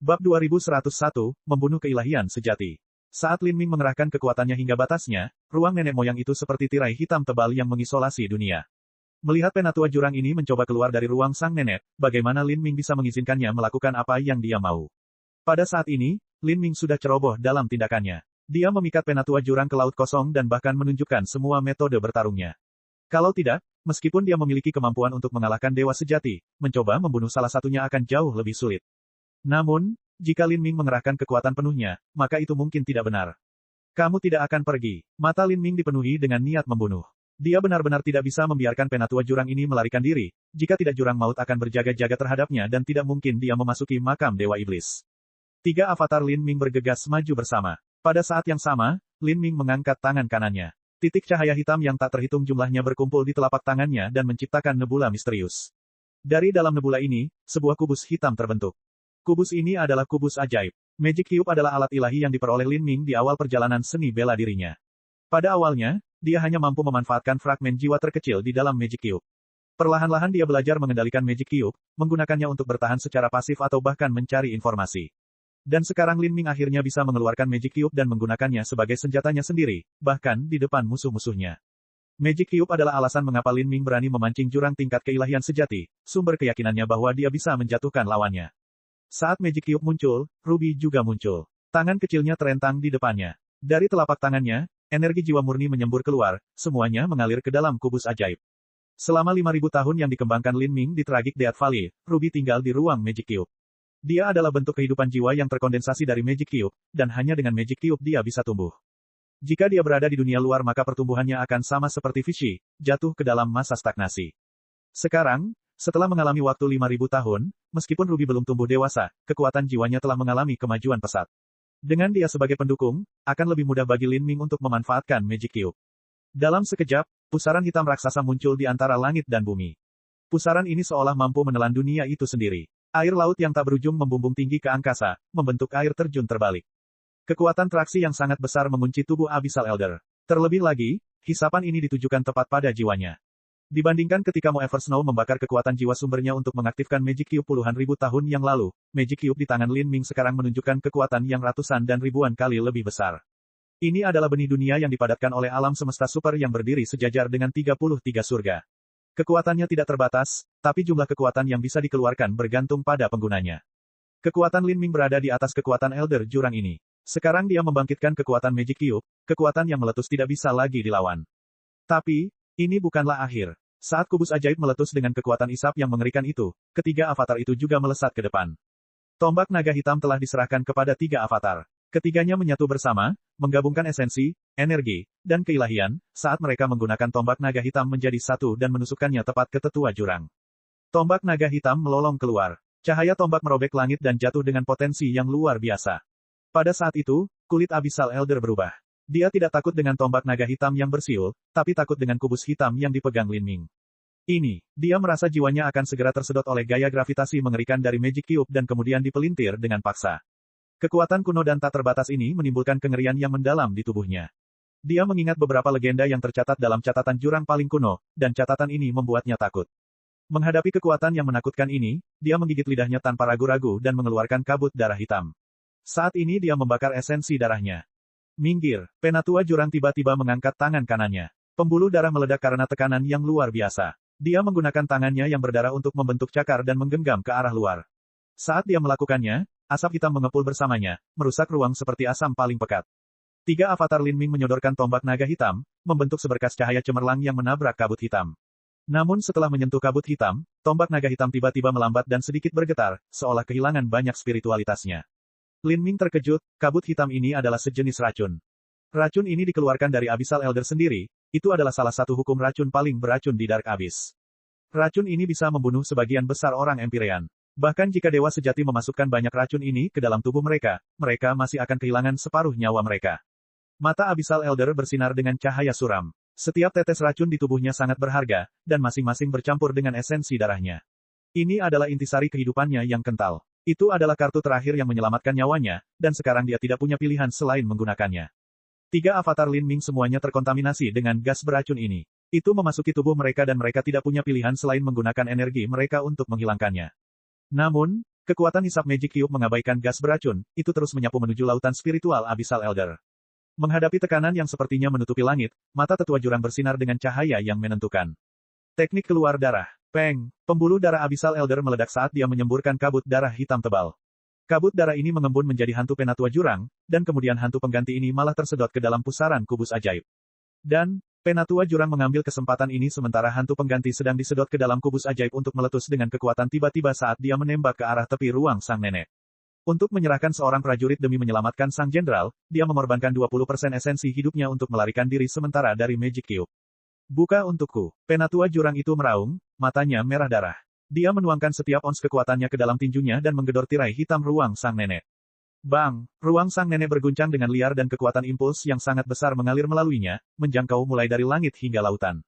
Bab 2101, Membunuh Keilahian Sejati. Saat Lin Ming mengerahkan kekuatannya hingga batasnya, ruang nenek moyang itu seperti tirai hitam tebal yang mengisolasi dunia. Melihat penatua jurang ini mencoba keluar dari ruang sang nenek, bagaimana Lin Ming bisa mengizinkannya melakukan apa yang dia mau. Pada saat ini, Lin Ming sudah ceroboh dalam tindakannya. Dia memikat penatua jurang ke laut kosong dan bahkan menunjukkan semua metode bertarungnya. Kalau tidak, meskipun dia memiliki kemampuan untuk mengalahkan dewa sejati, mencoba membunuh salah satunya akan jauh lebih sulit. Namun, jika Lin Ming mengerahkan kekuatan penuhnya, maka itu mungkin tidak benar. Kamu tidak akan pergi. Mata Lin Ming dipenuhi dengan niat membunuh. Dia benar-benar tidak bisa membiarkan penatua jurang ini melarikan diri, jika tidak jurang maut akan berjaga-jaga terhadapnya dan tidak mungkin dia memasuki makam Dewa Iblis. 3 avatar Lin Ming bergegas maju bersama. Pada saat yang sama, Lin Ming mengangkat tangan kanannya. Titik cahaya hitam yang tak terhitung jumlahnya berkumpul di telapak tangannya dan menciptakan nebula misterius. Dari dalam nebula ini, sebuah kubus hitam terbentuk. Kubus ini adalah kubus ajaib. Magic Cube adalah alat ilahi yang diperoleh Lin Ming di awal perjalanan seni bela dirinya. Pada awalnya, dia hanya mampu memanfaatkan fragmen jiwa terkecil di dalam Magic Cube. Perlahan-lahan dia belajar mengendalikan Magic Cube, menggunakannya untuk bertahan secara pasif atau bahkan mencari informasi. Dan sekarang Lin Ming akhirnya bisa mengeluarkan Magic Cube dan menggunakannya sebagai senjatanya sendiri, bahkan di depan musuh-musuhnya. Magic Cube adalah alasan mengapa Lin Ming berani memancing jurang tingkat keilahian sejati, sumber keyakinannya bahwa dia bisa menjatuhkan lawannya. Saat Magic Cube muncul, Ruby juga muncul. Tangan kecilnya terentang di depannya. Dari telapak tangannya, energi jiwa murni menyembur keluar, semuanya mengalir ke dalam kubus ajaib. Selama 5.000 tahun yang dikembangkan Lin Ming di Tragic Death Valley, Ruby tinggal di ruang Magic Cube. Dia adalah bentuk kehidupan jiwa yang terkondensasi dari Magic Cube, dan hanya dengan Magic Cube dia bisa tumbuh. Jika dia berada di dunia luar maka pertumbuhannya akan sama seperti Fishy, jatuh ke dalam masa stagnasi. Sekarang, setelah mengalami waktu 5.000 tahun, meskipun Ruby belum tumbuh dewasa, kekuatan jiwanya telah mengalami kemajuan pesat. Dengan dia sebagai pendukung, akan lebih mudah bagi Lin Ming untuk memanfaatkan Magic Cube. Dalam sekejap, pusaran hitam raksasa muncul di antara langit dan bumi. Pusaran ini seolah mampu menelan dunia itu sendiri. Air laut yang tak berujung membumbung tinggi ke angkasa, membentuk air terjun terbalik. Kekuatan traksi yang sangat besar mengunci tubuh Abyssal Elder. Terlebih lagi, hisapan ini ditujukan tepat pada jiwanya. Dibandingkan ketika Mo Eversnow membakar kekuatan jiwa sumbernya untuk mengaktifkan Magic Cube puluhan ribu tahun yang lalu, Magic Cube di tangan Lin Ming sekarang menunjukkan kekuatan yang ratusan dan ribuan kali lebih besar. Ini adalah benih dunia yang dipadatkan oleh alam semesta super yang berdiri sejajar dengan 33 surga. Kekuatannya tidak terbatas, tapi jumlah kekuatan yang bisa dikeluarkan bergantung pada penggunanya. Kekuatan Lin Ming berada di atas kekuatan Elder jurang ini. Sekarang dia membangkitkan kekuatan Magic Cube, kekuatan yang meletus tidak bisa lagi dilawan. Tapi, ini bukanlah akhir. Saat kubus ajaib meletus dengan kekuatan isap yang mengerikan itu, ketiga avatar itu juga melesat ke depan. Tombak naga hitam telah diserahkan kepada 3 avatar. Ketiganya menyatu bersama, menggabungkan esensi, energi, dan keilahian, saat mereka menggunakan tombak naga hitam menjadi satu dan menusukkannya tepat ke tetua jurang. Tombak naga hitam melolong keluar. Cahaya tombak merobek langit dan jatuh dengan potensi yang luar biasa. Pada saat itu, kulit Abyssal Elder berubah. Dia tidak takut dengan tombak naga hitam yang bersiul, tapi takut dengan kubus hitam yang dipegang Lin Ming. Dia merasa jiwanya akan segera tersedot oleh gaya gravitasi mengerikan dari Magic Cube dan kemudian dipelintir dengan paksa. Kekuatan kuno dan tak terbatas ini menimbulkan kengerian yang mendalam di tubuhnya. Dia mengingat beberapa legenda yang tercatat dalam catatan jurang paling kuno, dan catatan ini membuatnya takut. Menghadapi kekuatan yang menakutkan ini, dia menggigit lidahnya tanpa ragu-ragu dan mengeluarkan kabut darah hitam. Saat ini dia membakar esensi darahnya. Minggir, penatua jurang tiba-tiba mengangkat tangan kanannya. Pembuluh darah meledak karena tekanan yang luar biasa. Dia menggunakan tangannya yang berdarah untuk membentuk cakar dan menggenggam ke arah luar. Saat dia melakukannya, asap hitam mengepul bersamanya, merusak ruang seperti asam paling pekat. 3 avatar Lin Ming menyodorkan tombak naga hitam, membentuk seberkas cahaya cemerlang yang menabrak kabut hitam. Namun setelah menyentuh kabut hitam, tombak naga hitam tiba-tiba melambat dan sedikit bergetar, seolah kehilangan banyak spiritualitasnya. Lin Ming terkejut, kabut hitam ini adalah sejenis racun. Racun ini dikeluarkan dari Abyssal Elder sendiri, itu adalah salah satu hukum racun paling beracun di Dark Abyss. Racun ini bisa membunuh sebagian besar orang Empyrean. Bahkan jika dewa sejati memasukkan banyak racun ini ke dalam tubuh mereka, mereka masih akan kehilangan separuh nyawa mereka. Mata Abyssal Elder bersinar dengan cahaya suram. Setiap tetes racun di tubuhnya sangat berharga, dan masing-masing bercampur dengan esensi darahnya. Ini adalah intisari kehidupannya yang kental. Itu adalah kartu terakhir yang menyelamatkan nyawanya, dan sekarang dia tidak punya pilihan selain menggunakannya. 3 avatar Lin Ming semuanya terkontaminasi dengan gas beracun ini. Itu memasuki tubuh mereka dan mereka tidak punya pilihan selain menggunakan energi mereka untuk menghilangkannya. Namun, Kekuatan hisap Magic Cube mengabaikan gas beracun, itu terus menyapu menuju lautan spiritual Abyssal Elder. Menghadapi tekanan yang sepertinya menutupi langit, mata tetua jurang bersinar dengan cahaya yang menentukan. Teknik keluar darah. Peng, pembuluh darah Abyssal Elder meledak saat dia menyemburkan kabut darah hitam tebal. Kabut darah ini mengembun menjadi hantu penatua jurang, dan kemudian hantu pengganti ini malah tersedot ke dalam pusaran kubus ajaib. Dan, penatua jurang mengambil kesempatan ini sementara hantu pengganti sedang disedot ke dalam kubus ajaib untuk meletus dengan kekuatan tiba-tiba saat dia menembak ke arah tepi ruang sang nenek. Untuk menyerahkan seorang prajurit demi menyelamatkan sang jenderal, dia mengorbankan 20% esensi hidupnya untuk melarikan diri sementara dari Magic Cube. Buka untukku. Penatua jurang itu meraung, matanya merah darah. Dia menuangkan setiap ons kekuatannya ke dalam tinjunya dan menggedor tirai hitam ruang sang nenek. Bang! Ruang sang nenek berguncang dengan liar dan kekuatan impuls yang sangat besar mengalir melaluinya, menjangkau mulai dari langit hingga lautan.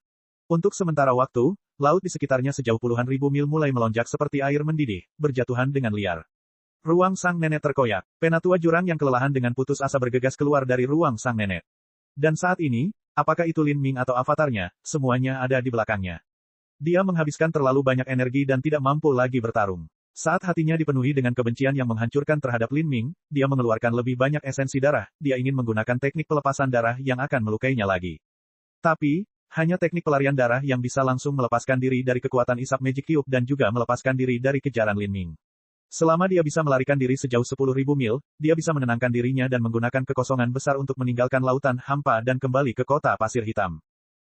Untuk sementara waktu, laut di sekitarnya sejauh puluhan ribu mil mulai melonjak seperti air mendidih, berjatuhan dengan liar. Ruang sang nenek terkoyak. Penatua jurang yang kelelahan dengan putus asa bergegas keluar dari ruang sang nenek. Dan saat ini, apakah itu Lin Ming atau avatarnya, semuanya ada di belakangnya. Dia menghabiskan terlalu banyak energi dan tidak mampu lagi bertarung. Saat hatinya dipenuhi dengan kebencian yang menghancurkan terhadap Lin Ming, dia mengeluarkan lebih banyak esensi darah, dia ingin menggunakan teknik pelepasan darah yang akan melukainya lagi. Tapi, hanya teknik pelarian darah yang bisa langsung melepaskan diri dari kekuatan isap Magic Cube dan juga melepaskan diri dari kejaran Lin Ming. Selama dia bisa melarikan diri sejauh 10.000 mil, dia bisa menenangkan dirinya dan menggunakan kekosongan besar untuk meninggalkan lautan hampa dan kembali ke kota pasir hitam.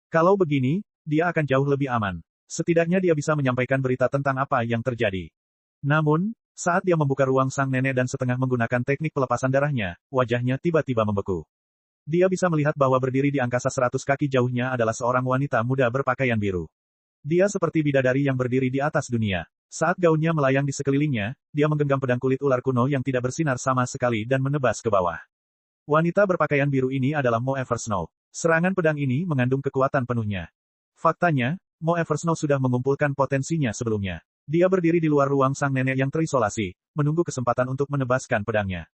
Kalau begini, dia akan jauh lebih aman. Setidaknya dia bisa menyampaikan berita tentang apa yang terjadi. Namun, saat dia membuka ruang sang nenek dan setengah menggunakan teknik pelepasan darahnya, wajahnya tiba-tiba membeku. Dia bisa melihat bahwa berdiri di angkasa 100 kaki jauhnya adalah seorang wanita muda berpakaian biru. Dia seperti bidadari yang berdiri di atas dunia. Saat gaunnya melayang di sekelilingnya, dia menggenggam pedang kulit ular kuno yang tidak bersinar sama sekali dan menebas ke bawah. Wanita berpakaian biru ini adalah Mo Eversnow. Serangan pedang ini mengandung kekuatan penuhnya. Faktanya, Mo Eversnow sudah mengumpulkan potensinya sebelumnya. Dia berdiri di luar ruang sang nenek yang terisolasi, menunggu kesempatan untuk menebaskan pedangnya.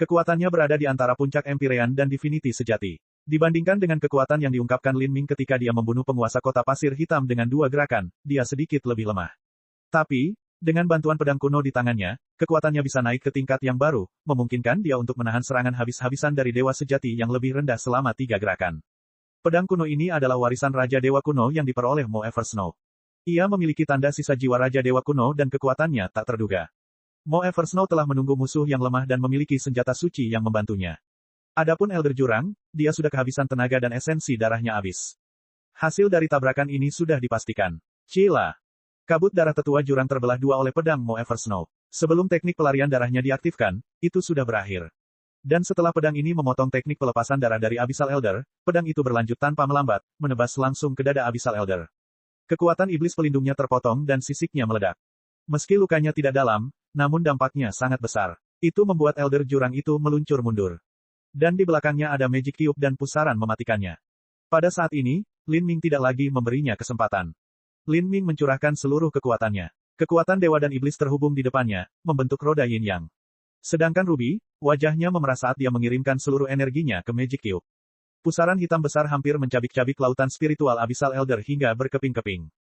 Kekuatannya berada di antara puncak Empyrean dan Divinity sejati. Dibandingkan dengan kekuatan yang diungkapkan Lin Ming ketika dia membunuh penguasa kota pasir hitam dengan 2 gerakan, dia sedikit lebih lemah. Tapi, dengan bantuan pedang kuno di tangannya, kekuatannya bisa naik ke tingkat yang baru, memungkinkan dia untuk menahan serangan habis-habisan dari dewa sejati yang lebih rendah selama 3 gerakan. Pedang kuno ini adalah warisan Raja Dewa Kuno yang diperoleh Mo Eversnow. Ia memiliki tanda sisa jiwa Raja Dewa Kuno dan kekuatannya tak terduga. Mo Eversnow telah menunggu musuh yang lemah dan memiliki senjata suci yang membantunya. Adapun Elder Jurang, dia sudah kehabisan tenaga dan esensi darahnya habis. Hasil dari tabrakan ini sudah dipastikan. Cila! Kabut darah tetua jurang terbelah 2 oleh pedang Mo Eversnow. Sebelum teknik pelarian darahnya diaktifkan, itu sudah berakhir. Dan setelah pedang ini memotong teknik pelepasan darah dari Abyssal Elder, pedang itu berlanjut tanpa melambat, menebas langsung ke dada Abyssal Elder. Kekuatan iblis pelindungnya terpotong dan sisiknya meledak. Meski lukanya tidak dalam, namun dampaknya sangat besar. Itu membuat Elder Jurang itu meluncur mundur. Dan di belakangnya ada Magic Cube dan pusaran mematikannya. Pada saat ini, Lin Ming tidak lagi memberinya kesempatan. Lin Ming mencurahkan seluruh kekuatannya. Kekuatan dewa dan iblis terhubung di depannya, membentuk roda yin yang. Sedangkan Ruby, wajahnya memerah saat dia mengirimkan seluruh energinya ke Magic Cube. Pusaran hitam besar hampir mencabik-cabik lautan spiritual Abyssal Elder hingga berkeping-keping.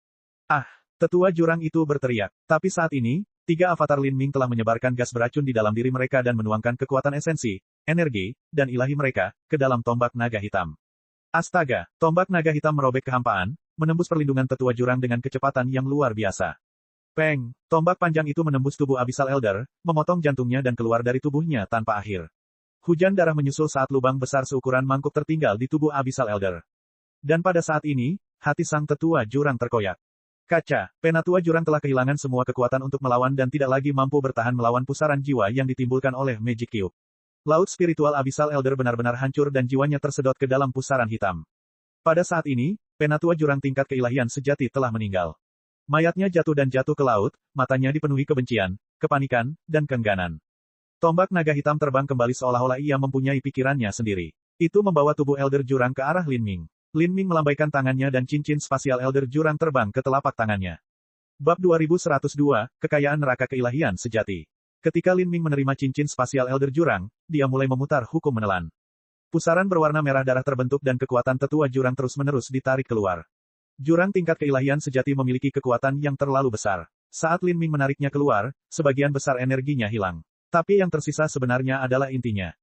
Ah! Tetua jurang itu berteriak. Tapi saat ini, 3 avatar Lin Ming telah menyebarkan gas beracun di dalam diri mereka dan menuangkan kekuatan esensi, energi, dan ilahi mereka, ke dalam tombak naga hitam. Astaga! Tombak naga hitam merobek kehampaan, menembus perlindungan tetua jurang dengan kecepatan yang luar biasa. Peng! Tombak panjang itu menembus tubuh Abyssal Elder, memotong jantungnya dan keluar dari tubuhnya tanpa akhir. Hujan darah menyusul saat lubang besar seukuran mangkuk tertinggal di tubuh Abyssal Elder. Dan pada saat ini, hati sang tetua jurang terkoyak. Kaca, penatua jurang telah kehilangan semua kekuatan untuk melawan dan tidak lagi mampu bertahan melawan pusaran jiwa yang ditimbulkan oleh Magic Cube. Laut spiritual Abyssal Elder benar-benar hancur dan jiwanya tersedot ke dalam pusaran hitam. Pada saat ini, penatua jurang tingkat keilahian sejati telah meninggal. Mayatnya jatuh dan jatuh ke laut, matanya dipenuhi kebencian, kepanikan, dan keengganan. Tombak naga hitam terbang kembali seolah-olah ia mempunyai pikirannya sendiri. Itu membawa tubuh Elder Jurang ke arah Lin Ming. Lin Ming melambaikan tangannya dan cincin spasial Elder Jurang terbang ke telapak tangannya. Bab 2102, Kekayaan Neraka Keilahian Sejati. Ketika Lin Ming menerima cincin spasial Elder Jurang, dia mulai memutar hukum menelan. Pusaran berwarna merah darah terbentuk dan kekuatan tetua jurang terus-menerus ditarik keluar. Jurang tingkat keilahian sejati memiliki kekuatan yang terlalu besar. Saat Lin Ming menariknya keluar, sebagian besar energinya hilang. Tapi yang tersisa sebenarnya adalah intinya.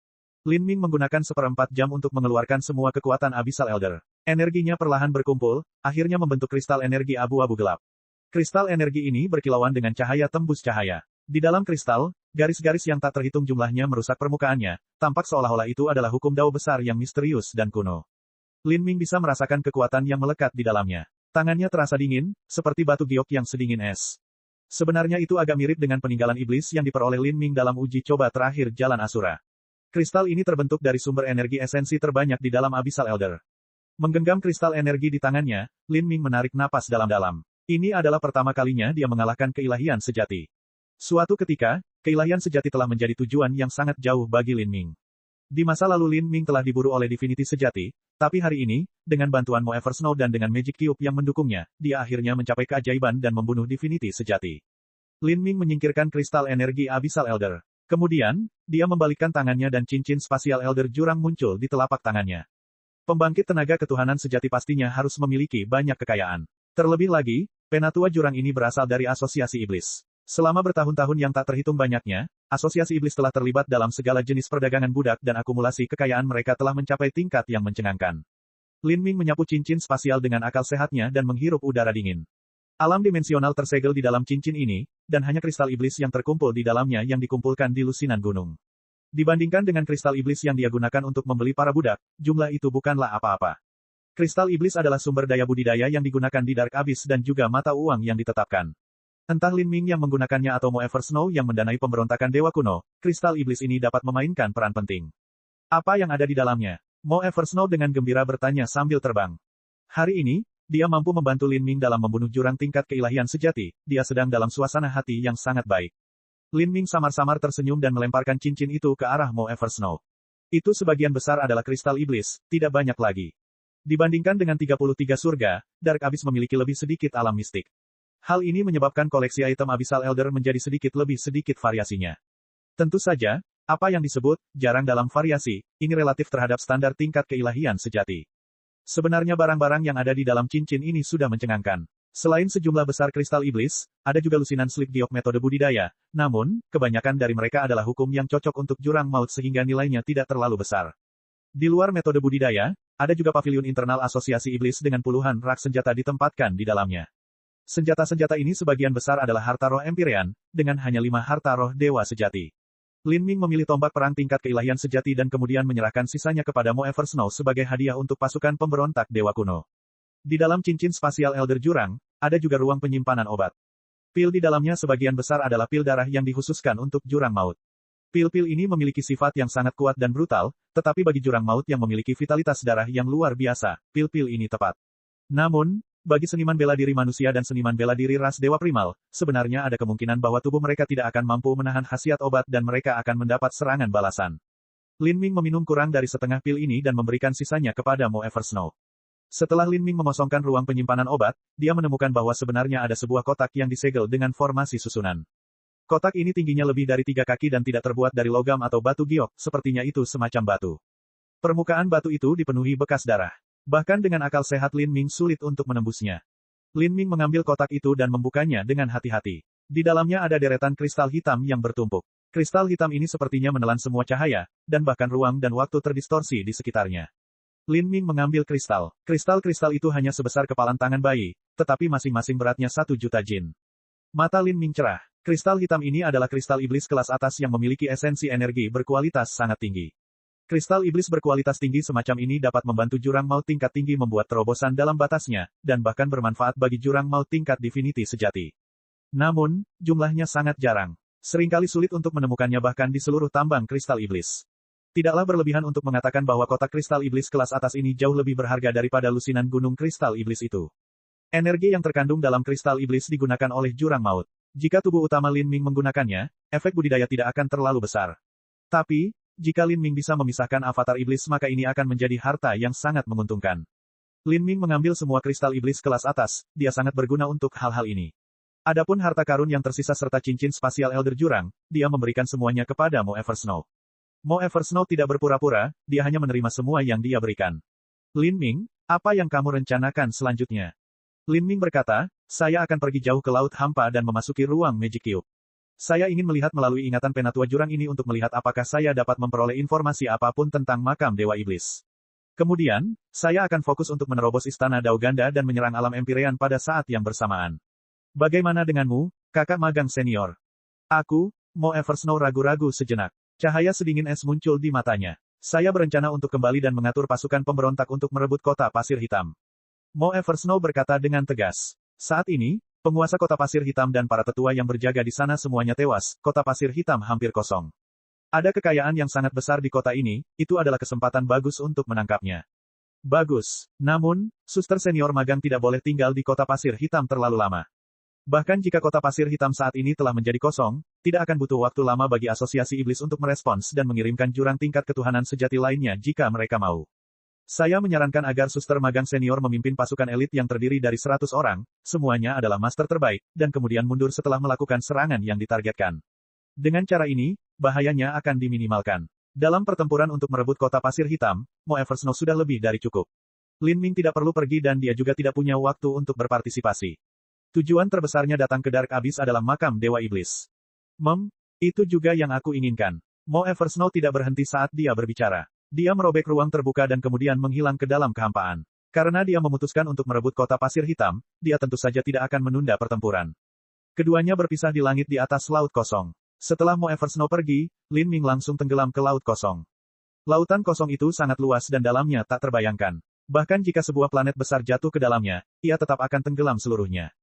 Lin Ming menggunakan 1/4 jam untuk mengeluarkan semua kekuatan Abyssal Elder. Energinya perlahan berkumpul, akhirnya membentuk kristal energi abu-abu gelap. Kristal energi ini berkilauan dengan cahaya tembus cahaya. Di dalam kristal, garis-garis yang tak terhitung jumlahnya merusak permukaannya, tampak seolah-olah itu adalah hukum dao besar yang misterius dan kuno. Lin Ming bisa merasakan kekuatan yang melekat di dalamnya. Tangannya terasa dingin, seperti batu giok yang sedingin es. Sebenarnya itu agak mirip dengan peninggalan iblis yang diperoleh Lin Ming dalam uji coba terakhir Jalan Asura. Kristal ini terbentuk dari sumber energi esensi terbanyak di dalam Abyssal Elder. Menggenggam kristal energi di tangannya, Lin Ming menarik napas dalam-dalam. Ini adalah pertama kalinya dia mengalahkan keilahian sejati. Suatu ketika, keilahian sejati telah menjadi tujuan yang sangat jauh bagi Lin Ming. Di masa lalu Lin Ming telah diburu oleh Divinity sejati, tapi hari ini, dengan bantuan Mo Eversnow dan dengan Magic Cube yang mendukungnya, dia akhirnya mencapai keajaiban dan membunuh Divinity sejati. Lin Ming menyingkirkan kristal energi Abyssal Elder. Kemudian, dia membalikkan tangannya dan cincin spasial Elder Jurang muncul di telapak tangannya. Pembangkit tenaga ketuhanan sejati pastinya harus memiliki banyak kekayaan. Terlebih lagi, penatua jurang ini berasal dari asosiasi iblis. Selama bertahun-tahun yang tak terhitung banyaknya, asosiasi iblis telah terlibat dalam segala jenis perdagangan budak dan akumulasi kekayaan mereka telah mencapai tingkat yang mencengangkan. Lin Ming menyapu cincin spasial dengan akal sehatnya dan menghirup udara dingin. Alam dimensional tersegel di dalam cincin ini, dan hanya kristal iblis yang terkumpul di dalamnya yang dikumpulkan di lusinan gunung. Dibandingkan dengan kristal iblis yang dia gunakan untuk membeli para budak, jumlah itu bukanlah apa-apa. Kristal iblis adalah sumber daya budidaya yang digunakan di Dark Abyss dan juga mata uang yang ditetapkan. Entah Lin Ming yang menggunakannya atau Mo Eversnow yang mendanai pemberontakan Dewa Kuno, kristal iblis ini dapat memainkan peran penting. Apa yang ada di dalamnya? Mo Eversnow dengan gembira bertanya sambil terbang. Hari ini, dia mampu membantu Lin Ming dalam membunuh jurang tingkat keilahian sejati, dia sedang dalam suasana hati yang sangat baik. Lin Ming samar-samar tersenyum dan melemparkan cincin itu ke arah Mo Eversnow. Itu sebagian besar adalah kristal iblis, tidak banyak lagi. Dibandingkan dengan 33 surga, Dark Abyss memiliki lebih sedikit alam mistik. Hal ini menyebabkan koleksi item Abyssal Elder menjadi sedikit lebih sedikit variasinya. Tentu saja, apa yang disebut jarang dalam variasi, ini relatif terhadap standar tingkat keilahian sejati. Sebenarnya barang-barang yang ada di dalam cincin ini sudah mencengangkan. Selain sejumlah besar kristal iblis, ada juga lusinan slip giok metode budidaya, namun, kebanyakan dari mereka adalah hukum yang cocok untuk jurang maut sehingga nilainya tidak terlalu besar. Di luar metode budidaya, ada juga pavilion internal asosiasi iblis dengan puluhan rak senjata ditempatkan di dalamnya. Senjata-senjata ini sebagian besar adalah harta roh Empyrean, dengan hanya 5 harta roh dewa sejati. Lin Ming memilih tombak perang tingkat keilahian sejati dan kemudian menyerahkan sisanya kepada Mo Eversnow sebagai hadiah untuk pasukan pemberontak Dewa Kuno. Di dalam cincin spasial Elder Jurang, ada juga ruang penyimpanan obat. Pil di dalamnya sebagian besar adalah pil darah yang dikhususkan untuk jurang maut. Pil-pil ini memiliki sifat yang sangat kuat dan brutal, tetapi bagi jurang maut yang memiliki vitalitas darah yang luar biasa, pil-pil ini tepat. Namun, bagi seniman bela diri manusia dan seniman bela diri ras dewa primal, sebenarnya ada kemungkinan bahwa tubuh mereka tidak akan mampu menahan khasiat obat dan mereka akan mendapat serangan balasan. Lin Ming meminum kurang dari setengah pil ini dan memberikan sisanya kepada Mo Eversnow. Setelah Lin Ming mengosongkan ruang penyimpanan obat, dia menemukan bahwa sebenarnya ada sebuah kotak yang disegel dengan formasi susunan. Kotak ini tingginya lebih dari 3 kaki dan tidak terbuat dari logam atau batu giok, sepertinya itu semacam batu. Permukaan batu itu dipenuhi bekas darah. Bahkan dengan akal sehat Lin Ming sulit untuk menembusnya. Lin Ming mengambil kotak itu dan membukanya dengan hati-hati. Di dalamnya ada deretan kristal hitam yang bertumpuk. Kristal hitam ini sepertinya menelan semua cahaya, dan bahkan ruang dan waktu terdistorsi di sekitarnya. Lin Ming mengambil kristal. Kristal-kristal itu hanya sebesar kepalan tangan bayi, tetapi masing-masing beratnya 1 juta jin. Mata Lin Ming cerah. Kristal hitam ini adalah kristal iblis kelas atas yang memiliki esensi energi berkualitas sangat tinggi. Kristal iblis berkualitas tinggi semacam ini dapat membantu jurang maut tingkat tinggi membuat terobosan dalam batasnya, dan bahkan bermanfaat bagi jurang maut tingkat divinity sejati. Namun, jumlahnya sangat jarang. Seringkali sulit untuk menemukannya bahkan di seluruh tambang kristal iblis. Tidaklah berlebihan untuk mengatakan bahwa kotak kristal iblis kelas atas ini jauh lebih berharga daripada lusinan gunung kristal iblis itu. Energi yang terkandung dalam kristal iblis digunakan oleh jurang maut. Jika tubuh utama Lin Ming menggunakannya, efek budidaya tidak akan terlalu besar. Tapi, jika Lin Ming bisa memisahkan avatar iblis maka ini akan menjadi harta yang sangat menguntungkan. Lin Ming mengambil semua kristal iblis kelas atas, dia sangat berguna untuk hal-hal ini. Adapun harta karun yang tersisa serta cincin spasial Elder Jurang, dia memberikan semuanya kepada Mo Eversnow. Mo Eversnow tidak berpura-pura, dia hanya menerima semua yang dia berikan. Lin Ming, apa yang kamu rencanakan selanjutnya? Lin Ming berkata, saya akan pergi jauh ke laut hampa dan memasuki ruang Magic Cube. Saya ingin melihat melalui ingatan penatua jurang ini untuk melihat apakah saya dapat memperoleh informasi apapun tentang makam Dewa Iblis. Kemudian, saya akan fokus untuk menerobos istana Dao Ganda dan menyerang alam Empyrean pada saat yang bersamaan. Bagaimana denganmu, kakak magang senior? Aku, Mo Eversnow ragu-ragu sejenak. Cahaya sedingin es muncul di matanya. Saya berencana untuk kembali dan mengatur pasukan pemberontak untuk merebut kota pasir hitam. Mo Eversnow berkata dengan tegas. Saat ini, penguasa kota pasir hitam dan para tetua yang berjaga di sana semuanya tewas, kota pasir hitam hampir kosong. Ada kekayaan yang sangat besar di kota ini, itu adalah kesempatan bagus untuk menangkapnya. Bagus. Namun, suster senior magang tidak boleh tinggal di kota pasir hitam terlalu lama. Bahkan jika kota pasir hitam saat ini telah menjadi kosong, tidak akan butuh waktu lama bagi asosiasi iblis untuk merespons dan mengirimkan jurang tingkat ketuhanan sejati lainnya jika mereka mau. Saya menyarankan agar suster magang senior memimpin pasukan elit yang terdiri dari 100 orang, semuanya adalah master terbaik, dan kemudian mundur setelah melakukan serangan yang ditargetkan. Dengan cara ini, bahayanya akan diminimalkan. Dalam pertempuran untuk merebut kota pasir hitam, Mo Eversnow sudah lebih dari cukup. Lin Ming tidak perlu pergi dan dia juga tidak punya waktu untuk berpartisipasi. Tujuan terbesarnya datang ke Dark Abyss adalah makam Dewa Iblis. Itu juga yang aku inginkan. Mo Eversnow tidak berhenti saat dia berbicara. Dia merobek ruang terbuka dan kemudian menghilang ke dalam kehampaan. Karena dia memutuskan untuk merebut kota pasir hitam, dia tentu saja tidak akan menunda pertempuran. Keduanya berpisah di langit di atas laut kosong. Setelah Mo Eversnow pergi, Lin Ming langsung tenggelam ke laut kosong. Lautan kosong itu sangat luas dan dalamnya tak terbayangkan. Bahkan jika sebuah planet besar jatuh ke dalamnya, ia tetap akan tenggelam seluruhnya.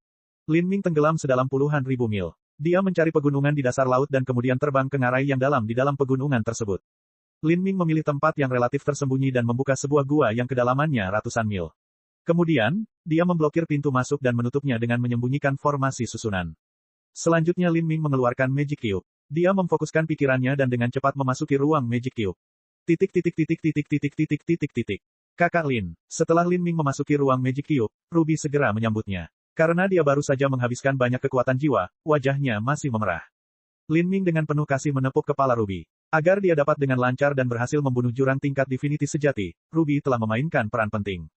Lin Ming tenggelam sedalam puluhan ribu mil. Dia mencari pegunungan di dasar laut dan kemudian terbang ke ngarai yang dalam di dalam pegunungan tersebut. Lin Ming memilih tempat yang relatif tersembunyi dan membuka sebuah gua yang kedalamannya ratusan mil. Kemudian, dia memblokir pintu masuk dan menutupnya dengan menyembunyikan formasi susunan. Selanjutnya Lin Ming mengeluarkan Magic Cube. Dia memfokuskan pikirannya dan dengan cepat memasuki ruang Magic Cube. Kakak Lin. Setelah Lin Ming memasuki ruang Magic Cube, Ruby segera menyambutnya. Karena dia baru saja menghabiskan banyak kekuatan jiwa, wajahnya masih memerah. Lin Ming dengan penuh kasih menepuk kepala Ruby. Agar dia dapat dengan lancar dan berhasil membunuh jurang tingkat Divinity sejati, Ruby telah memainkan peran penting.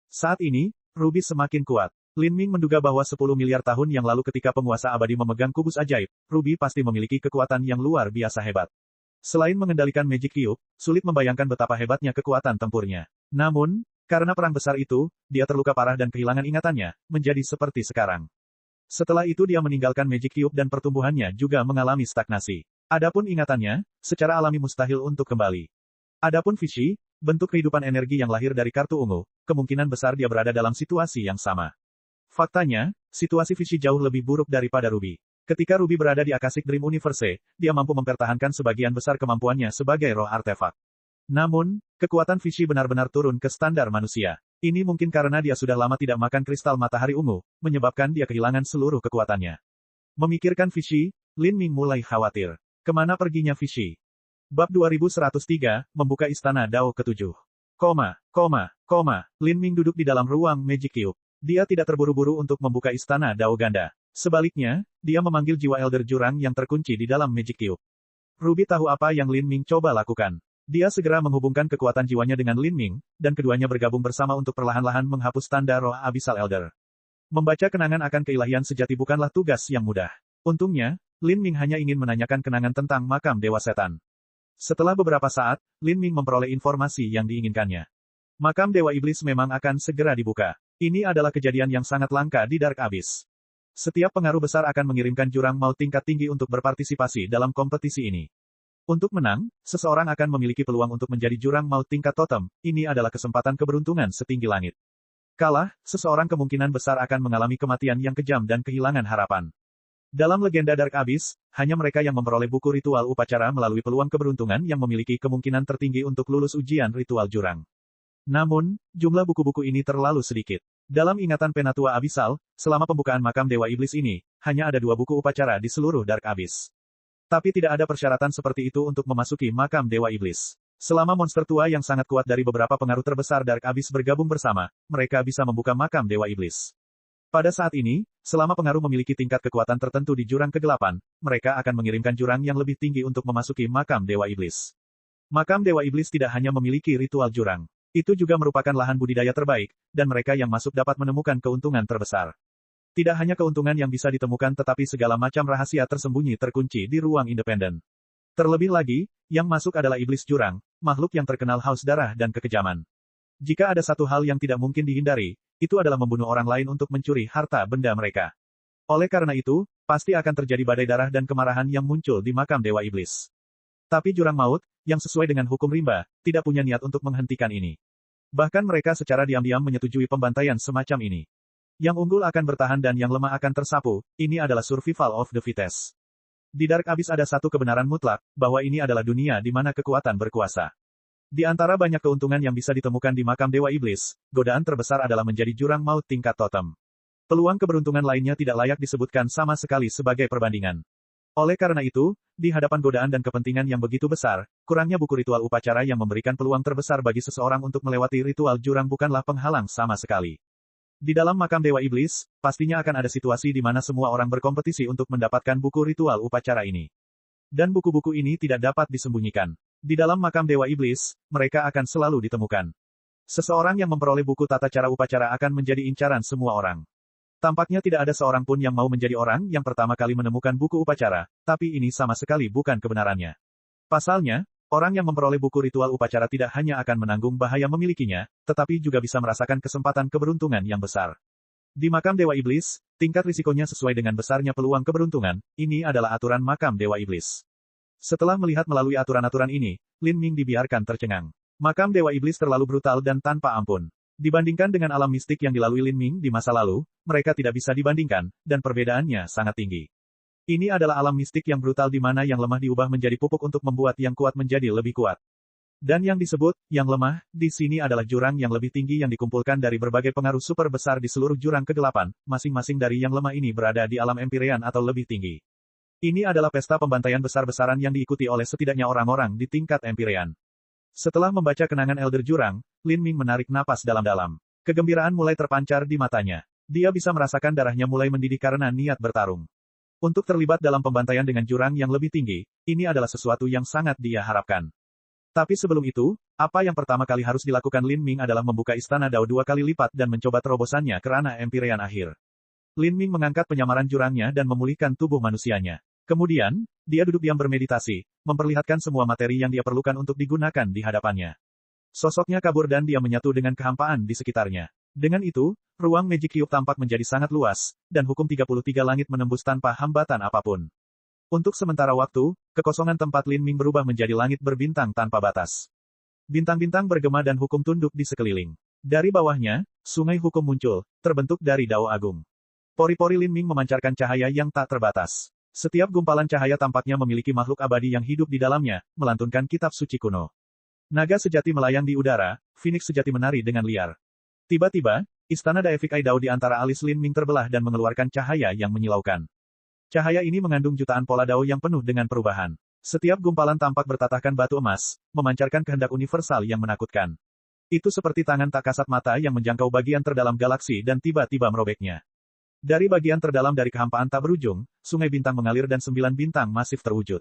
Saat ini, Ruby semakin kuat. Lin Ming menduga bahwa 10 miliar tahun yang lalu ketika penguasa abadi memegang kubus ajaib, Ruby pasti memiliki kekuatan yang luar biasa hebat. Selain mengendalikan Magic Cube, sulit membayangkan betapa hebatnya kekuatan tempurnya. Namun, karena perang besar itu, dia terluka parah dan kehilangan ingatannya, menjadi seperti sekarang. Setelah itu dia meninggalkan Magic Cube dan pertumbuhannya juga mengalami stagnasi. Adapun ingatannya, secara alami mustahil untuk kembali. Adapun Fishy, bentuk kehidupan energi yang lahir dari kartu ungu, kemungkinan besar dia berada dalam situasi yang sama. Faktanya, situasi Fishy jauh lebih buruk daripada Ruby. Ketika Ruby berada di Akashic Dream Universe, dia mampu mempertahankan sebagian besar kemampuannya sebagai roh artefak. Namun, kekuatan Fishy benar-benar turun ke standar manusia. Ini mungkin karena dia sudah lama tidak makan kristal matahari ungu, menyebabkan dia kehilangan seluruh kekuatannya. Memikirkan Fishy, Lin Ming mulai khawatir. Kemana perginya Fishy? Bab 2103, membuka istana Dao ke-7. Lin Ming duduk di dalam ruang Magic Cube. Dia tidak terburu-buru untuk membuka istana Dao Ganda. Sebaliknya, dia memanggil jiwa Elder Jurang yang terkunci di dalam Magic Cube. Ruby tahu apa yang Lin Ming coba lakukan. Dia segera menghubungkan kekuatan jiwanya dengan Lin Ming, dan keduanya bergabung bersama untuk perlahan-lahan menghapus tanda roh Abyssal Elder. Membaca kenangan akan keilahian sejati bukanlah tugas yang mudah. Untungnya, Lin Ming hanya ingin menanyakan kenangan tentang makam Dewa Setan. Setelah beberapa saat, Lin Ming memperoleh informasi yang diinginkannya. Makam Dewa Iblis memang akan segera dibuka. Ini adalah kejadian yang sangat langka di Dark Abyss. Setiap pengaruh besar akan mengirimkan jurang maut tingkat tinggi untuk berpartisipasi dalam kompetisi ini. Untuk menang, seseorang akan memiliki peluang untuk menjadi jurang maut tingkat totem. Ini adalah kesempatan keberuntungan setinggi langit. Kalah, seseorang kemungkinan besar akan mengalami kematian yang kejam dan kehilangan harapan. Dalam legenda Dark Abyss, hanya mereka yang memperoleh buku ritual upacara melalui peluang keberuntungan yang memiliki kemungkinan tertinggi untuk lulus ujian ritual jurang. Namun, jumlah buku-buku ini terlalu sedikit. Dalam ingatan Penatua Abyssal, selama pembukaan makam Dewa Iblis ini, hanya ada 2 buku upacara di seluruh Dark Abyss. Tapi tidak ada persyaratan seperti itu untuk memasuki makam Dewa Iblis. Selama monster tua yang sangat kuat dari beberapa pengaruh terbesar Dark Abyss bergabung bersama, mereka bisa membuka makam Dewa Iblis. Pada saat ini, selama pengaruh memiliki tingkat kekuatan tertentu di jurang kegelapan, mereka akan mengirimkan jurang yang lebih tinggi untuk memasuki makam Dewa Iblis. Makam Dewa Iblis tidak hanya memiliki ritual jurang. Itu juga merupakan lahan budidaya terbaik, dan mereka yang masuk dapat menemukan keuntungan terbesar. Tidak hanya keuntungan yang bisa ditemukan tetapi segala macam rahasia tersembunyi terkunci di ruang independen. Terlebih lagi, yang masuk adalah iblis jurang, makhluk yang terkenal haus darah dan kekejaman. Jika ada satu hal yang tidak mungkin dihindari, itu adalah membunuh orang lain untuk mencuri harta benda mereka. Oleh karena itu, pasti akan terjadi badai darah dan kemarahan yang muncul di makam Dewa Iblis. Tapi jurang maut, yang sesuai dengan hukum rimba, tidak punya niat untuk menghentikan ini. Bahkan mereka secara diam-diam menyetujui pembantaian semacam ini. Yang unggul akan bertahan dan yang lemah akan tersapu, ini adalah survival of the fittest. Di Dark Abyss ada satu kebenaran mutlak, bahwa ini adalah dunia di mana kekuatan berkuasa. Di antara banyak keuntungan yang bisa ditemukan di makam Dewa Iblis, godaan terbesar adalah menjadi jurang maut tingkat totem. Peluang keberuntungan lainnya tidak layak disebutkan sama sekali sebagai perbandingan. Oleh karena itu, di hadapan godaan dan kepentingan yang begitu besar, kurangnya buku ritual upacara yang memberikan peluang terbesar bagi seseorang untuk melewati ritual jurang bukanlah penghalang sama sekali. Di dalam makam Dewa Iblis, pastinya akan ada situasi di mana semua orang berkompetisi untuk mendapatkan buku ritual upacara ini. Dan buku-buku ini tidak dapat disembunyikan. Di dalam makam Dewa Iblis, mereka akan selalu ditemukan. Seseorang yang memperoleh buku tata cara upacara akan menjadi incaran semua orang. Tampaknya tidak ada seorang pun yang mau menjadi orang yang pertama kali menemukan buku upacara, tapi ini sama sekali bukan kebenarannya. Pasalnya, orang yang memperoleh buku ritual upacara tidak hanya akan menanggung bahaya memilikinya, tetapi juga bisa merasakan kesempatan keberuntungan yang besar. Di makam Dewa Iblis, tingkat risikonya sesuai dengan besarnya peluang keberuntungan, ini adalah aturan makam Dewa Iblis. Setelah melihat melalui aturan-aturan ini, Lin Ming dibiarkan tercengang. Makam Dewa Iblis terlalu brutal dan tanpa ampun. Dibandingkan dengan alam mistik yang dilalui Lin Ming di masa lalu, mereka tidak bisa dibandingkan, dan perbedaannya sangat tinggi. Ini adalah alam mistik yang brutal di mana yang lemah diubah menjadi pupuk untuk membuat yang kuat menjadi lebih kuat. Dan yang disebut, yang lemah, di sini adalah jurang yang lebih tinggi yang dikumpulkan dari berbagai pengaruh super besar di seluruh jurang kegelapan, masing-masing dari yang lemah ini berada di alam Empyrean atau lebih tinggi. Ini adalah pesta pembantaian besar-besaran yang diikuti oleh setidaknya orang-orang di tingkat Empyrean. Setelah membaca kenangan Elder Jurang, Lin Ming menarik napas dalam-dalam. Kegembiraan mulai terpancar di matanya. Dia bisa merasakan darahnya mulai mendidih karena niat bertarung. Untuk terlibat dalam pembantaian dengan jurang yang lebih tinggi, ini adalah sesuatu yang sangat dia harapkan. Tapi sebelum itu, apa yang pertama kali harus dilakukan Lin Ming adalah membuka istana Dao 2 kali lipat dan mencoba terobosannya ke ranah Empyrean akhir. Lin Ming mengangkat penyamaran jurangnya dan memulihkan tubuh manusianya. Kemudian, dia duduk diam bermeditasi, memperlihatkan semua materi yang dia perlukan untuk digunakan di hadapannya. Sosoknya kabur dan dia menyatu dengan kehampaan di sekitarnya. Dengan itu, ruang Magic Cube tampak menjadi sangat luas, dan hukum 33 langit menembus tanpa hambatan apapun. Untuk sementara waktu, kekosongan tempat Lin Ming berubah menjadi langit berbintang tanpa batas. Bintang-bintang bergema dan hukum tunduk di sekeliling. Dari bawahnya, sungai hukum muncul, terbentuk dari Dao Agung. Pori-pori Lin Ming memancarkan cahaya yang tak terbatas. Setiap gumpalan cahaya tampaknya memiliki makhluk abadi yang hidup di dalamnya, melantunkan kitab suci kuno. Naga sejati melayang di udara, Phoenix sejati menari dengan liar. Tiba-tiba, istana Daefik Aidao di antara alis Lin Ming terbelah dan mengeluarkan cahaya yang menyilaukan. Cahaya ini mengandung jutaan pola Dao yang penuh dengan perubahan. Setiap gumpalan tampak bertatahkan batu emas, memancarkan kehendak universal yang menakutkan. Itu seperti tangan tak kasat mata yang menjangkau bagian terdalam galaksi dan tiba-tiba merobeknya. Dari bagian terdalam dari kehampaan tak berujung, sungai bintang mengalir dan 9 bintang masif terwujud.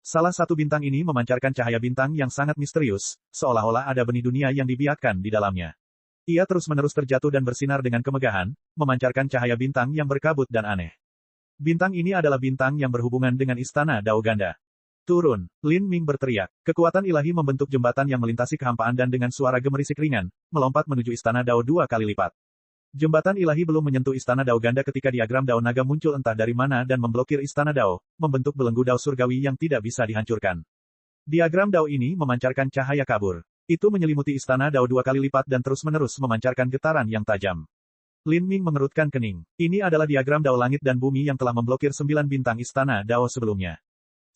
Salah satu bintang ini memancarkan cahaya bintang yang sangat misterius, seolah-olah ada benih dunia yang dibiakkan di dalamnya. Ia terus-menerus terjatuh dan bersinar dengan kemegahan, memancarkan cahaya bintang yang berkabut dan aneh. Bintang ini adalah bintang yang berhubungan dengan istana Dao Ganda. Turun, Lin Ming berteriak. Kekuatan ilahi membentuk jembatan yang melintasi kehampaan dan dengan suara gemerisik ringan, melompat menuju istana Dao 2 kali lipat. Jembatan ilahi belum menyentuh istana Dao Ganda ketika diagram Dao Naga muncul entah dari mana dan memblokir istana Dao, membentuk belenggu Dao surgawi yang tidak bisa dihancurkan. Diagram Dao ini memancarkan cahaya kabur. Itu menyelimuti istana Dao 2 kali lipat dan terus-menerus memancarkan getaran yang tajam. Lin Ming mengerutkan kening. Ini adalah diagram Dao langit dan bumi yang telah memblokir 9 bintang istana Dao sebelumnya.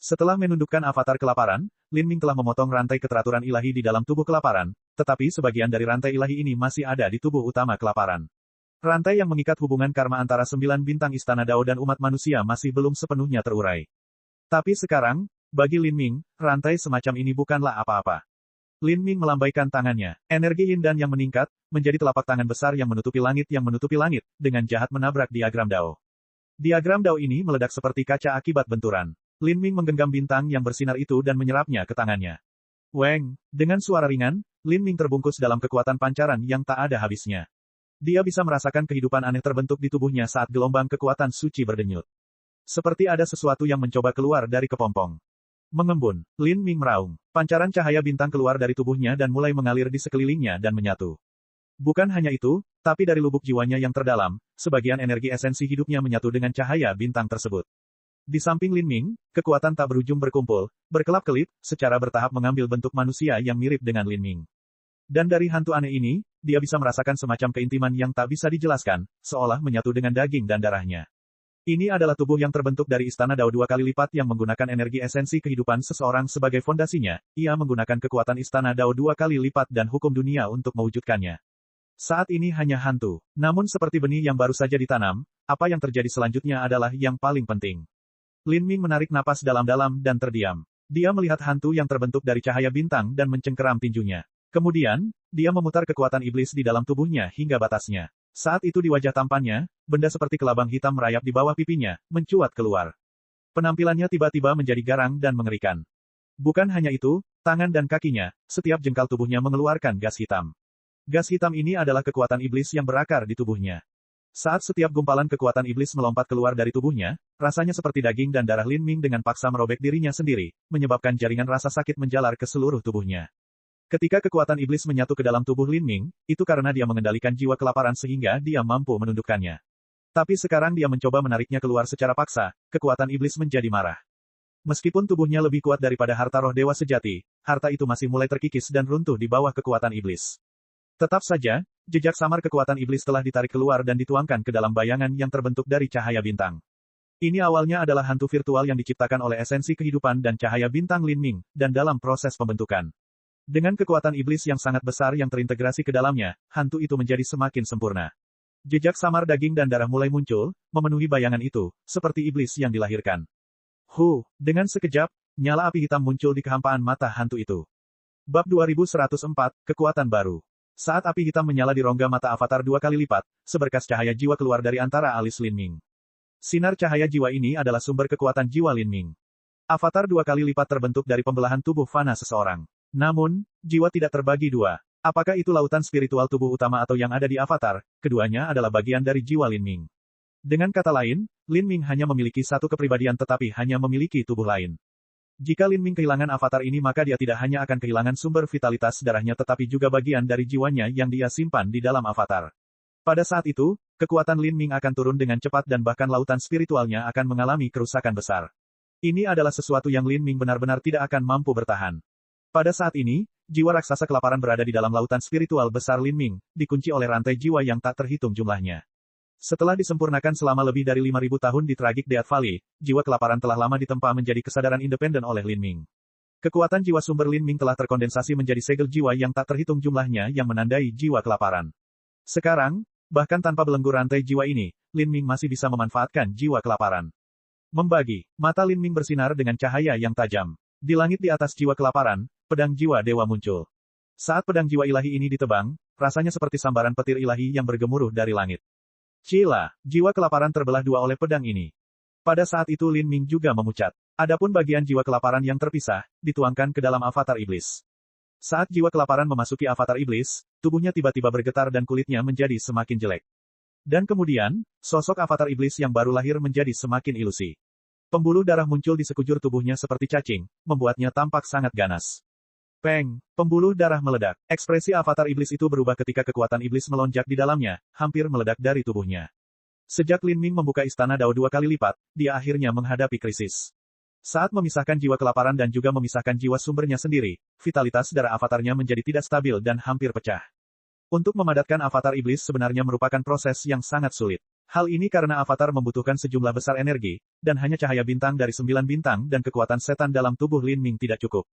Setelah menundukkan avatar kelaparan, Lin Ming telah memotong rantai keteraturan ilahi di dalam tubuh kelaparan, tetapi sebagian dari rantai ilahi ini masih ada di tubuh utama kelaparan. Rantai yang mengikat hubungan karma antara 9 bintang istana Dao dan umat manusia masih belum sepenuhnya terurai. Tapi sekarang, bagi Lin Ming, rantai semacam ini bukanlah apa-apa. Lin Ming melambaikan tangannya. Energi yin dan yang meningkat, menjadi telapak tangan besar yang menutupi langit, dengan jahat menabrak diagram Dao. Diagram Dao ini meledak seperti kaca akibat benturan. Lin Ming menggenggam bintang yang bersinar itu dan menyerapnya ke tangannya. Weng, dengan suara ringan, Lin Ming terbungkus dalam kekuatan pancaran yang tak ada habisnya. Dia bisa merasakan kehidupan aneh terbentuk di tubuhnya saat gelombang kekuatan suci berdenyut. Seperti ada sesuatu yang mencoba keluar dari kepompong. Mengembun, Lin Ming meraung. Pancaran cahaya bintang keluar dari tubuhnya dan mulai mengalir di sekelilingnya dan menyatu. Bukan hanya itu, tapi dari lubuk jiwanya yang terdalam, sebagian energi esensi hidupnya menyatu dengan cahaya bintang tersebut. Di samping Lin Ming, kekuatan tak berujung berkumpul, berkelap-kelip, secara bertahap mengambil bentuk manusia yang mirip dengan Lin Ming. Dan dari hantu aneh ini, dia bisa merasakan semacam keintiman yang tak bisa dijelaskan, seolah menyatu dengan daging dan darahnya. Ini adalah tubuh yang terbentuk dari istana Dao 2 kali lipat yang menggunakan energi esensi kehidupan seseorang sebagai fondasinya. Ia menggunakan kekuatan istana Dao 2 kali lipat dan hukum dunia untuk mewujudkannya. Saat ini hanya hantu. Namun seperti benih yang baru saja ditanam, apa yang terjadi selanjutnya adalah yang paling penting. Lin Ming menarik napas dalam-dalam dan terdiam. Dia melihat hantu yang terbentuk dari cahaya bintang dan mencengkeram tinjunya. Kemudian, dia memutar kekuatan iblis di dalam tubuhnya hingga batasnya. Saat itu di wajah tampannya, benda seperti kelabang hitam merayap di bawah pipinya, mencuat keluar. Penampilannya tiba-tiba menjadi garang dan mengerikan. Bukan hanya itu, tangan dan kakinya, setiap jengkal tubuhnya mengeluarkan gas hitam. Gas hitam ini adalah kekuatan iblis yang berakar di tubuhnya. Saat setiap gumpalan kekuatan iblis melompat keluar dari tubuhnya, rasanya seperti daging dan darah Lin Ming dengan paksa merobek dirinya sendiri, menyebabkan jaringan rasa sakit menjalar ke seluruh tubuhnya. Ketika kekuatan iblis menyatu ke dalam tubuh Lin Ming, itu karena dia mengendalikan jiwa kelaparan sehingga dia mampu menundukkannya. Tapi sekarang dia mencoba menariknya keluar secara paksa, kekuatan iblis menjadi marah. Meskipun tubuhnya lebih kuat daripada harta roh dewa sejati, harta itu masih mulai terkikis dan runtuh di bawah kekuatan iblis. Tetap saja, jejak samar kekuatan iblis telah ditarik keluar dan dituangkan ke dalam bayangan yang terbentuk dari cahaya bintang. Ini awalnya adalah hantu virtual yang diciptakan oleh esensi kehidupan dan cahaya bintang Lin Ming, dan dalam proses pembentukan. Dengan kekuatan iblis yang sangat besar yang terintegrasi ke dalamnya, hantu itu menjadi semakin sempurna. Jejak samar daging dan darah mulai muncul, memenuhi bayangan itu, seperti iblis yang dilahirkan. Dengan sekejap, nyala api hitam muncul di kehampaan mata hantu itu. Bab 2104, Kekuatan Baru. Saat api hitam menyala di rongga mata avatar 2 kali lipat, seberkas cahaya jiwa keluar dari antara alis Lin Ming. Sinar cahaya jiwa ini adalah sumber kekuatan jiwa Lin Ming. Avatar 2 kali lipat terbentuk dari pembelahan tubuh fana seseorang. Namun, jiwa tidak terbagi dua. Apakah itu lautan spiritual tubuh utama atau yang ada di avatar, keduanya adalah bagian dari jiwa Lin Ming. Dengan kata lain, Lin Ming hanya memiliki satu kepribadian tetapi hanya memiliki tubuh lain. Jika Lin Ming kehilangan avatar ini maka dia tidak hanya akan kehilangan sumber vitalitas darahnya tetapi juga bagian dari jiwanya yang dia simpan di dalam avatar. Pada saat itu, kekuatan Lin Ming akan turun dengan cepat dan bahkan lautan spiritualnya akan mengalami kerusakan besar. Ini adalah sesuatu yang Lin Ming benar-benar tidak akan mampu bertahan. Pada saat ini, jiwa raksasa kelaparan berada di dalam lautan spiritual besar Lin Ming, dikunci oleh rantai jiwa yang tak terhitung jumlahnya. Setelah disempurnakan selama lebih dari 5.000 tahun di Tragic Death Valley, jiwa kelaparan telah lama ditempa menjadi kesadaran independen oleh Lin Ming. Kekuatan jiwa sumber Lin Ming telah terkondensasi menjadi segel jiwa yang tak terhitung jumlahnya yang menandai jiwa kelaparan. Sekarang, bahkan tanpa belenggu rantai jiwa ini, Lin Ming masih bisa memanfaatkan jiwa kelaparan. Membagi, mata Lin Ming bersinar dengan cahaya yang tajam. Di langit di atas jiwa kelaparan, pedang jiwa dewa muncul. Saat pedang jiwa ilahi ini ditebang, rasanya seperti sambaran petir ilahi yang bergemuruh dari langit. Cila, jiwa kelaparan terbelah dua oleh pedang ini. Pada saat itu Lin Ming juga memucat. Adapun bagian jiwa kelaparan yang terpisah, dituangkan ke dalam avatar iblis. Saat jiwa kelaparan memasuki avatar iblis, tubuhnya tiba-tiba bergetar dan kulitnya menjadi semakin jelek. Dan kemudian, sosok avatar iblis yang baru lahir menjadi semakin ilusi. Pembuluh darah muncul di sekujur tubuhnya seperti cacing, membuatnya tampak sangat ganas. Peng, pembuluh darah meledak. Ekspresi avatar iblis itu berubah ketika kekuatan iblis melonjak di dalamnya, hampir meledak dari tubuhnya. Sejak Lin Ming membuka istana Dao 2 kali lipat, dia akhirnya menghadapi krisis. Saat memisahkan jiwa kelaparan dan juga memisahkan jiwa sumbernya sendiri, vitalitas darah avatarnya menjadi tidak stabil dan hampir pecah. Untuk memadatkan avatar iblis sebenarnya merupakan proses yang sangat sulit. Hal ini karena avatar membutuhkan sejumlah besar energi, dan hanya cahaya bintang dari 9 bintang dan kekuatan setan dalam tubuh Lin Ming tidak cukup.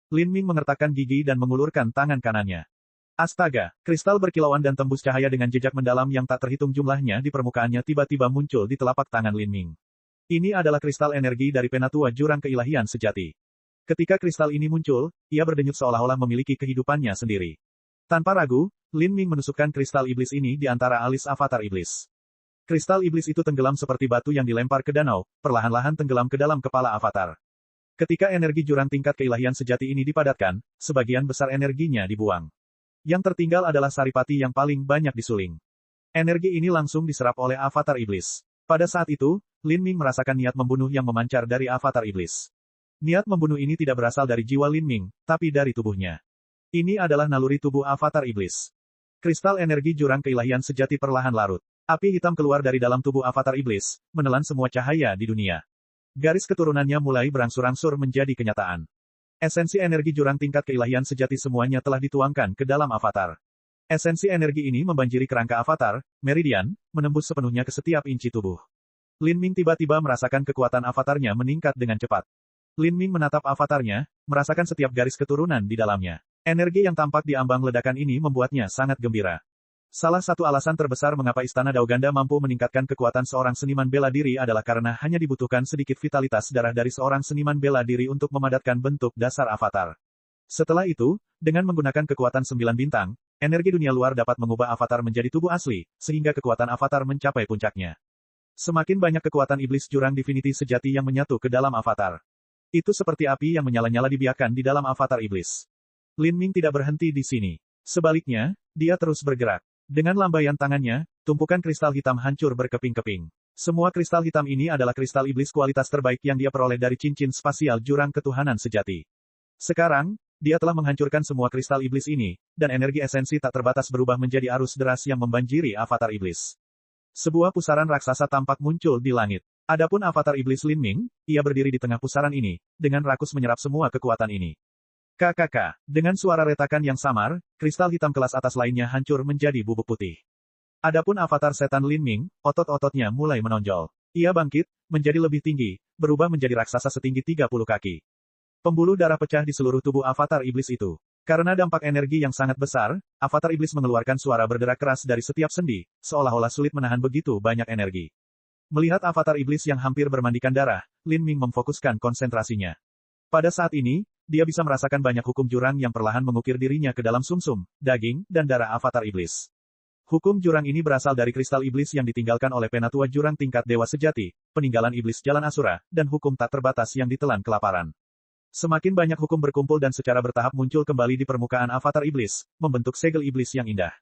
Lin Ming mengertakkan gigi dan mengulurkan tangan kanannya. Astaga, kristal berkilauan dan tembus cahaya dengan jejak mendalam yang tak terhitung jumlahnya di permukaannya tiba-tiba muncul di telapak tangan Lin Ming. Ini adalah kristal energi dari penatua jurang keilahian sejati. Ketika kristal ini muncul, ia berdenyut seolah-olah memiliki kehidupannya sendiri. Tanpa ragu, Lin Ming menusukkan kristal iblis ini di antara alis avatar iblis. Kristal iblis itu tenggelam seperti batu yang dilempar ke danau, perlahan-lahan tenggelam ke dalam kepala avatar. Ketika energi jurang tingkat keilahian sejati ini dipadatkan, sebagian besar energinya dibuang. Yang tertinggal adalah saripati yang paling banyak disuling. Energi ini langsung diserap oleh avatar iblis. Pada saat itu, Lin Ming merasakan niat membunuh yang memancar dari avatar iblis. Niat membunuh ini tidak berasal dari jiwa Lin Ming, tapi dari tubuhnya. Ini adalah naluri tubuh avatar iblis. Kristal energi jurang keilahian sejati perlahan larut. Api hitam keluar dari dalam tubuh avatar iblis, menelan semua cahaya di dunia. Garis keturunannya mulai berangsur-angsur menjadi kenyataan. Esensi energi jurang tingkat keilahian sejati semuanya telah dituangkan ke dalam avatar. Esensi energi ini membanjiri kerangka avatar, meridian, menembus sepenuhnya ke setiap inci tubuh. Lin Ming tiba-tiba merasakan kekuatan avatarnya meningkat dengan cepat. Lin Ming menatap avatarnya, merasakan setiap garis keturunan di dalamnya. Energi yang tampak di ambang ledakan ini membuatnya sangat gembira. Salah satu alasan terbesar mengapa Istana Dauganda mampu meningkatkan kekuatan seorang seniman bela diri adalah karena hanya dibutuhkan sedikit vitalitas darah dari seorang seniman bela diri untuk memadatkan bentuk dasar avatar. Setelah itu, dengan menggunakan kekuatan 9 bintang, energi dunia luar dapat mengubah avatar menjadi tubuh asli, sehingga kekuatan avatar mencapai puncaknya. Semakin banyak kekuatan iblis jurang divinity sejati yang menyatu ke dalam avatar. Itu seperti api yang menyala-nyala dibiarkan di dalam avatar iblis. Lin Ming tidak berhenti di sini. Sebaliknya, dia terus bergerak. Dengan lambaian tangannya, tumpukan kristal hitam hancur berkeping-keping. Semua kristal hitam ini adalah kristal iblis kualitas terbaik yang dia peroleh dari cincin spasial jurang ketuhanan sejati. Sekarang, dia telah menghancurkan semua kristal iblis ini, dan energi esensi tak terbatas berubah menjadi arus deras yang membanjiri avatar iblis. Sebuah pusaran raksasa tampak muncul di langit. Adapun avatar iblis Lin Ming, ia berdiri di tengah pusaran ini, dengan rakus menyerap semua kekuatan ini. KKK. Dengan suara retakan yang samar, kristal hitam kelas atas lainnya hancur menjadi bubuk putih. Adapun avatar setan Lin Ming, otot-ototnya mulai menonjol. Ia bangkit, menjadi lebih tinggi, berubah menjadi raksasa setinggi 30 kaki. Pembuluh darah pecah di seluruh tubuh avatar iblis itu. Karena dampak energi yang sangat besar, avatar iblis mengeluarkan suara berderak keras dari setiap sendi, seolah-olah sulit menahan begitu banyak energi. Melihat avatar iblis yang hampir bermandikan darah, Lin Ming memfokuskan konsentrasinya. Pada saat ini, dia bisa merasakan banyak hukum jurang yang perlahan mengukir dirinya ke dalam sumsum, daging, dan darah avatar iblis. Hukum jurang ini berasal dari kristal iblis yang ditinggalkan oleh penatua jurang tingkat dewa sejati, peninggalan iblis jalan Asura, dan hukum tak terbatas yang ditelan kelaparan. Semakin banyak hukum berkumpul dan secara bertahap muncul kembali di permukaan avatar iblis, membentuk segel iblis yang indah.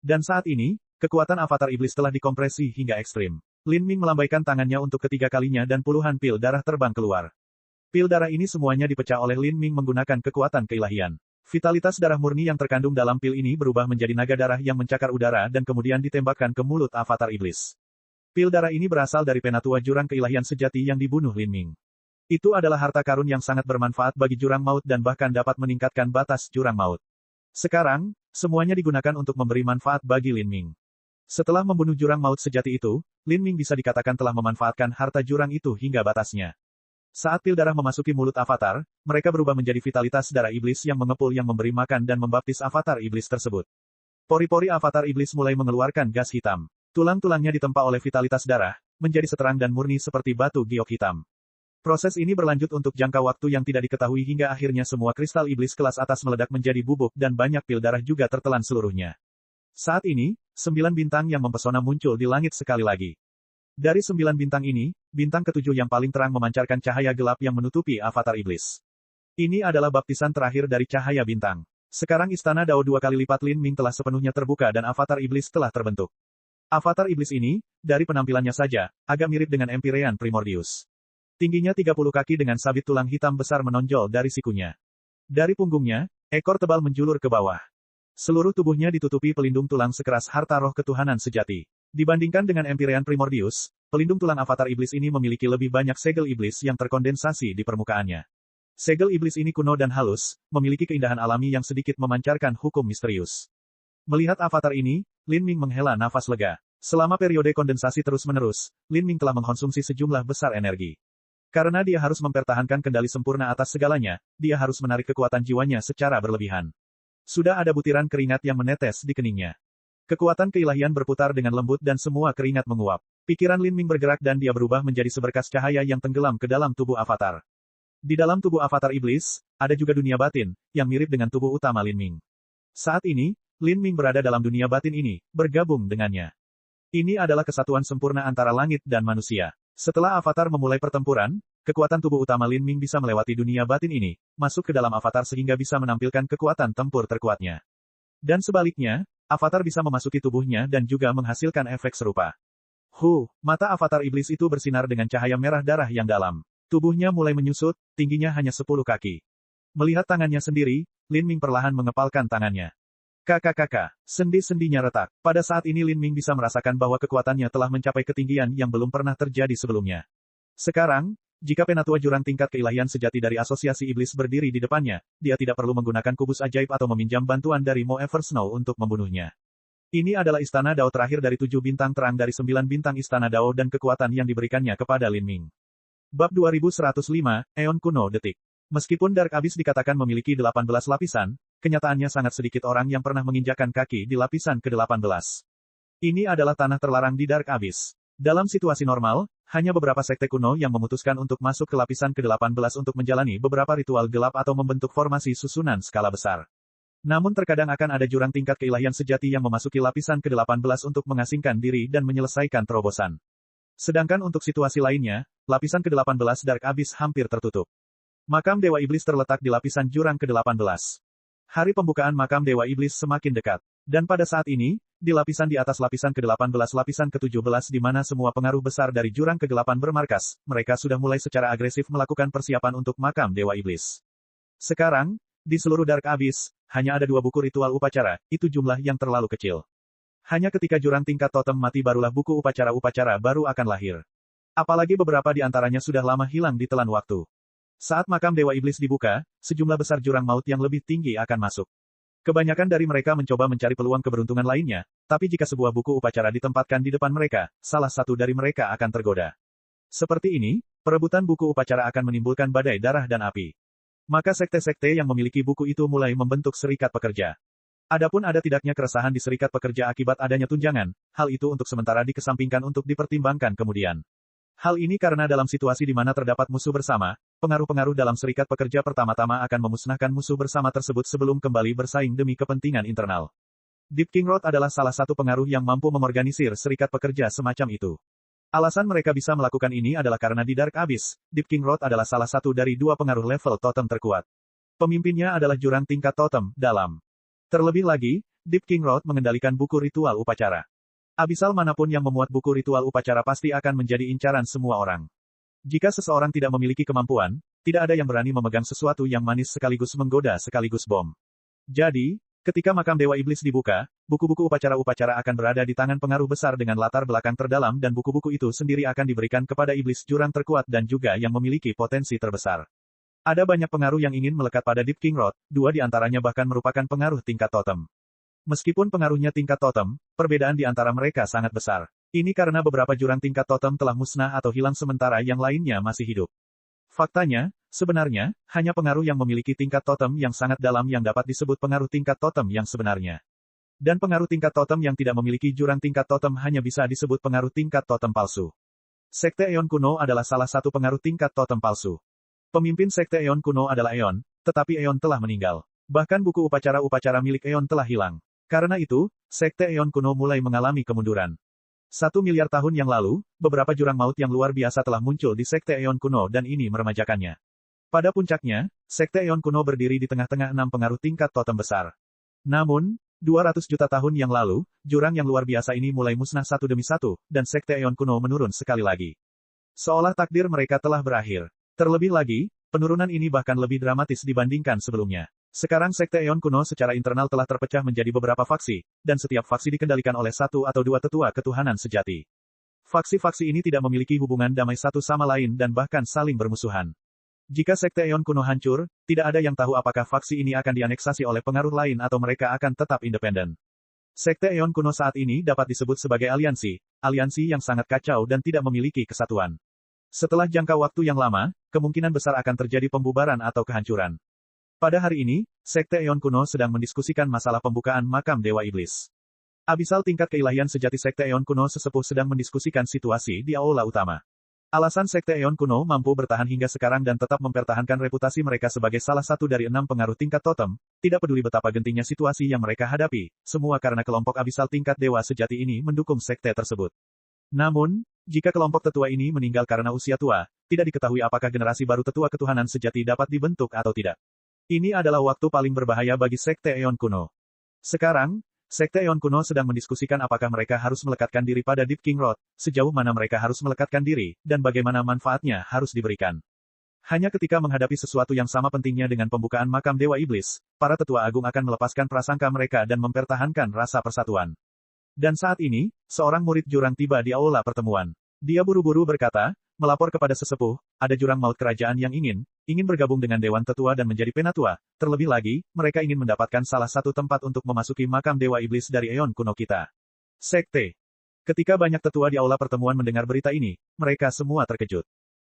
Dan saat ini, kekuatan avatar iblis telah dikompresi hingga ekstrim. Lin Ming melambaikan tangannya untuk ketiga kalinya dan puluhan pil darah terbang keluar. Pil darah ini semuanya dipecah oleh Lin Ming menggunakan kekuatan keilahian. Vitalitas darah murni yang terkandung dalam pil ini berubah menjadi naga darah yang mencakar udara dan kemudian ditembakkan ke mulut avatar iblis. Pil darah ini berasal dari penatua jurang keilahian sejati yang dibunuh Lin Ming. Itu adalah harta karun yang sangat bermanfaat bagi jurang maut dan bahkan dapat meningkatkan batas jurang maut. Sekarang, semuanya digunakan untuk memberi manfaat bagi Lin Ming. Setelah membunuh jurang maut sejati itu, Lin Ming bisa dikatakan telah memanfaatkan harta jurang itu hingga batasnya. Saat pil darah memasuki mulut avatar, mereka berubah menjadi vitalitas darah iblis yang mengepul yang memberi makan dan membaptis avatar iblis tersebut. Pori-pori avatar iblis mulai mengeluarkan gas hitam. Tulang-tulangnya ditempa oleh vitalitas darah, menjadi seterang dan murni seperti batu giok hitam. Proses ini berlanjut untuk jangka waktu yang tidak diketahui hingga akhirnya semua kristal iblis kelas atas meledak menjadi bubuk dan banyak pil darah juga tertelan seluruhnya. Saat ini, 9 bintang yang mempesona muncul di langit sekali lagi. Dari 9 bintang ini, bintang ketujuh yang paling terang memancarkan cahaya gelap yang menutupi avatar iblis. Ini adalah baptisan terakhir dari cahaya bintang. Sekarang istana Dao 2 kali lipat Lin Ming telah sepenuhnya terbuka dan avatar iblis telah terbentuk. Avatar iblis ini, dari penampilannya saja, agak mirip dengan Empyrean Primordius. Tingginya 30 kaki dengan sabit tulang hitam besar menonjol dari sikunya. Dari punggungnya, ekor tebal menjulur ke bawah. Seluruh tubuhnya ditutupi pelindung tulang sekeras harta roh ketuhanan sejati. Dibandingkan dengan Empyrean Primordius, pelindung tulang avatar iblis ini memiliki lebih banyak segel iblis yang terkondensasi di permukaannya. Segel iblis ini kuno dan halus, memiliki keindahan alami yang sedikit memancarkan hukum misterius. Melihat avatar ini, Lin Ming menghela nafas lega. Selama periode kondensasi terus-menerus, Lin Ming telah mengkonsumsi sejumlah besar energi. Karena dia harus mempertahankan kendali sempurna atas segalanya, dia harus menarik kekuatan jiwanya secara berlebihan. Sudah ada butiran keringat yang menetes di keningnya. Kekuatan keilahian berputar dengan lembut dan semua keringat menguap. Pikiran Lin Ming bergerak dan dia berubah menjadi seberkas cahaya yang tenggelam ke dalam tubuh avatar. Di dalam tubuh avatar iblis, ada juga dunia batin, yang mirip dengan tubuh utama Lin Ming. Saat ini, Lin Ming berada dalam dunia batin ini, bergabung dengannya. Ini adalah kesatuan sempurna antara langit dan manusia. Setelah avatar memulai pertempuran, kekuatan tubuh utama Lin Ming bisa melewati dunia batin ini, masuk ke dalam avatar sehingga bisa menampilkan kekuatan tempur terkuatnya. Dan sebaliknya, avatar bisa memasuki tubuhnya dan juga menghasilkan efek serupa. Mata avatar iblis itu bersinar dengan cahaya merah darah yang dalam. Tubuhnya mulai menyusut, tingginya hanya 10 kaki. Melihat tangannya sendiri, Lin Ming perlahan mengepalkan tangannya. Sendi-sendinya retak. Pada saat ini Lin Ming bisa merasakan bahwa kekuatannya telah mencapai ketinggian yang belum pernah terjadi sebelumnya. Sekarang, jika penatua jurang tingkat keilahian sejati dari asosiasi iblis berdiri di depannya, dia tidak perlu menggunakan kubus ajaib atau meminjam bantuan dari Mo Eversnow untuk membunuhnya. Ini adalah istana Dao terakhir dari 7 bintang terang dari 9 bintang istana Dao dan kekuatan yang diberikannya kepada Lin Ming. Bab 2105, Eon Kuno Detik. Meskipun Dark Abyss dikatakan memiliki 18 lapisan, kenyataannya sangat sedikit orang yang pernah menginjakkan kaki di lapisan ke-18. Ini adalah tanah terlarang di Dark Abyss. Dalam situasi normal, hanya beberapa sekte kuno yang memutuskan untuk masuk ke lapisan ke-18 untuk menjalani beberapa ritual gelap atau membentuk formasi susunan skala besar. Namun terkadang akan ada jurang tingkat keilahian sejati yang memasuki lapisan ke-18 untuk mengasingkan diri dan menyelesaikan terobosan. Sedangkan untuk situasi lainnya, lapisan ke-18 Dark Abyss hampir tertutup. Makam Dewa Iblis terletak di lapisan jurang ke-18. Hari pembukaan makam Dewa Iblis semakin dekat. Dan pada saat ini, di lapisan di atas lapisan ke-18 lapisan ke-17 di mana semua pengaruh besar dari jurang ke-8 bermarkas, mereka sudah mulai secara agresif melakukan persiapan untuk makam Dewa Iblis. Sekarang, di seluruh Dark Abyss, hanya ada 2 buku ritual upacara, itu jumlah yang terlalu kecil. Hanya ketika jurang tingkat totem mati barulah buku upacara-upacara baru akan lahir. Apalagi beberapa di antaranya sudah lama hilang di telan waktu. Saat makam Dewa Iblis dibuka, sejumlah besar jurang maut yang lebih tinggi akan masuk. Kebanyakan dari mereka mencoba mencari peluang keberuntungan lainnya, tapi jika sebuah buku upacara ditempatkan di depan mereka, salah satu dari mereka akan tergoda. Seperti ini, perebutan buku upacara akan menimbulkan badai darah dan api. Maka sekte-sekte yang memiliki buku itu mulai membentuk serikat pekerja. Adapun ada tidaknya keresahan di serikat pekerja akibat adanya tunjangan, hal itu untuk sementara dikesampingkan untuk dipertimbangkan kemudian. Hal ini karena dalam situasi di mana terdapat musuh bersama, pengaruh-pengaruh dalam serikat pekerja pertama-tama akan memusnahkan musuh bersama tersebut sebelum kembali bersaing demi kepentingan internal. Deep King Road adalah salah satu pengaruh yang mampu memorganisir serikat pekerja semacam itu. Alasan mereka bisa melakukan ini adalah karena di Dark Abyss, Deep King Road adalah salah satu dari 2 pengaruh level totem terkuat. Pemimpinnya adalah jurang tingkat totem dalam. Terlebih lagi, Deep King Road mengendalikan buku ritual upacara. Abisal manapun yang memuat buku ritual upacara pasti akan menjadi incaran semua orang. Jika seseorang tidak memiliki kemampuan, tidak ada yang berani memegang sesuatu yang manis sekaligus menggoda sekaligus bom. Jadi, ketika makam Dewa Iblis dibuka, buku-buku upacara-upacara akan berada di tangan pengaruh besar dengan latar belakang terdalam dan buku-buku itu sendiri akan diberikan kepada iblis jurang terkuat dan juga yang memiliki potensi terbesar. Ada banyak pengaruh yang ingin melekat pada Deep King Road, 2 di antaranya bahkan merupakan pengaruh tingkat totem. Meskipun pengaruhnya tingkat totem, perbedaan di antara mereka sangat besar. Ini karena beberapa jurang tingkat totem telah musnah atau hilang sementara yang lainnya masih hidup. Faktanya, sebenarnya, hanya pengaruh yang memiliki tingkat totem yang sangat dalam yang dapat disebut pengaruh tingkat totem yang sebenarnya. Dan pengaruh tingkat totem yang tidak memiliki jurang tingkat totem hanya bisa disebut pengaruh tingkat totem palsu. Sekte Eon Kuno adalah salah satu pengaruh tingkat totem palsu. Pemimpin Sekte Eon Kuno adalah Eon, tetapi Eon telah meninggal. Bahkan buku upacara-upacara milik Eon telah hilang. Karena itu, Sekte Eon Kuno mulai mengalami kemunduran. 1 miliar tahun yang lalu, beberapa jurang maut yang luar biasa telah muncul di Sekte Eon Kuno dan ini meremajakannya. Pada puncaknya, Sekte Eon Kuno berdiri di tengah-tengah 6 pengaruh tingkat totem besar. Namun, 200 juta tahun yang lalu, jurang yang luar biasa ini mulai musnah satu demi satu, dan Sekte Eon Kuno menurun sekali lagi. Seolah takdir mereka telah berakhir. Terlebih lagi, penurunan ini bahkan lebih dramatis dibandingkan sebelumnya. Sekarang Sekte Eon Kuno secara internal telah terpecah menjadi beberapa faksi, dan setiap faksi dikendalikan oleh 1 atau 2 tetua ketuhanan sejati. Faksi-faksi ini tidak memiliki hubungan damai satu sama lain dan bahkan saling bermusuhan. Jika Sekte Eon Kuno hancur, tidak ada yang tahu apakah faksi ini akan dianeksasi oleh pengaruh lain atau mereka akan tetap independen. Sekte Eon Kuno saat ini dapat disebut sebagai aliansi yang sangat kacau dan tidak memiliki kesatuan. Setelah jangka waktu yang lama, kemungkinan besar akan terjadi pembubaran atau kehancuran. Pada hari ini, Sekte Eon Kuno sedang mendiskusikan masalah pembukaan makam Dewa Iblis. Abisal tingkat keilahian sejati Sekte Eon Kuno sesepuh sedang mendiskusikan situasi di aula utama. Alasan Sekte Eon Kuno mampu bertahan hingga sekarang dan tetap mempertahankan reputasi mereka sebagai salah satu dari 6 pengaruh tingkat totem, tidak peduli betapa gentingnya situasi yang mereka hadapi, semua karena kelompok abisal tingkat dewa sejati ini mendukung sekte tersebut. Namun, jika kelompok tetua ini meninggal karena usia tua, tidak diketahui apakah generasi baru tetua ketuhanan sejati dapat dibentuk atau tidak. Ini adalah waktu paling berbahaya bagi Sekte Eon Kuno. Sekarang, Sekte Eon kuno sedang mendiskusikan apakah mereka harus melekatkan diri pada Deep King Road, sejauh mana mereka harus melekatkan diri, dan bagaimana manfaatnya harus diberikan. Hanya ketika menghadapi sesuatu yang sama pentingnya dengan pembukaan makam Dewa Iblis, para tetua agung akan melepaskan prasangka mereka dan mempertahankan rasa persatuan. Dan saat ini, seorang murid jurang tiba di aula pertemuan. Dia buru-buru berkata, melapor kepada sesepuh, ada jurang maut kerajaan yang ingin bergabung dengan Dewan Tetua dan menjadi penatua. Terlebih lagi, mereka ingin mendapatkan salah satu tempat untuk memasuki makam Dewa Iblis dari Eon kuno kita. Sekte. Ketika banyak tetua di aula pertemuan mendengar berita ini, mereka semua terkejut.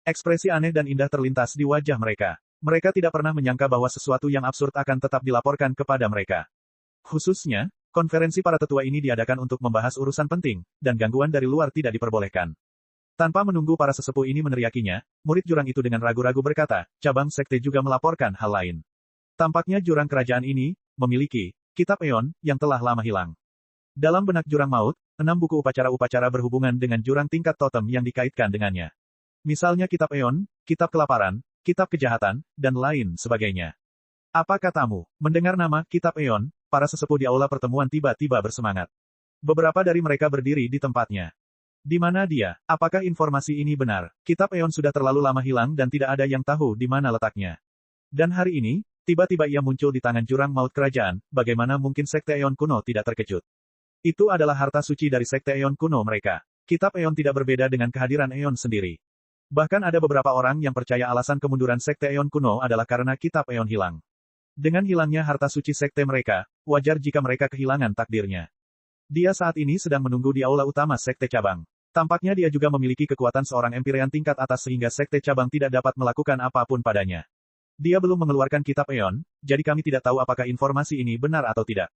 Ekspresi aneh dan indah terlintas di wajah mereka. Mereka tidak pernah menyangka bahwa sesuatu yang absurd akan tetap dilaporkan kepada mereka. Khususnya, konferensi para tetua ini diadakan untuk membahas urusan penting, dan gangguan dari luar tidak diperbolehkan. Tanpa menunggu para sesepuh ini meneriakinya, murid jurang itu dengan ragu-ragu berkata, cabang sekte juga melaporkan hal lain. Tampaknya jurang kerajaan ini memiliki kitab Eon yang telah lama hilang. Dalam benak jurang maut, 6 buku upacara-upacara berhubungan dengan jurang tingkat totem yang dikaitkan dengannya. Misalnya kitab Eon, kitab kelaparan, kitab kejahatan, dan lain sebagainya. Apa katamu? Mendengar nama kitab Eon, para sesepuh di aula pertemuan tiba-tiba bersemangat. Beberapa dari mereka berdiri di tempatnya. Di mana dia? Apakah informasi ini benar? Kitab Eon sudah terlalu lama hilang dan tidak ada yang tahu di mana letaknya. Dan hari ini, tiba-tiba ia muncul di tangan jurang maut kerajaan, bagaimana mungkin Sekte Eon kuno tidak terkejut? Itu adalah harta suci dari Sekte Eon kuno mereka. Kitab Eon tidak berbeda dengan kehadiran Eon sendiri. Bahkan ada beberapa orang yang percaya alasan kemunduran Sekte Eon kuno adalah karena kitab Eon hilang. Dengan hilangnya harta suci sekte mereka, wajar jika mereka kehilangan takdirnya. Dia saat ini sedang menunggu di aula utama sekte cabang. Tampaknya dia juga memiliki kekuatan seorang Empyrean tingkat atas sehingga sekte cabang tidak dapat melakukan apapun padanya. Dia belum mengeluarkan kitab Eon, jadi kami tidak tahu apakah informasi ini benar atau tidak.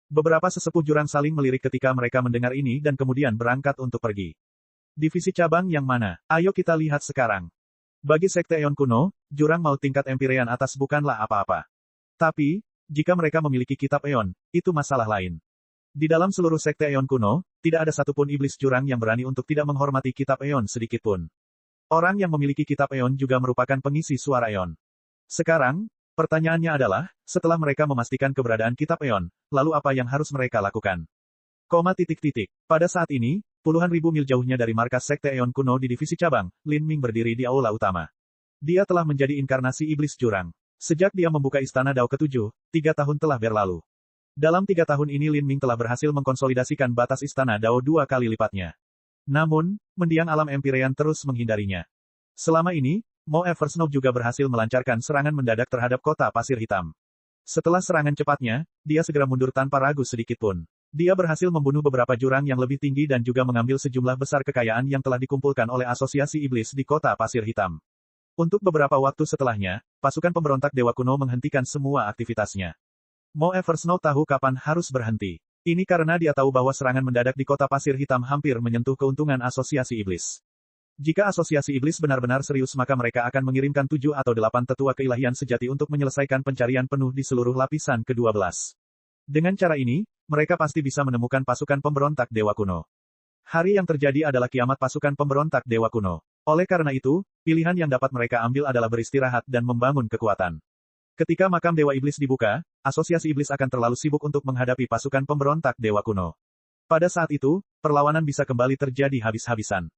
Beberapa sesepuh jurang saling melirik ketika mereka mendengar ini dan kemudian berangkat untuk pergi. Divisi cabang yang mana? Ayo kita lihat sekarang. Bagi sekte Eon kuno, jurang maut tingkat Empyrean atas bukanlah apa-apa. Tapi, jika mereka memiliki kitab Eon, itu masalah lain. Di dalam seluruh sekte Eon kuno, tidak ada satupun iblis jurang yang berani untuk tidak menghormati kitab Eon sedikitpun. Orang yang memiliki kitab Eon juga merupakan pengisi suara Eon. Sekarang, pertanyaannya adalah, setelah mereka memastikan keberadaan kitab Eon, lalu apa yang harus mereka lakukan? Pada saat ini, puluhan ribu mil jauhnya dari markas sekte Eon kuno di divisi cabang, Lin Ming berdiri di aula utama. Dia telah menjadi inkarnasi iblis jurang. Sejak dia membuka istana Dao ke-7, 3 tahun telah berlalu. Dalam 3 tahun ini Lin Ming telah berhasil mengkonsolidasikan batas istana Dao 2 kali lipatnya. Namun, mendiang alam Empyrean terus menghindarinya. Selama ini, Mo Eversnow juga berhasil melancarkan serangan mendadak terhadap kota pasir hitam. Setelah serangan cepatnya, dia segera mundur tanpa ragu sedikitpun. Dia berhasil membunuh beberapa jurang yang lebih tinggi dan juga mengambil sejumlah besar kekayaan yang telah dikumpulkan oleh Asosiasi Iblis di kota pasir hitam. Untuk beberapa waktu setelahnya, pasukan pemberontak Dewa Kuno menghentikan semua aktivitasnya. Mo Eversnow tahu kapan harus berhenti. Ini karena dia tahu bahwa serangan mendadak di kota pasir hitam hampir menyentuh keuntungan Asosiasi Iblis. Jika Asosiasi Iblis benar-benar serius maka mereka akan mengirimkan 7 atau 8 tetua keilahian sejati untuk menyelesaikan pencarian penuh di seluruh lapisan ke-12. Dengan cara ini, mereka pasti bisa menemukan pasukan pemberontak Dewa Kuno. Hari yang terjadi adalah kiamat pasukan pemberontak Dewa Kuno. Oleh karena itu, pilihan yang dapat mereka ambil adalah beristirahat dan membangun kekuatan. Ketika makam Dewa Iblis dibuka, Asosiasi Iblis akan terlalu sibuk untuk menghadapi pasukan pemberontak Dewa Kuno. Pada saat itu, perlawanan bisa kembali terjadi habis-habisan.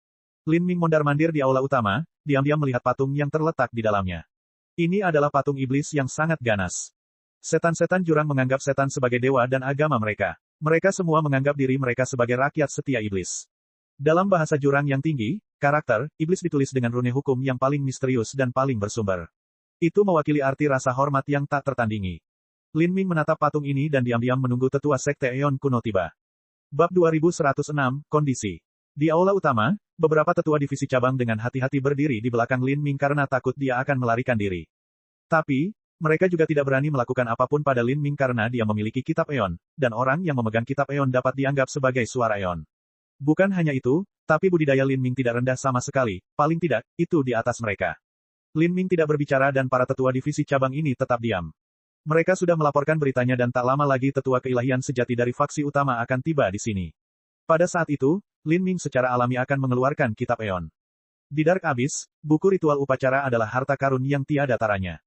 Lin Ming mondar-mandir di aula utama, diam-diam melihat patung yang terletak di dalamnya. Ini adalah patung iblis yang sangat ganas. Setan-setan jurang menganggap setan sebagai dewa dan agama mereka. Mereka semua menganggap diri mereka sebagai rakyat setia iblis. Dalam bahasa jurang yang tinggi, karakter iblis ditulis dengan rune hukum yang paling misterius dan paling bersumber. Itu mewakili arti rasa hormat yang tak tertandingi. Lin Ming menatap patung ini dan diam-diam menunggu tetua sekte Eon kuno tiba. Bab 2106, Kondisi. Di aula utama, beberapa tetua divisi cabang dengan hati-hati berdiri di belakang Lin Ming karena takut dia akan melarikan diri. Tapi, mereka juga tidak berani melakukan apapun pada Lin Ming karena dia memiliki kitab Eon, dan orang yang memegang kitab Eon dapat dianggap sebagai suara Eon. Bukan hanya itu, tapi budidaya Lin Ming tidak rendah sama sekali, paling tidak, itu di atas mereka. Lin Ming tidak berbicara dan para tetua divisi cabang ini tetap diam. Mereka sudah melaporkan beritanya dan tak lama lagi tetua keilahian sejati dari faksi utama akan tiba di sini. Pada saat itu, Lin Ming secara alami akan mengeluarkan kitab Eon. Di Dark Abyss, buku ritual upacara adalah harta karun yang tiada taranya.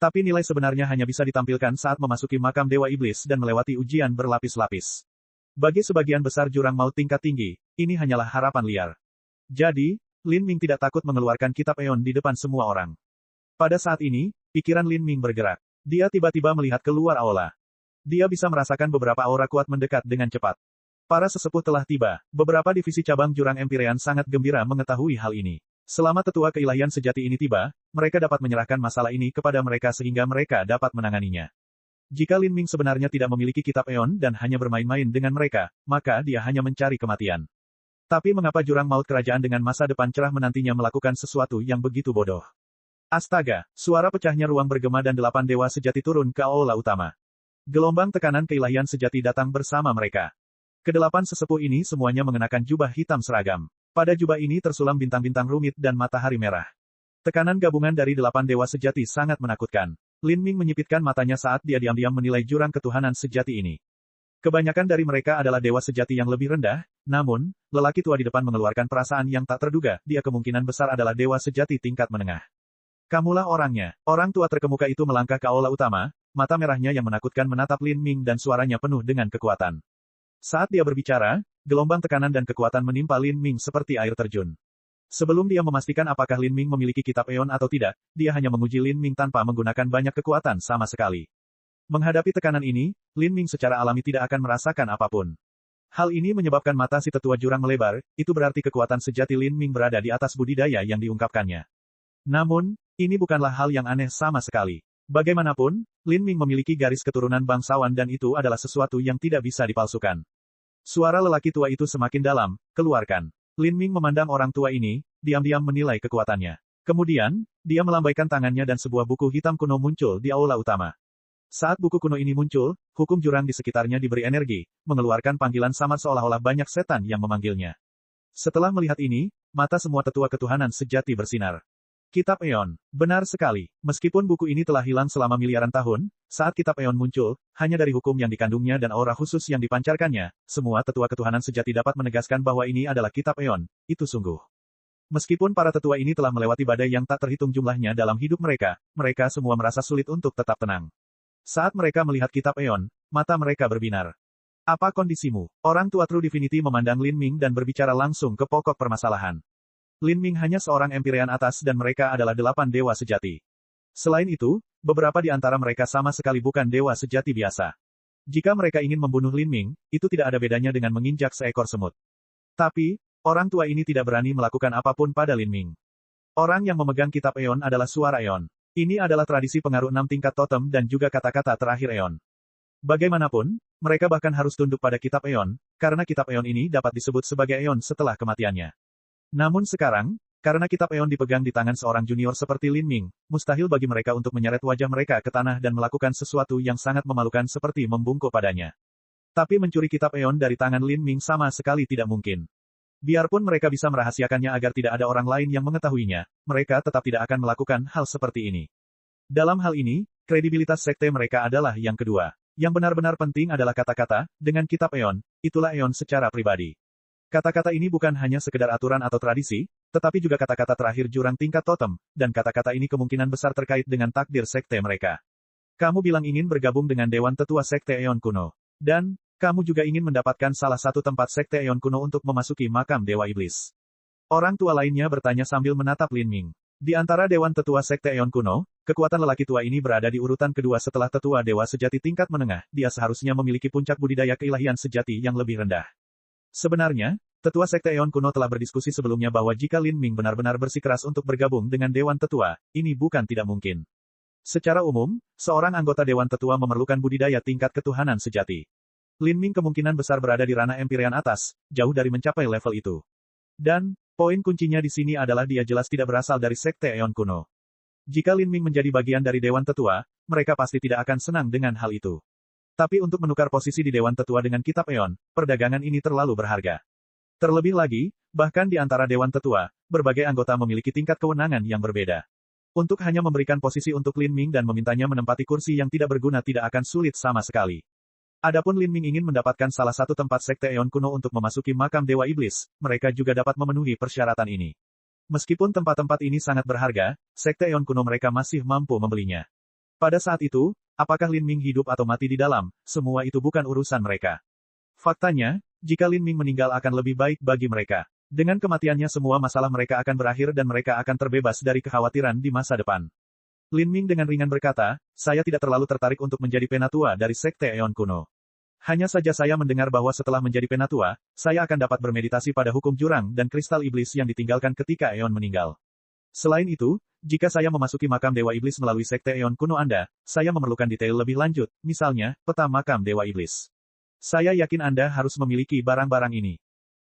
Tapi nilai sebenarnya hanya bisa ditampilkan saat memasuki makam Dewa Iblis dan melewati ujian berlapis-lapis. Bagi sebagian besar jurang maut tingkat tinggi, ini hanyalah harapan liar. Jadi, Lin Ming tidak takut mengeluarkan kitab eon di depan semua orang. Pada saat ini, pikiran Lin Ming bergerak. Dia tiba-tiba melihat keluar aula. Dia bisa merasakan beberapa aura kuat mendekat dengan cepat. Para sesepuh telah tiba. Beberapa divisi cabang jurang Empyrean sangat gembira mengetahui hal ini. Selama tetua keilahian sejati ini tiba, mereka dapat menyerahkan masalah ini kepada mereka sehingga mereka dapat menanganinya. Jika Lin Ming sebenarnya tidak memiliki kitab eon dan hanya bermain-main dengan mereka, maka dia hanya mencari kematian. Tapi mengapa jurang maut kerajaan dengan masa depan cerah menantinya melakukan sesuatu yang begitu bodoh? Astaga, suara pecahnya ruang bergema dan 8 dewa sejati turun ke aula utama. Gelombang tekanan keilahian sejati datang bersama mereka. Kedelapan sesepuh ini semuanya mengenakan jubah hitam seragam. Pada jubah ini tersulam bintang-bintang rumit dan matahari merah. Tekanan gabungan dari 8 dewa sejati sangat menakutkan. Lin Ming menyipitkan matanya saat dia diam-diam menilai jurang ketuhanan sejati ini. Kebanyakan dari mereka adalah dewa sejati yang lebih rendah, namun, lelaki tua di depan mengeluarkan perasaan yang tak terduga, dia kemungkinan besar adalah dewa sejati tingkat menengah. Kamulah orangnya. Orang tua terkemuka itu melangkah ke aula utama, mata merahnya yang menakutkan menatap Lin Ming dan suaranya penuh dengan kekuatan. Saat dia berbicara, gelombang tekanan dan kekuatan menimpa Lin Ming seperti air terjun. Sebelum dia memastikan apakah Lin Ming memiliki kitab eon atau tidak, dia hanya menguji Lin Ming tanpa menggunakan banyak kekuatan sama sekali. Menghadapi tekanan ini, Lin Ming secara alami tidak akan merasakan apapun. Hal ini menyebabkan mata si tetua jurang melebar, itu berarti kekuatan sejati Lin Ming berada di atas budidaya yang diungkapkannya. Namun, ini bukanlah hal yang aneh sama sekali. Bagaimanapun, Lin Ming memiliki garis keturunan bangsawan dan itu adalah sesuatu yang tidak bisa dipalsukan. Suara lelaki tua itu semakin dalam, keluarkan. Lin Ming memandang orang tua ini, diam-diam menilai kekuatannya. Kemudian, dia melambaikan tangannya dan sebuah buku hitam kuno muncul di aula utama. Saat buku kuno ini muncul, hukum jurang di sekitarnya diberi energi, mengeluarkan panggilan samar seolah-olah banyak setan yang memanggilnya. Setelah melihat ini, mata semua tetua ketuhanan sejati bersinar. Kitab Eon. Benar sekali. Meskipun buku ini telah hilang selama miliaran tahun, saat Kitab Eon muncul, hanya dari hukum yang dikandungnya dan aura khusus yang dipancarkannya, semua tetua ketuhanan sejati dapat menegaskan bahwa ini adalah Kitab Eon. Itu sungguh. Meskipun para tetua ini telah melewati badai yang tak terhitung jumlahnya dalam hidup mereka, mereka semua merasa sulit untuk tetap tenang. Saat mereka melihat Kitab Eon, mata mereka berbinar. Apa kondisimu? Orang tua True Divinity memandang Lin Ming dan berbicara langsung ke pokok permasalahan. Lin Ming hanya seorang Empyrean atas dan mereka adalah 8 dewa sejati. Selain itu, beberapa di antara mereka sama sekali bukan dewa sejati biasa. Jika mereka ingin membunuh Lin Ming, itu tidak ada bedanya dengan menginjak seekor semut. Tapi, orang tua ini tidak berani melakukan apapun pada Lin Ming. Orang yang memegang kitab Eon adalah suara Eon. Ini adalah tradisi pengaruh 6 tingkat totem dan juga kata-kata terakhir Eon. Bagaimanapun, mereka bahkan harus tunduk pada kitab Eon, karena kitab Eon ini dapat disebut sebagai Eon setelah kematiannya. Namun sekarang, karena kitab Eon dipegang di tangan seorang junior seperti Lin Ming, mustahil bagi mereka untuk menyeret wajah mereka ke tanah dan melakukan sesuatu yang sangat memalukan seperti membungkuk padanya. Tapi mencuri kitab Eon dari tangan Lin Ming sama sekali tidak mungkin. Biarpun mereka bisa merahasiakannya agar tidak ada orang lain yang mengetahuinya, mereka tetap tidak akan melakukan hal seperti ini. Dalam hal ini, kredibilitas sekte mereka adalah yang kedua. Yang benar-benar penting adalah kata-kata, dengan kitab Eon, itulah Eon secara pribadi. Kata-kata ini bukan hanya sekedar aturan atau tradisi, tetapi juga kata-kata terakhir jurang tingkat totem, dan kata-kata ini kemungkinan besar terkait dengan takdir sekte mereka. Kamu bilang ingin bergabung dengan Dewan Tetua Sekte Eon Kuno. Dan, kamu juga ingin mendapatkan salah satu tempat Sekte Eon Kuno untuk memasuki makam Dewa Iblis. Orang tua lainnya bertanya sambil menatap Lin Ming. Di antara Dewan Tetua Sekte Eon Kuno, kekuatan lelaki tua ini berada di urutan kedua setelah Tetua Dewa Sejati tingkat menengah, dia seharusnya memiliki puncak budidaya keilahian sejati yang lebih rendah. Sebenarnya, Tetua Sekte Eon Kuno telah berdiskusi sebelumnya bahwa jika Lin Ming benar-benar bersikeras untuk bergabung dengan Dewan Tetua, ini bukan tidak mungkin. Secara umum, seorang anggota Dewan Tetua memerlukan budidaya tingkat ketuhanan sejati. Lin Ming kemungkinan besar berada di ranah Empyrean atas, jauh dari mencapai level itu. Dan, poin kuncinya di sini adalah dia jelas tidak berasal dari Sekte Eon Kuno. Jika Lin Ming menjadi bagian dari Dewan Tetua, mereka pasti tidak akan senang dengan hal itu. Tapi untuk menukar posisi di Dewan Tetua dengan Kitab Eon, perdagangan ini terlalu berharga. Terlebih lagi, bahkan di antara Dewan Tetua, berbagai anggota memiliki tingkat kewenangan yang berbeda. Untuk hanya memberikan posisi untuk Lin Ming dan memintanya menempati kursi yang tidak berguna tidak akan sulit sama sekali. Adapun Lin Ming ingin mendapatkan salah satu tempat Sekte Eon Kuno untuk memasuki makam Dewa Iblis, mereka juga dapat memenuhi persyaratan ini. Meskipun tempat-tempat ini sangat berharga, Sekte Eon Kuno mereka masih mampu membelinya. Pada saat itu, apakah Lin Ming hidup atau mati di dalam, semua itu bukan urusan mereka. Faktanya, jika Lin Ming meninggal akan lebih baik bagi mereka. Dengan kematiannya semua masalah mereka akan berakhir dan mereka akan terbebas dari kekhawatiran di masa depan. Lin Ming dengan ringan berkata, saya tidak terlalu tertarik untuk menjadi penatua dari Sekte Eon kuno. Hanya saja saya mendengar bahwa setelah menjadi penatua, saya akan dapat bermeditasi pada hukum jurang dan kristal iblis yang ditinggalkan ketika Eon meninggal. Selain itu, jika saya memasuki makam Dewa Iblis melalui Sekte Eon kuno Anda, saya memerlukan detail lebih lanjut, misalnya, peta makam Dewa Iblis. Saya yakin Anda harus memiliki barang-barang ini.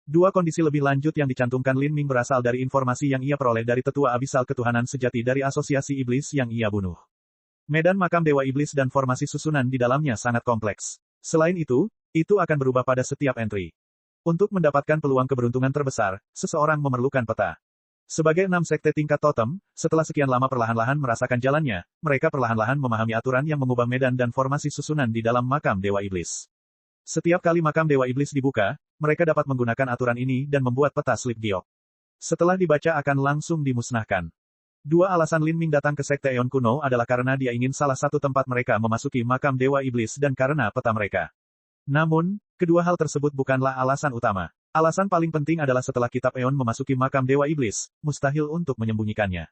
Dua kondisi lebih lanjut yang dicantumkan Lin Ming berasal dari informasi yang ia peroleh dari tetua abisal ketuhanan sejati dari asosiasi iblis yang ia bunuh. Medan makam Dewa Iblis dan formasi susunan di dalamnya sangat kompleks. Selain itu akan berubah pada setiap entry. Untuk mendapatkan peluang keberuntungan terbesar, seseorang memerlukan peta. Sebagai 6 sekte tingkat totem, setelah sekian lama perlahan-lahan merasakan jalannya, mereka perlahan-lahan memahami aturan yang mengubah medan dan formasi susunan di dalam makam Dewa Iblis. Setiap kali makam Dewa Iblis dibuka, mereka dapat menggunakan aturan ini dan membuat peta slip giok. Setelah dibaca akan langsung dimusnahkan. Dua alasan Lin Ming datang ke Sekte Eon kuno adalah karena dia ingin salah satu tempat mereka memasuki makam Dewa Iblis dan karena peta mereka. Namun, kedua hal tersebut bukanlah alasan utama. Alasan paling penting adalah setelah kitab Eon memasuki makam Dewa Iblis, mustahil untuk menyembunyikannya.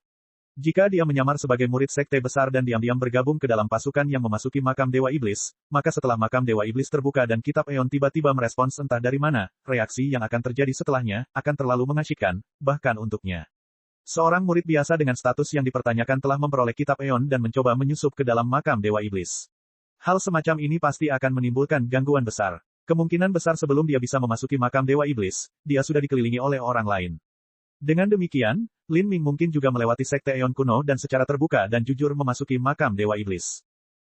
Jika dia menyamar sebagai murid sekte besar dan diam-diam bergabung ke dalam pasukan yang memasuki makam Dewa Iblis, maka setelah makam Dewa Iblis terbuka dan kitab Eon tiba-tiba merespons entah dari mana, reaksi yang akan terjadi setelahnya, akan terlalu mengasyikkan, bahkan untuknya. Seorang murid biasa dengan status yang dipertanyakan telah memperoleh kitab Eon dan mencoba menyusup ke dalam makam Dewa Iblis. Hal semacam ini pasti akan menimbulkan gangguan besar. Kemungkinan besar sebelum dia bisa memasuki makam Dewa Iblis, dia sudah dikelilingi oleh orang lain. Dengan demikian, Lin Ming mungkin juga melewati Sekte Eon kuno dan secara terbuka dan jujur memasuki makam Dewa Iblis.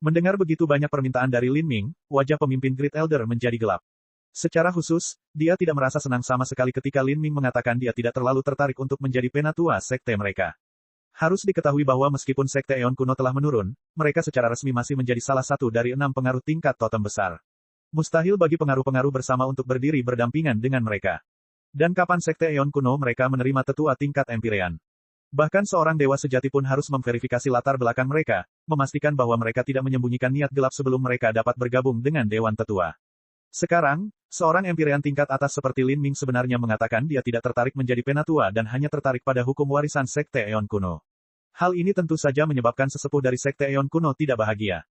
Mendengar begitu banyak permintaan dari Lin Ming, wajah pemimpin Great Elder menjadi gelap. Secara khusus, dia tidak merasa senang sama sekali ketika Lin Ming mengatakan dia tidak terlalu tertarik untuk menjadi penatua sekte mereka. Harus diketahui bahwa meskipun Sekte Eon kuno telah menurun, mereka secara resmi masih menjadi salah satu dari 6 pengaruh tingkat totem besar. Mustahil bagi pengaruh-pengaruh bersama untuk berdiri berdampingan dengan mereka. Dan kapan Sekte Eon kuno mereka menerima tetua tingkat Empyrean? Bahkan seorang dewa sejati pun harus memverifikasi latar belakang mereka, memastikan bahwa mereka tidak menyembunyikan niat gelap sebelum mereka dapat bergabung dengan Dewan Tetua. Sekarang, seorang Empyrean tingkat atas seperti Lin Ming sebenarnya mengatakan dia tidak tertarik menjadi penatua dan hanya tertarik pada hukum warisan Sekte Eon kuno. Hal ini tentu saja menyebabkan sesepuh dari Sekte Eon kuno tidak bahagia.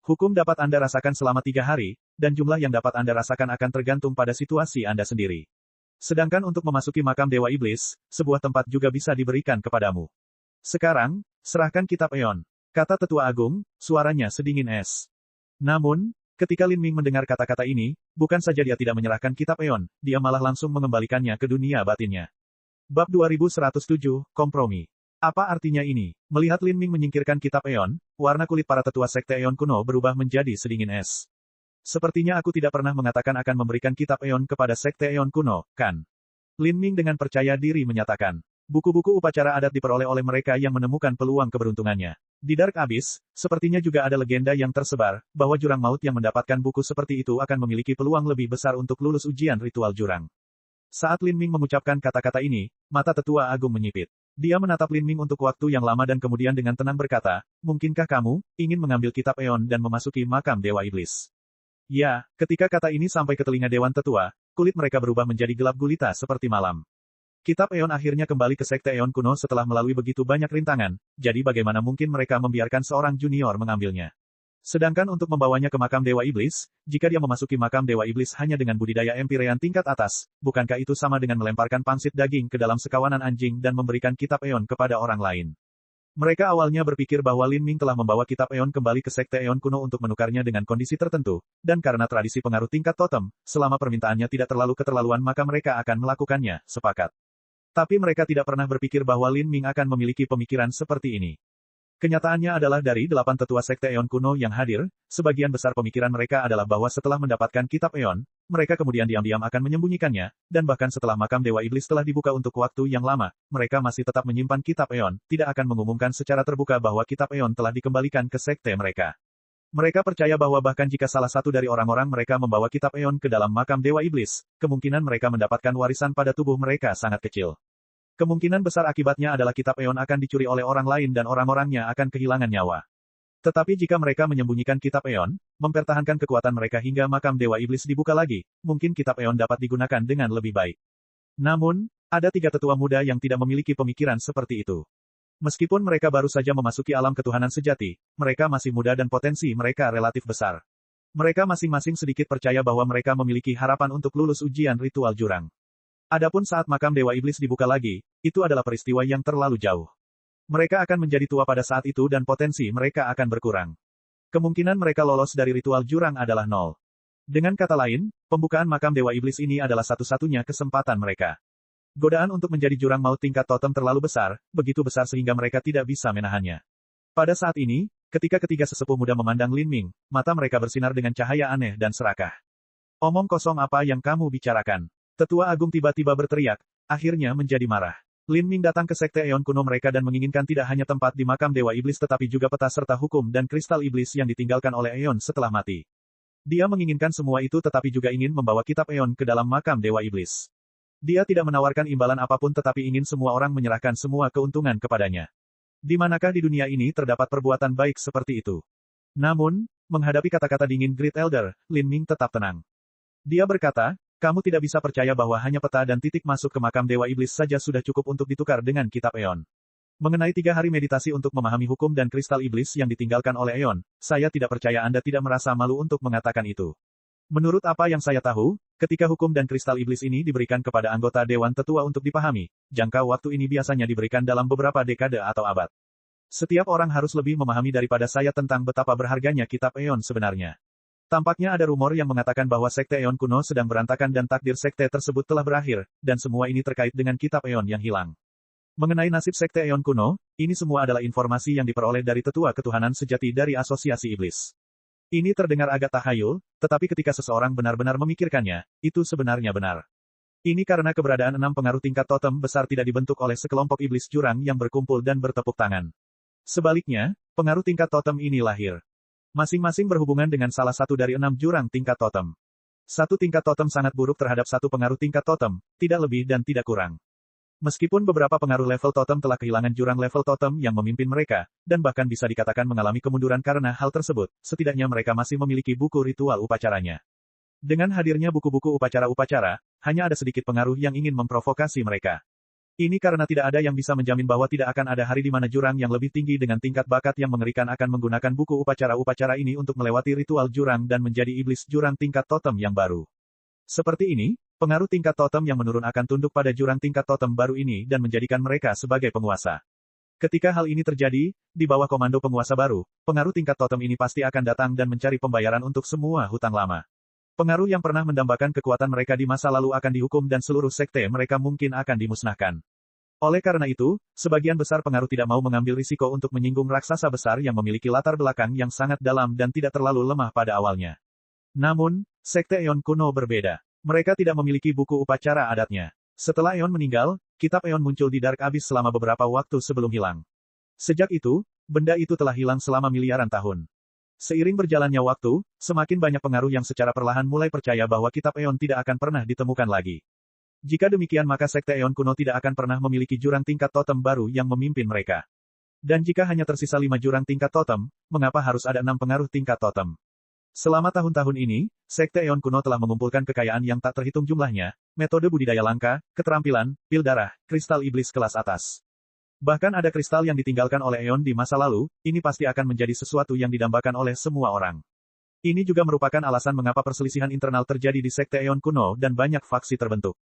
Hukum dapat Anda rasakan selama 3 hari, dan jumlah yang dapat Anda rasakan akan tergantung pada situasi Anda sendiri. Sedangkan untuk memasuki makam Dewa Iblis, sebuah tempat juga bisa diberikan kepadamu. Sekarang, serahkan kitab Eon. Kata Tetua Agung, suaranya sedingin es. Namun, ketika Lin Ming mendengar kata-kata ini, bukan saja dia tidak menyerahkan kitab Eon, dia malah langsung mengembalikannya ke dunia batinnya. Bab 2107, Kompromi. Apa artinya ini? Melihat Lin Ming menyingkirkan kitab Eon, warna kulit para tetua Sekte Eon kuno berubah menjadi sedingin es. Sepertinya aku tidak pernah mengatakan akan memberikan kitab Eon kepada Sekte Eon kuno, kan? Lin Ming dengan percaya diri menyatakan. Buku-buku upacara adat diperoleh oleh mereka yang menemukan peluang keberuntungannya. Di Dark Abyss, sepertinya juga ada legenda yang tersebar, bahwa jurang maut yang mendapatkan buku seperti itu akan memiliki peluang lebih besar untuk lulus ujian ritual jurang. Saat Lin Ming mengucapkan kata-kata ini, mata Tetua Agung menyipit. Dia menatap Lin Ming untuk waktu yang lama dan kemudian dengan tenang berkata, mungkinkah kamu ingin mengambil kitab Eon dan memasuki makam Dewa Iblis? Ya, ketika kata ini sampai ke telinga Dewan Tetua, kulit mereka berubah menjadi gelap gulita seperti malam. Kitab Eon akhirnya kembali ke Sekte Eon kuno setelah melalui begitu banyak rintangan, jadi bagaimana mungkin mereka membiarkan seorang junior mengambilnya? Sedangkan untuk membawanya ke makam Dewa Iblis, jika dia memasuki makam Dewa Iblis hanya dengan budidaya Empyrean tingkat atas, bukankah itu sama dengan melemparkan pangsit daging ke dalam sekawanan anjing dan memberikan kitab Eon kepada orang lain? Mereka awalnya berpikir bahwa Lin Ming telah membawa kitab Eon kembali ke Sekte Eon kuno untuk menukarnya dengan kondisi tertentu, dan karena tradisi pengaruh tingkat totem, selama permintaannya tidak terlalu keterlaluan maka mereka akan melakukannya, sepakat. Tapi mereka tidak pernah berpikir bahwa Lin Ming akan memiliki pemikiran seperti ini. Kenyataannya adalah dari 8 tetua Sekte Eon kuno yang hadir, sebagian besar pemikiran mereka adalah bahwa setelah mendapatkan kitab Eon, mereka kemudian diam-diam akan menyembunyikannya, dan bahkan setelah makam Dewa Iblis telah dibuka untuk waktu yang lama, mereka masih tetap menyimpan kitab Eon, tidak akan mengumumkan secara terbuka bahwa kitab Eon telah dikembalikan ke sekte mereka. Mereka percaya bahwa bahkan jika salah satu dari orang-orang mereka membawa kitab Eon ke dalam makam Dewa Iblis, kemungkinan mereka mendapatkan warisan pada tubuh mereka sangat kecil. Kemungkinan besar akibatnya adalah kitab Eon akan dicuri oleh orang lain dan orang-orangnya akan kehilangan nyawa. Tetapi jika mereka menyembunyikan kitab Eon, mempertahankan kekuatan mereka hingga makam Dewa Iblis dibuka lagi, mungkin kitab Eon dapat digunakan dengan lebih baik. Namun, ada 3 tetua muda yang tidak memiliki pemikiran seperti itu. Meskipun mereka baru saja memasuki alam ketuhanan sejati, mereka masih muda dan potensi mereka relatif besar. Mereka masing-masing sedikit percaya bahwa mereka memiliki harapan untuk lulus ujian ritual jurang. Adapun saat makam Dewa Iblis dibuka lagi, itu adalah peristiwa yang terlalu jauh. Mereka akan menjadi tua pada saat itu dan potensi mereka akan berkurang. Kemungkinan mereka lolos dari ritual jurang adalah 0. Dengan kata lain, pembukaan makam Dewa Iblis ini adalah satu-satunya kesempatan mereka. Godaan untuk menjadi jurang maut tingkat totem terlalu besar, begitu besar sehingga mereka tidak bisa menahannya. Pada saat ini, ketika ketiga sesepuh muda memandang Lin Ming, mata mereka bersinar dengan cahaya aneh dan serakah. Omong kosong apa yang kamu bicarakan? Tetua Agung tiba-tiba berteriak, akhirnya menjadi marah. Lin Ming datang ke sekte Eon kuno mereka dan menginginkan tidak hanya tempat di makam Dewa Iblis tetapi juga peta serta hukum dan kristal iblis yang ditinggalkan oleh Eon setelah mati. Dia menginginkan semua itu tetapi juga ingin membawa kitab Eon ke dalam makam Dewa Iblis. Dia tidak menawarkan imbalan apapun tetapi ingin semua orang menyerahkan semua keuntungan kepadanya. Di manakah di dunia ini terdapat perbuatan baik seperti itu? Namun, menghadapi kata-kata dingin Great Elder, Lin Ming tetap tenang. Dia berkata, kamu tidak bisa percaya bahwa hanya peta dan titik masuk ke makam Dewa Iblis saja sudah cukup untuk ditukar dengan kitab Eon. Mengenai 3 hari meditasi untuk memahami hukum dan kristal iblis yang ditinggalkan oleh Eon, saya tidak percaya Anda tidak merasa malu untuk mengatakan itu. Menurut apa yang saya tahu, ketika hukum dan kristal iblis ini diberikan kepada anggota Dewan Tetua untuk dipahami, jangka waktu ini biasanya diberikan dalam beberapa dekade atau abad. Setiap orang harus lebih memahami daripada saya tentang betapa berharganya kitab Eon sebenarnya. Tampaknya ada rumor yang mengatakan bahwa sekte Eon kuno sedang berantakan dan takdir sekte tersebut telah berakhir, dan semua ini terkait dengan kitab Eon yang hilang. Mengenai nasib sekte Eon kuno, ini semua adalah informasi yang diperoleh dari tetua ketuhanan sejati dari Asosiasi Iblis. Ini terdengar agak tahayul, tetapi ketika seseorang benar-benar memikirkannya, itu sebenarnya benar. Ini karena keberadaan 6 pengaruh tingkat totem besar tidak dibentuk oleh sekelompok iblis jurang yang berkumpul dan bertepuk tangan. Sebaliknya, pengaruh tingkat totem ini lahir. Masing-masing berhubungan dengan salah satu dari 6 jurang tingkat totem. Satu tingkat totem sangat buruk terhadap satu pengaruh tingkat totem, tidak lebih dan tidak kurang. Meskipun beberapa pengaruh level totem telah kehilangan jurang level totem yang memimpin mereka, dan bahkan bisa dikatakan mengalami kemunduran karena hal tersebut, setidaknya mereka masih memiliki buku ritual upacaranya. Dengan hadirnya buku-buku upacara-upacara, hanya ada sedikit pengaruh yang ingin memprovokasi mereka. Ini karena tidak ada yang bisa menjamin bahwa tidak akan ada hari di mana jurang yang lebih tinggi dengan tingkat bakat yang mengerikan akan menggunakan buku upacara-upacara ini untuk melewati ritual jurang dan menjadi iblis jurang tingkat totem yang baru. Seperti ini, pengaruh tingkat totem yang menurun akan tunduk pada jurang tingkat totem baru ini dan menjadikan mereka sebagai penguasa. Ketika hal ini terjadi, di bawah komando penguasa baru, pengaruh tingkat totem ini pasti akan datang dan mencari pembayaran untuk semua hutang lama. Pengaruh yang pernah mendambakan kekuatan mereka di masa lalu akan dihukum dan seluruh sekte mereka mungkin akan dimusnahkan. Oleh karena itu, sebagian besar pengaruh tidak mau mengambil risiko untuk menyinggung raksasa besar yang memiliki latar belakang yang sangat dalam dan tidak terlalu lemah pada awalnya. Namun, sekte Eon kuno berbeda. Mereka tidak memiliki buku upacara adatnya. Setelah Eon meninggal, kitab Eon muncul di Dark Abyss selama beberapa waktu sebelum hilang. Sejak itu, benda itu telah hilang selama miliaran tahun. Seiring berjalannya waktu, semakin banyak pengaruh yang secara perlahan mulai percaya bahwa kitab Eon tidak akan pernah ditemukan lagi. Jika demikian maka sekte Eon kuno tidak akan pernah memiliki jurang tingkat totem baru yang memimpin mereka. Dan jika hanya tersisa 5 jurang tingkat totem, mengapa harus ada 6 pengaruh tingkat totem? Selama tahun-tahun ini, sekte Eon kuno telah mengumpulkan kekayaan yang tak terhitung jumlahnya, metode budidaya langka, keterampilan, pil darah, kristal iblis kelas atas. Bahkan ada kristal yang ditinggalkan oleh Eon di masa lalu, ini pasti akan menjadi sesuatu yang didambakan oleh semua orang. Ini juga merupakan alasan mengapa perselisihan internal terjadi di sekte Eon kuno dan banyak faksi terbentuk.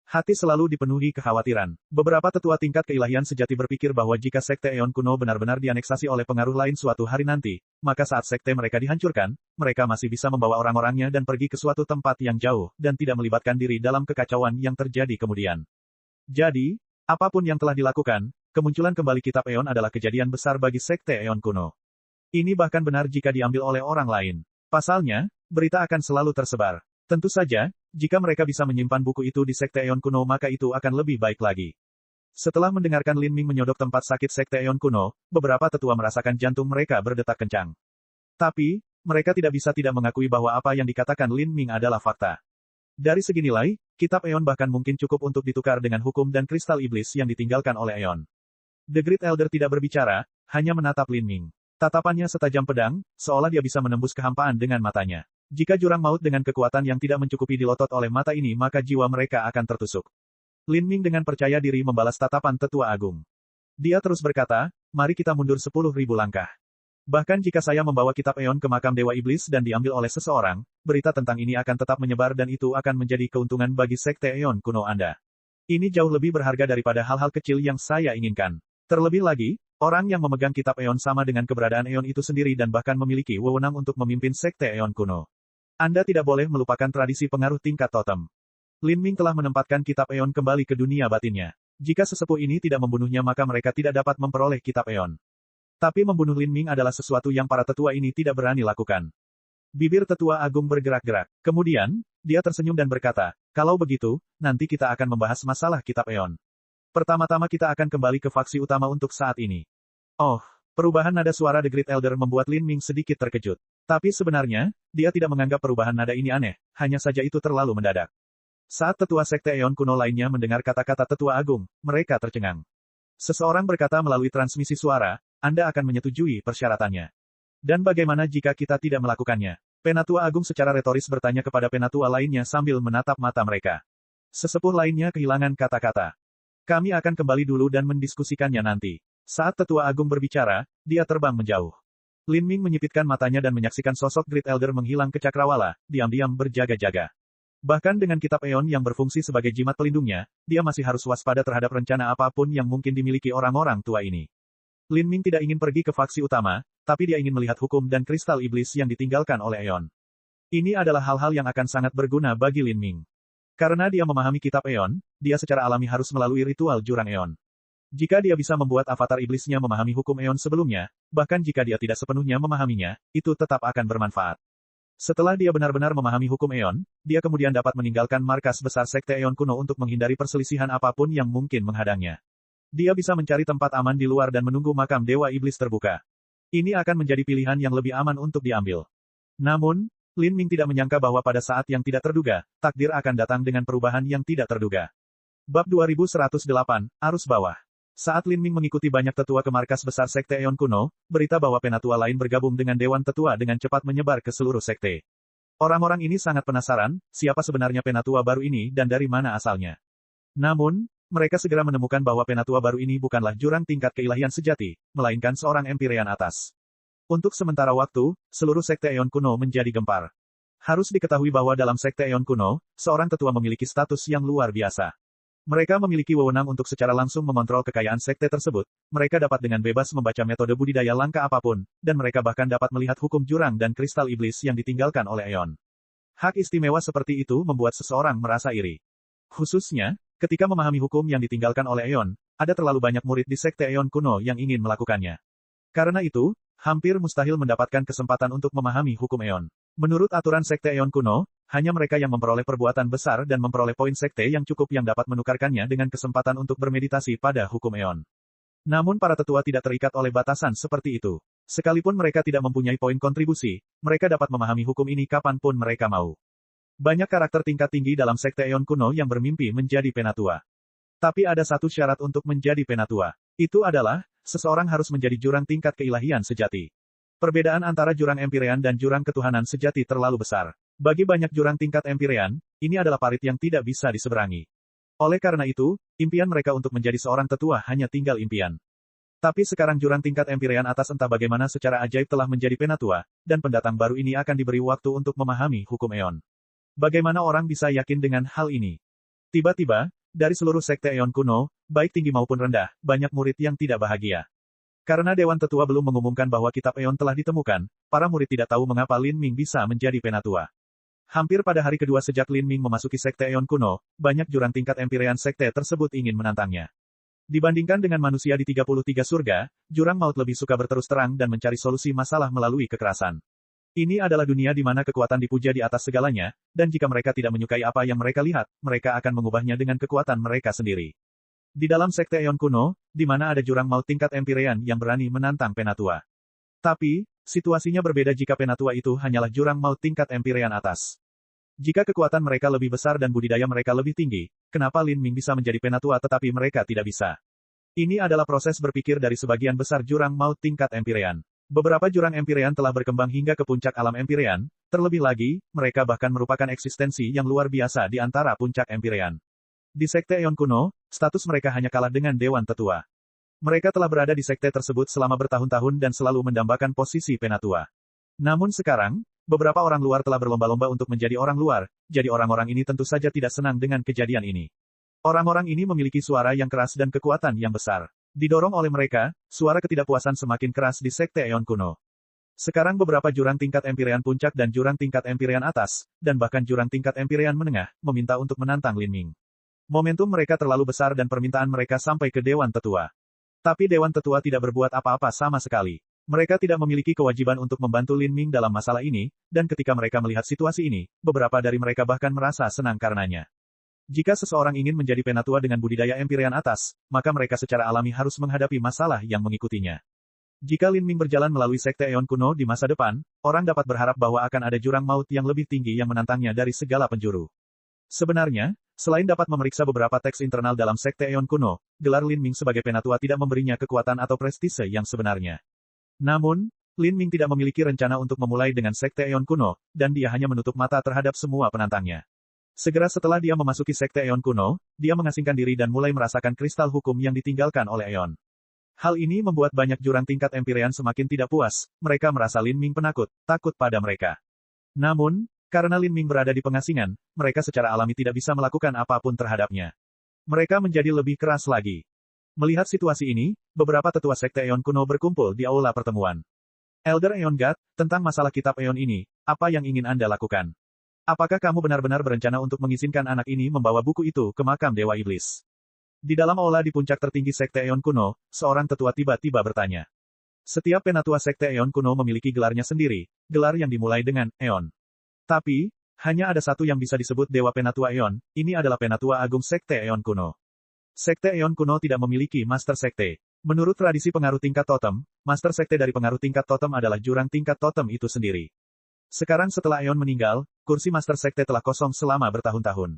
Hati selalu dipenuhi kekhawatiran. Beberapa tetua tingkat keilahian sejati berpikir bahwa jika sekte Eon kuno benar-benar dianeksasi oleh pengaruh lain suatu hari nanti, maka saat sekte mereka dihancurkan, mereka masih bisa membawa orang-orangnya dan pergi ke suatu tempat yang jauh, dan tidak melibatkan diri dalam kekacauan yang terjadi kemudian. Jadi, apapun yang telah dilakukan, kemunculan kembali kitab Eon adalah kejadian besar bagi sekte Eon kuno. Ini bahkan benar jika diambil oleh orang lain. Pasalnya, berita akan selalu tersebar. Tentu saja, jika mereka bisa menyimpan buku itu di sekte Eon kuno maka itu akan lebih baik lagi. Setelah mendengarkan Lin Ming menyodok tempat sakit sekte Eon kuno, beberapa tetua merasakan jantung mereka berdetak kencang. Tapi, mereka tidak bisa tidak mengakui bahwa apa yang dikatakan Lin Ming adalah fakta. Dari segi nilai, kitab Eon bahkan mungkin cukup untuk ditukar dengan hukum dan kristal iblis yang ditinggalkan oleh Eon. The Great Elder tidak berbicara, hanya menatap Lin Ming. Tatapannya setajam pedang, seolah dia bisa menembus kehampaan dengan matanya. Jika jurang maut dengan kekuatan yang tidak mencukupi dilotot oleh mata ini maka jiwa mereka akan tertusuk. Lin Ming dengan percaya diri membalas tatapan Tetua Agung. Dia terus berkata, mari kita mundur 10.000 langkah. Bahkan jika saya membawa kitab Eon ke makam Dewa Iblis dan diambil oleh seseorang, berita tentang ini akan tetap menyebar dan itu akan menjadi keuntungan bagi Sekte Eon kuno Anda. Ini jauh lebih berharga daripada hal-hal kecil yang saya inginkan. Terlebih lagi, orang yang memegang kitab Eon sama dengan keberadaan Eon itu sendiri dan bahkan memiliki wewenang untuk memimpin Sekte Eon kuno. Anda tidak boleh melupakan tradisi pengaruh tingkat totem. Lin Ming telah menempatkan kitab Eon kembali ke dunia batinnya. Jika sesepuh ini tidak membunuhnya maka mereka tidak dapat memperoleh kitab Eon. Tapi membunuh Lin Ming adalah sesuatu yang para tetua ini tidak berani lakukan. Bibir Tetua Agung bergerak-gerak. Kemudian, dia tersenyum dan berkata, kalau begitu, nanti kita akan membahas masalah kitab Eon. Pertama-tama kita akan kembali ke faksi utama untuk saat ini. Oh, perubahan nada suara The Great Elder membuat Lin Ming sedikit terkejut. Tapi sebenarnya, dia tidak menganggap perubahan nada ini aneh, hanya saja itu terlalu mendadak. Saat tetua Sekte Eon kuno lainnya mendengar kata-kata Tetua Agung, mereka tercengang. Seseorang berkata melalui transmisi suara, Anda akan menyetujui persyaratannya. Dan bagaimana jika kita tidak melakukannya? Penatua Agung secara retoris bertanya kepada penatua lainnya sambil menatap mata mereka. Sesepuh lainnya kehilangan kata-kata. Kami akan kembali dulu dan mendiskusikannya nanti. Saat Tetua Agung berbicara, dia terbang menjauh. Lin Ming menyipitkan matanya dan menyaksikan sosok Great Elder menghilang ke cakrawala, diam-diam berjaga-jaga. Bahkan dengan kitab Eon yang berfungsi sebagai jimat pelindungnya, dia masih harus waspada terhadap rencana apapun yang mungkin dimiliki orang-orang tua ini. Lin Ming tidak ingin pergi ke faksi utama, tapi dia ingin melihat hukum dan kristal iblis yang ditinggalkan oleh Eon. Ini adalah hal-hal yang akan sangat berguna bagi Lin Ming. Karena dia memahami kitab Eon, dia secara alami harus melalui ritual jurang Eon. Jika dia bisa membuat avatar iblisnya memahami hukum Eon sebelumnya, bahkan jika dia tidak sepenuhnya memahaminya, itu tetap akan bermanfaat. Setelah dia benar-benar memahami hukum Eon, dia kemudian dapat meninggalkan markas besar Sekte Eon kuno untuk menghindari perselisihan apapun yang mungkin menghadangnya. Dia bisa mencari tempat aman di luar dan menunggu makam Dewa Iblis terbuka. Ini akan menjadi pilihan yang lebih aman untuk diambil. Namun, Lin Ming tidak menyangka bahwa pada saat yang tidak terduga, takdir akan datang dengan perubahan yang tidak terduga. Bab 2108, Arus Bawah. Saat Lin Ming mengikuti banyak tetua ke markas besar Sekte Eon kuno, berita bahwa penatua lain bergabung dengan Dewan Tetua dengan cepat menyebar ke seluruh sekte. Orang-orang ini sangat penasaran, siapa sebenarnya penatua baru ini dan dari mana asalnya. Namun, mereka segera menemukan bahwa penatua baru ini bukanlah jurang tingkat keilahian sejati, melainkan seorang empyrean atas. Untuk sementara waktu, seluruh Sekte Eon kuno menjadi gempar. Harus diketahui bahwa dalam Sekte Eon kuno, seorang tetua memiliki status yang luar biasa. Mereka memiliki wewenang untuk secara langsung mengontrol kekayaan sekte tersebut, mereka dapat dengan bebas membaca metode budidaya langka apapun, dan mereka bahkan dapat melihat hukum jurang dan kristal iblis yang ditinggalkan oleh Eon. Hak istimewa seperti itu membuat seseorang merasa iri. Khususnya, ketika memahami hukum yang ditinggalkan oleh Eon, ada terlalu banyak murid di Sekte Eon kuno yang ingin melakukannya. Karena itu, hampir mustahil mendapatkan kesempatan untuk memahami hukum Eon. Menurut aturan Sekte Eon kuno, hanya mereka yang memperoleh perbuatan besar dan memperoleh poin sekte yang cukup yang dapat menukarkannya dengan kesempatan untuk bermeditasi pada hukum Eon. Namun para tetua tidak terikat oleh batasan seperti itu. Sekalipun mereka tidak mempunyai poin kontribusi, mereka dapat memahami hukum ini kapanpun mereka mau. Banyak karakter tingkat tinggi dalam Sekte Eon kuno yang bermimpi menjadi penatua. Tapi ada satu syarat untuk menjadi penatua. Itu adalah, seseorang harus menjadi jurang tingkat keilahian sejati. Perbedaan antara jurang empyrean dan jurang ketuhanan sejati terlalu besar. Bagi banyak jurang tingkat empyrean, ini adalah parit yang tidak bisa diseberangi. Oleh karena itu, impian mereka untuk menjadi seorang tetua hanya tinggal impian. Tapi sekarang jurang tingkat empyrean atas entah bagaimana secara ajaib telah menjadi penatua, dan pendatang baru ini akan diberi waktu untuk memahami hukum Eon. Bagaimana orang bisa yakin dengan hal ini? Tiba-tiba, dari seluruh Sekte Eon kuno, baik tinggi maupun rendah, banyak murid yang tidak bahagia. Karena Dewan Tetua belum mengumumkan bahwa kitab Eon telah ditemukan, para murid tidak tahu mengapa Lin Ming bisa menjadi penatua. Hampir pada hari kedua sejak Lin Ming memasuki Sekte Eon kuno, banyak jurang tingkat empyrean sekte tersebut ingin menantangnya. Dibandingkan dengan manusia di 33 surga, jurang maut lebih suka berterus terang dan mencari solusi masalah melalui kekerasan. Ini adalah dunia di mana kekuatan dipuja di atas segalanya, dan jika mereka tidak menyukai apa yang mereka lihat, mereka akan mengubahnya dengan kekuatan mereka sendiri. Di dalam Sekte Eon kuno, di mana ada jurang maut tingkat empyrean yang berani menantang penatua. Tapi, situasinya berbeda jika penatua itu hanyalah jurang maut tingkat empyrean atas. Jika kekuatan mereka lebih besar dan budidaya mereka lebih tinggi, kenapa Lin Ming bisa menjadi penatua tetapi mereka tidak bisa? Ini adalah proses berpikir dari sebagian besar jurang maut tingkat empyrean. Beberapa jurang Empyrean telah berkembang hingga ke puncak alam Empyrean, terlebih lagi, mereka bahkan merupakan eksistensi yang luar biasa di antara puncak Empyrean. Di Sekte Eon kuno, status mereka hanya kalah dengan Dewan Tetua. Mereka telah berada di sekte tersebut selama bertahun-tahun dan selalu mendambakan posisi penatua. Namun sekarang, beberapa orang luar telah berlomba-lomba untuk menjadi orang luar, jadi orang-orang ini tentu saja tidak senang dengan kejadian ini. Orang-orang ini memiliki suara yang keras dan kekuatan yang besar. Didorong oleh mereka, suara ketidakpuasan semakin keras di Sekte Eon kuno. Sekarang beberapa jurang tingkat Empyrean puncak dan jurang tingkat Empyrean atas, dan bahkan jurang tingkat Empyrean menengah, meminta untuk menantang Lin Ming. Momentum mereka terlalu besar dan permintaan mereka sampai ke Dewan Tetua. Tapi Dewan Tetua tidak berbuat apa-apa sama sekali. Mereka tidak memiliki kewajiban untuk membantu Lin Ming dalam masalah ini, dan ketika mereka melihat situasi ini, beberapa dari mereka bahkan merasa senang karenanya. Jika seseorang ingin menjadi penatua dengan budidaya Empyrean atas, maka mereka secara alami harus menghadapi masalah yang mengikutinya. Jika Lin Ming berjalan melalui Sekte Eon kuno di masa depan, orang dapat berharap bahwa akan ada jurang maut yang lebih tinggi yang menantangnya dari segala penjuru. Sebenarnya, selain dapat memeriksa beberapa teks internal dalam Sekte Eon kuno, gelar Lin Ming sebagai penatua tidak memberinya kekuatan atau prestise yang sebenarnya. Namun, Lin Ming tidak memiliki rencana untuk memulai dengan Sekte Eon kuno, dan dia hanya menutup mata terhadap semua penantangnya. Segera setelah dia memasuki Sekte Eon kuno, dia mengasingkan diri dan mulai merasakan kristal hukum yang ditinggalkan oleh Eon. Hal ini membuat banyak jurang tingkat Empyrean semakin tidak puas, mereka merasa Lin Ming penakut, takut pada mereka. Namun, karena Lin Ming berada di pengasingan, mereka secara alami tidak bisa melakukan apapun terhadapnya. Mereka menjadi lebih keras lagi. Melihat situasi ini, beberapa tetua Sekte Eon kuno berkumpul di aula pertemuan. Elder Eon God, tentang masalah kitab Eon ini, apa yang ingin Anda lakukan? Apakah kamu benar-benar berencana untuk mengizinkan anak ini membawa buku itu ke makam Dewa Iblis? Di dalam aula di puncak tertinggi Sekte Eon kuno, seorang tetua tiba-tiba bertanya. Setiap penatua Sekte Eon kuno memiliki gelarnya sendiri, gelar yang dimulai dengan Eon. Tapi, hanya ada satu yang bisa disebut Dewa Penatua Eon, ini adalah Penatua Agung Sekte Eon kuno. Sekte Eon kuno tidak memiliki Master Sekte. Menurut tradisi pengaruh tingkat totem, Master Sekte dari pengaruh tingkat totem adalah jurang tingkat totem itu sendiri. Sekarang setelah Eon meninggal, kursi Master Sekte telah kosong selama bertahun-tahun.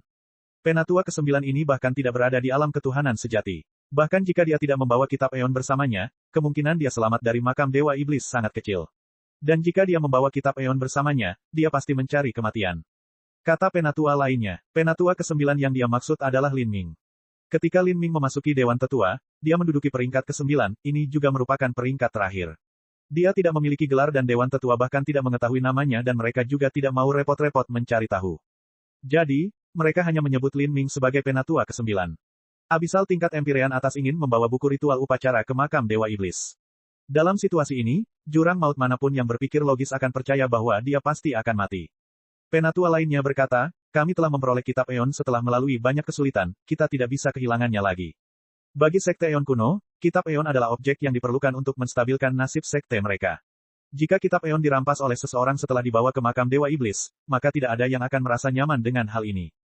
Penatua ke-9 ini bahkan tidak berada di alam ketuhanan sejati. Bahkan jika dia tidak membawa kitab Eon bersamanya, kemungkinan dia selamat dari makam Dewa Iblis sangat kecil. Dan jika dia membawa kitab Eon bersamanya, dia pasti mencari kematian. Kata penatua lainnya, penatua ke-9 yang dia maksud adalah Lin Ming. Ketika Lin Ming memasuki Dewan Tetua, dia menduduki peringkat ke-9, ini juga merupakan peringkat terakhir. Dia tidak memiliki gelar dan Dewan Tetua bahkan tidak mengetahui namanya dan mereka juga tidak mau repot-repot mencari tahu. Jadi, mereka hanya menyebut Lin Ming sebagai penatua ke-9. Abisal tingkat Empyrean atas ingin membawa buku ritual upacara ke makam Dewa Iblis. Dalam situasi ini, jurang maut manapun yang berpikir logis akan percaya bahwa dia pasti akan mati. Penatua lainnya berkata, kami telah memperoleh kitab Eon setelah melalui banyak kesulitan, kita tidak bisa kehilangannya lagi. Bagi Sekte Eon kuno, kitab Eon adalah objek yang diperlukan untuk menstabilkan nasib sekte mereka. Jika kitab Eon dirampas oleh seseorang setelah dibawa ke makam Dewa Iblis, maka tidak ada yang akan merasa nyaman dengan hal ini.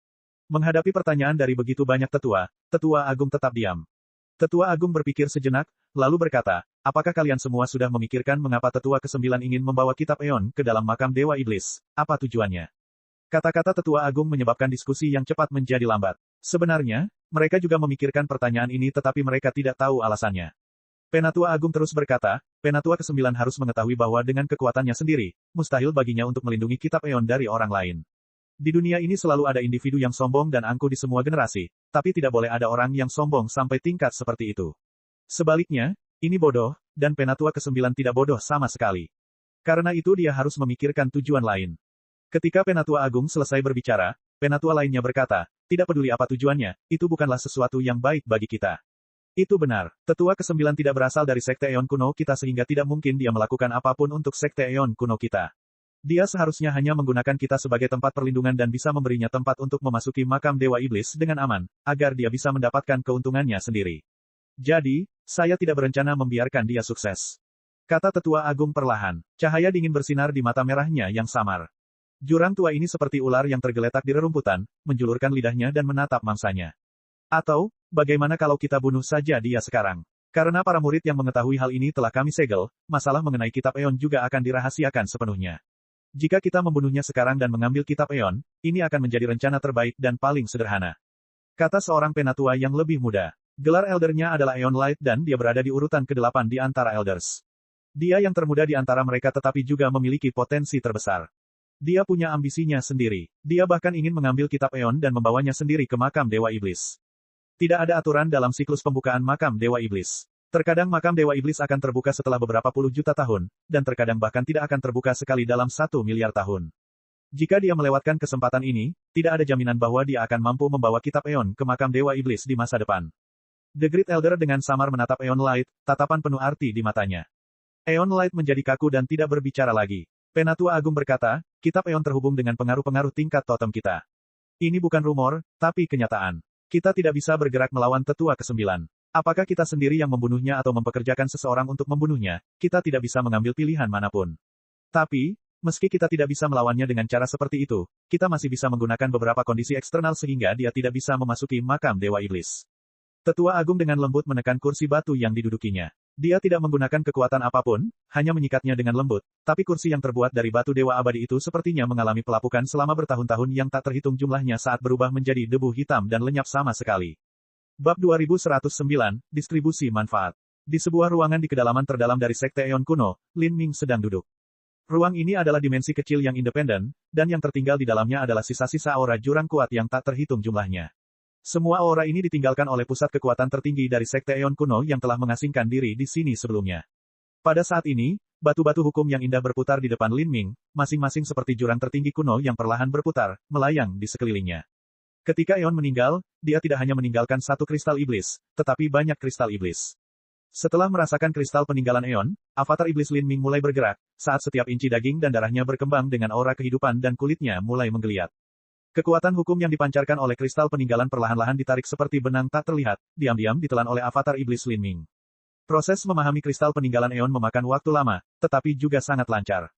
Menghadapi pertanyaan dari begitu banyak tetua, Tetua Agung tetap diam. Tetua Agung berpikir sejenak, lalu berkata, apakah kalian semua sudah memikirkan mengapa Tetua ke-9 ingin membawa kitab Eon ke dalam makam Dewa Iblis? Apa tujuannya? Kata-kata Tetua Agung menyebabkan diskusi yang cepat menjadi lambat. Sebenarnya, mereka juga memikirkan pertanyaan ini tetapi mereka tidak tahu alasannya. Penatua Agung terus berkata, Penatua ke-9 harus mengetahui bahwa dengan kekuatannya sendiri, mustahil baginya untuk melindungi kitab Eon dari orang lain. Di dunia ini selalu ada individu yang sombong dan angkuh di semua generasi, tapi tidak boleh ada orang yang sombong sampai tingkat seperti itu. Sebaliknya, ini bodoh, dan Penatua ke-9 tidak bodoh sama sekali. Karena itu dia harus memikirkan tujuan lain. Ketika Penatua Agung selesai berbicara, Penatua lainnya berkata, tidak peduli apa tujuannya, itu bukanlah sesuatu yang baik bagi kita. Itu benar, Tetua ke-9 tidak berasal dari Sekte Eon kuno kita sehingga tidak mungkin dia melakukan apapun untuk Sekte Eon kuno kita. Dia seharusnya hanya menggunakan kita sebagai tempat perlindungan dan bisa memberinya tempat untuk memasuki makam Dewa Iblis dengan aman, agar dia bisa mendapatkan keuntungannya sendiri. Jadi, saya tidak berencana membiarkan dia sukses. Kata Tetua Agung perlahan, cahaya dingin bersinar di mata merahnya yang samar. Jurang tua ini seperti ular yang tergeletak di rerumputan, menjulurkan lidahnya dan menatap mangsanya. Atau, bagaimana kalau kita bunuh saja dia sekarang? Karena para murid yang mengetahui hal ini telah kami segel, masalah mengenai kitab Eon juga akan dirahasiakan sepenuhnya. Jika kita membunuhnya sekarang dan mengambil kitab Eon, ini akan menjadi rencana terbaik dan paling sederhana. Kata seorang penatua yang lebih muda. Gelar eldernya adalah Eon Light dan dia berada di urutan ke-8 di antara elders. Dia yang termuda di antara mereka tetapi juga memiliki potensi terbesar. Dia punya ambisinya sendiri. Dia bahkan ingin mengambil kitab Eon dan membawanya sendiri ke makam Dewa Iblis. Tidak ada aturan dalam siklus pembukaan makam Dewa Iblis. Terkadang makam Dewa Iblis akan terbuka setelah beberapa puluh juta tahun, dan terkadang bahkan tidak akan terbuka sekali dalam 1 miliar tahun. Jika dia melewatkan kesempatan ini, tidak ada jaminan bahwa dia akan mampu membawa kitab Eon ke makam Dewa Iblis di masa depan. The Great Elder dengan samar menatap Eon Light, tatapan penuh arti di matanya. Eon Light menjadi kaku dan tidak berbicara lagi. Penatua Agung berkata, kitab Eon terhubung dengan pengaruh-pengaruh tingkat totem kita. Ini bukan rumor, tapi kenyataan. Kita tidak bisa bergerak melawan tetua ke-9. Apakah kita sendiri yang membunuhnya atau mempekerjakan seseorang untuk membunuhnya, kita tidak bisa mengambil pilihan manapun. Tapi, meski kita tidak bisa melawannya dengan cara seperti itu, kita masih bisa menggunakan beberapa kondisi eksternal sehingga dia tidak bisa memasuki makam Dewa Iblis. Tetua Agung dengan lembut menekan kursi batu yang didudukinya. Dia tidak menggunakan kekuatan apapun, hanya menyikatnya dengan lembut, tapi kursi yang terbuat dari batu dewa abadi itu sepertinya mengalami pelapukan selama bertahun-tahun yang tak terhitung jumlahnya saat berubah menjadi debu hitam dan lenyap sama sekali. Bab 2109, Distribusi Manfaat. Di sebuah ruangan di kedalaman terdalam dari Sekte Eon kuno, Lin Ming sedang duduk. Ruang ini adalah dimensi kecil yang independen, dan yang tertinggal di dalamnya adalah sisa-sisa aura jurang kuat yang tak terhitung jumlahnya. Semua aura ini ditinggalkan oleh pusat kekuatan tertinggi dari Sekte Eon kuno yang telah mengasingkan diri di sini sebelumnya. Pada saat ini, batu-batu hukum yang indah berputar di depan Lin Ming, masing-masing seperti jurang tertinggi kuno yang perlahan berputar, melayang di sekelilingnya. Ketika Eon meninggal, dia tidak hanya meninggalkan satu kristal iblis, tetapi banyak kristal iblis. Setelah merasakan kristal peninggalan Eon, avatar iblis Lin Ming mulai bergerak, saat setiap inci daging dan darahnya berkembang dengan aura kehidupan dan kulitnya mulai menggeliat. Kekuatan hukum yang dipancarkan oleh kristal peninggalan perlahan-lahan ditarik seperti benang tak terlihat, diam-diam ditelan oleh avatar iblis Lin Ming. Proses memahami kristal peninggalan Eon memakan waktu lama, tetapi juga sangat lancar.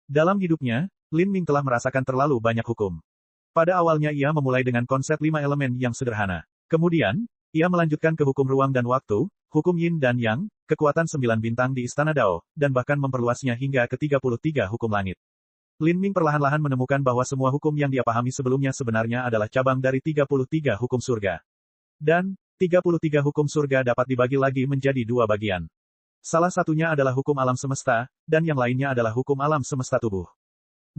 Dalam hidupnya, Lin Ming telah merasakan terlalu banyak hukum. Pada awalnya ia memulai dengan konsep 5 elemen yang sederhana. Kemudian, ia melanjutkan ke hukum ruang dan waktu, hukum yin dan yang, kekuatan 9 bintang di Istana Dao, dan bahkan memperluasnya hingga ke 33 hukum langit. Lin Ming perlahan-lahan menemukan bahwa semua hukum yang dia pahami sebelumnya sebenarnya adalah cabang dari 33 hukum surga. Dan, 33 hukum surga dapat dibagi lagi menjadi 2 bagian. Salah satunya adalah hukum alam semesta, dan yang lainnya adalah hukum alam semesta tubuh.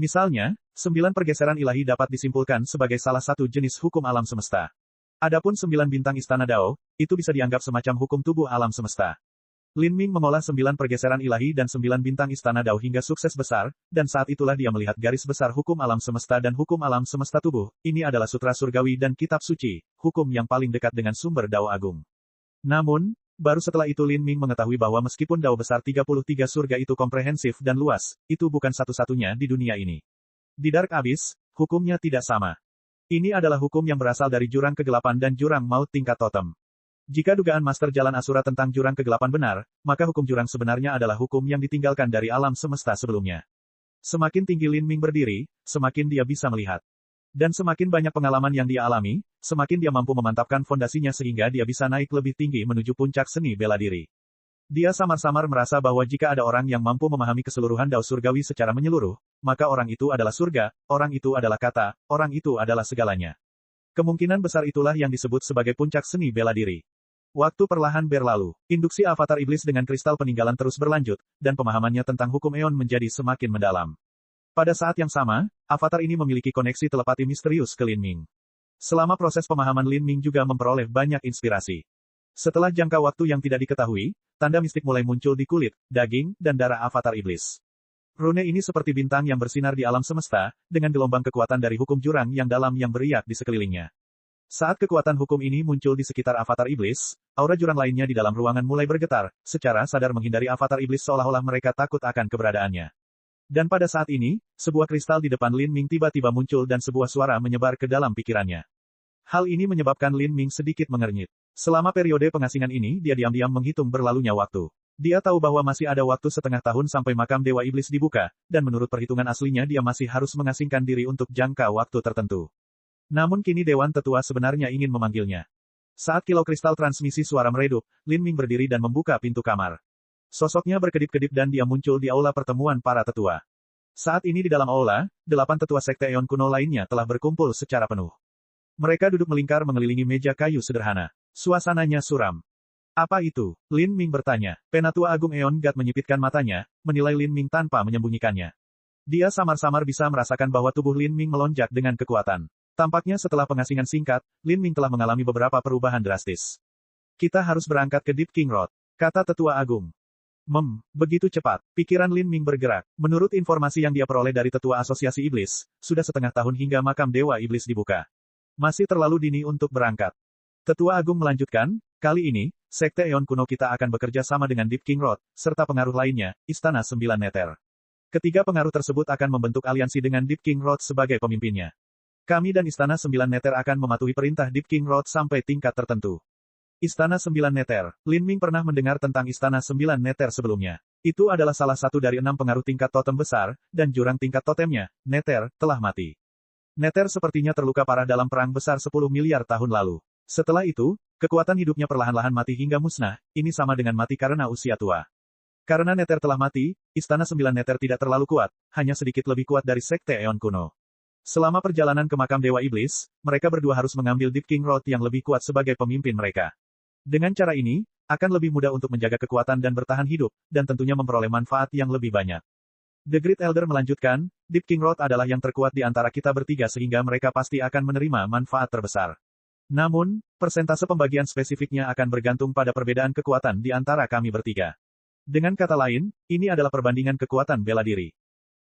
Misalnya, 9 pergeseran ilahi dapat disimpulkan sebagai salah satu jenis hukum alam semesta. Adapun 9 bintang Istana Dao, itu bisa dianggap semacam hukum tubuh alam semesta. Lin Ming mengolah 9 pergeseran ilahi dan 9 bintang Istana Dao hingga sukses besar, dan saat itulah dia melihat garis besar hukum alam semesta dan hukum alam semesta tubuh. Ini adalah sutra surgawi dan kitab suci, hukum yang paling dekat dengan sumber Dao Agung. Namun, baru setelah itu Lin Ming mengetahui bahwa meskipun Dao besar 33 surga itu komprehensif dan luas, itu bukan satu-satunya di dunia ini. Di Dark Abyss, hukumnya tidak sama. Ini adalah hukum yang berasal dari jurang kegelapan dan jurang maut tingkat totem. Jika dugaan Master Jalan Asura tentang jurang kegelapan benar, maka hukum jurang sebenarnya adalah hukum yang ditinggalkan dari alam semesta sebelumnya. Semakin tinggi Lin Ming berdiri, semakin dia bisa melihat. Dan semakin banyak pengalaman yang dia alami, semakin dia mampu memantapkan fondasinya sehingga dia bisa naik lebih tinggi menuju puncak seni bela diri. Dia samar-samar merasa bahwa jika ada orang yang mampu memahami keseluruhan Dao surgawi secara menyeluruh, maka orang itu adalah surga, orang itu adalah kata, orang itu adalah segalanya. Kemungkinan besar itulah yang disebut sebagai puncak seni bela diri. Waktu perlahan berlalu. Induksi avatar iblis dengan kristal peninggalan terus berlanjut, dan pemahamannya tentang hukum Eon menjadi semakin mendalam. Pada saat yang sama, avatar ini memiliki koneksi telepati misterius ke Lin Ming. Selama proses pemahaman Lin Ming juga memperoleh banyak inspirasi. Setelah jangka waktu yang tidak diketahui, tanda mistik mulai muncul di kulit, daging, dan darah avatar iblis. Rune ini seperti bintang yang bersinar di alam semesta, dengan gelombang kekuatan dari hukum jurang yang dalam yang beriak di sekelilingnya. Saat kekuatan hukum ini muncul di sekitar avatar iblis, aura jurang lainnya di dalam ruangan mulai bergetar, secara sadar menghindari avatar iblis seolah-olah mereka takut akan keberadaannya. Dan pada saat ini, sebuah kristal di depan Lin Ming tiba-tiba muncul dan sebuah suara menyebar ke dalam pikirannya. Hal ini menyebabkan Lin Ming sedikit mengernyit. Selama periode pengasingan ini dia diam-diam menghitung berlalunya waktu. Dia tahu bahwa masih ada waktu setengah tahun sampai makam Dewa Iblis dibuka, dan menurut perhitungan aslinya dia masih harus mengasingkan diri untuk jangka waktu tertentu. Namun kini Dewan Tetua sebenarnya ingin memanggilnya. Saat kilau kristal transmisi suara meredup, Lin Ming berdiri dan membuka pintu kamar. Sosoknya berkedip-kedip dan dia muncul di aula pertemuan para tetua. Saat ini di dalam aula, 8 tetua Sekte Eon kuno lainnya telah berkumpul secara penuh. Mereka duduk melingkar mengelilingi meja kayu sederhana. Suasananya suram. Apa itu? Lin Ming bertanya. Penatua Agung Eon God menyipitkan matanya, menilai Lin Ming tanpa menyembunyikannya. Dia samar-samar bisa merasakan bahwa tubuh Lin Ming melonjak dengan kekuatan. Tampaknya setelah pengasingan singkat, Lin Ming telah mengalami beberapa perubahan drastis. Kita harus berangkat ke Deep King Road, kata Tetua Agung. Begitu cepat. Pikiran Lin Ming bergerak. Menurut informasi yang dia peroleh dari Tetua Asosiasi Iblis, sudah setengah tahun hingga makam Dewa Iblis dibuka. Masih terlalu dini untuk berangkat. Tetua Agung melanjutkan, kali ini, Sekte Eon Kuno kita akan bekerja sama dengan Deep King Road, serta pengaruh lainnya, Istana Sembilan Neter. Ketiga pengaruh tersebut akan membentuk aliansi dengan Deep King Road sebagai pemimpinnya. Kami dan Istana Sembilan Neter akan mematuhi perintah Deep King Road sampai tingkat tertentu. Istana Sembilan Neter. Lin Ming pernah mendengar tentang Istana Sembilan Neter sebelumnya. Itu adalah salah satu dari 6 pengaruh tingkat totem besar, dan jurang tingkat totemnya, Neter, telah mati. Neter sepertinya terluka parah dalam perang besar 10 miliar tahun lalu. Setelah itu, kekuatan hidupnya perlahan-lahan mati hingga musnah, ini sama dengan mati karena usia tua. Karena Neter telah mati, Istana Sembilan Neter tidak terlalu kuat, hanya sedikit lebih kuat dari Sekte Eon Kuno. Selama perjalanan ke makam Dewa Iblis, mereka berdua harus mengambil Deep King Road yang lebih kuat sebagai pemimpin mereka. Dengan cara ini, akan lebih mudah untuk menjaga kekuatan dan bertahan hidup, dan tentunya memperoleh manfaat yang lebih banyak. The Great Elder melanjutkan, Deep King Road adalah yang terkuat di antara kita bertiga sehingga mereka pasti akan menerima manfaat terbesar. Namun, persentase pembagian spesifiknya akan bergantung pada perbedaan kekuatan di antara kami bertiga. Dengan kata lain, ini adalah perbandingan kekuatan bela diri.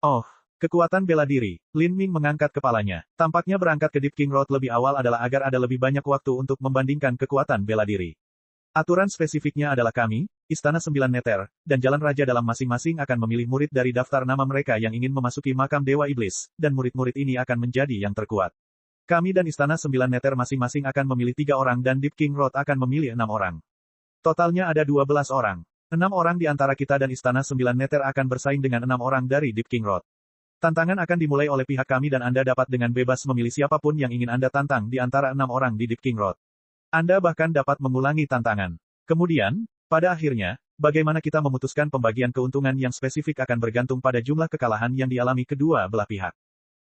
Oh, kekuatan bela diri. Lin Ming mengangkat kepalanya. Tampaknya berangkat ke Deep King Road lebih awal adalah agar ada lebih banyak waktu untuk membandingkan kekuatan bela diri. Aturan spesifiknya adalah kami, Istana Sembilan Neter, dan Jalan Raja dalam masing-masing akan memilih murid dari daftar nama mereka yang ingin memasuki makam Dewa Iblis, dan murid-murid ini akan menjadi yang terkuat. Kami dan Istana Sembilan Neter masing-masing akan memilih 3 orang dan Deep King Road akan memilih 6 orang. Totalnya ada 12 orang. 6 orang di antara kita dan Istana Sembilan Neter akan bersaing dengan 6 orang dari Deep King Road. Tantangan akan dimulai oleh pihak kami dan Anda dapat dengan bebas memilih siapapun yang ingin Anda tantang di antara 6 orang di Deep King Road. Anda bahkan dapat mengulangi tantangan. Kemudian, pada akhirnya, bagaimana kita memutuskan pembagian keuntungan yang spesifik akan bergantung pada jumlah kekalahan yang dialami kedua belah pihak.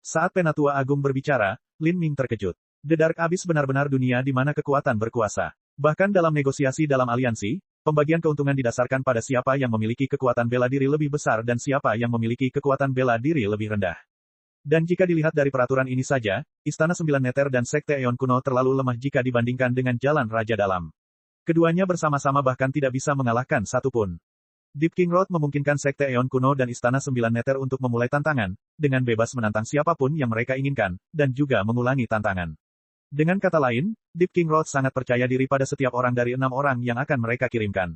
Saat Penatua Agung berbicara, Lin Ming terkejut. The Dark Abyss benar-benar dunia di mana kekuatan berkuasa. Bahkan dalam negosiasi dalam aliansi, pembagian keuntungan didasarkan pada siapa yang memiliki kekuatan bela diri lebih besar dan siapa yang memiliki kekuatan bela diri lebih rendah. Dan jika dilihat dari peraturan ini saja, Istana Sembilan Neter dan Sekte Eon Kuno terlalu lemah jika dibandingkan dengan Jalan Raja Dalam. Keduanya bersama-sama bahkan tidak bisa mengalahkan satupun. Deep King Road memungkinkan Sekte Eon Kuno dan Istana Sembilan Neter untuk memulai tantangan, dengan bebas menantang siapapun yang mereka inginkan, dan juga mengulangi tantangan. Dengan kata lain, Deep King Road sangat percaya diri pada setiap orang dari 6 orang yang akan mereka kirimkan.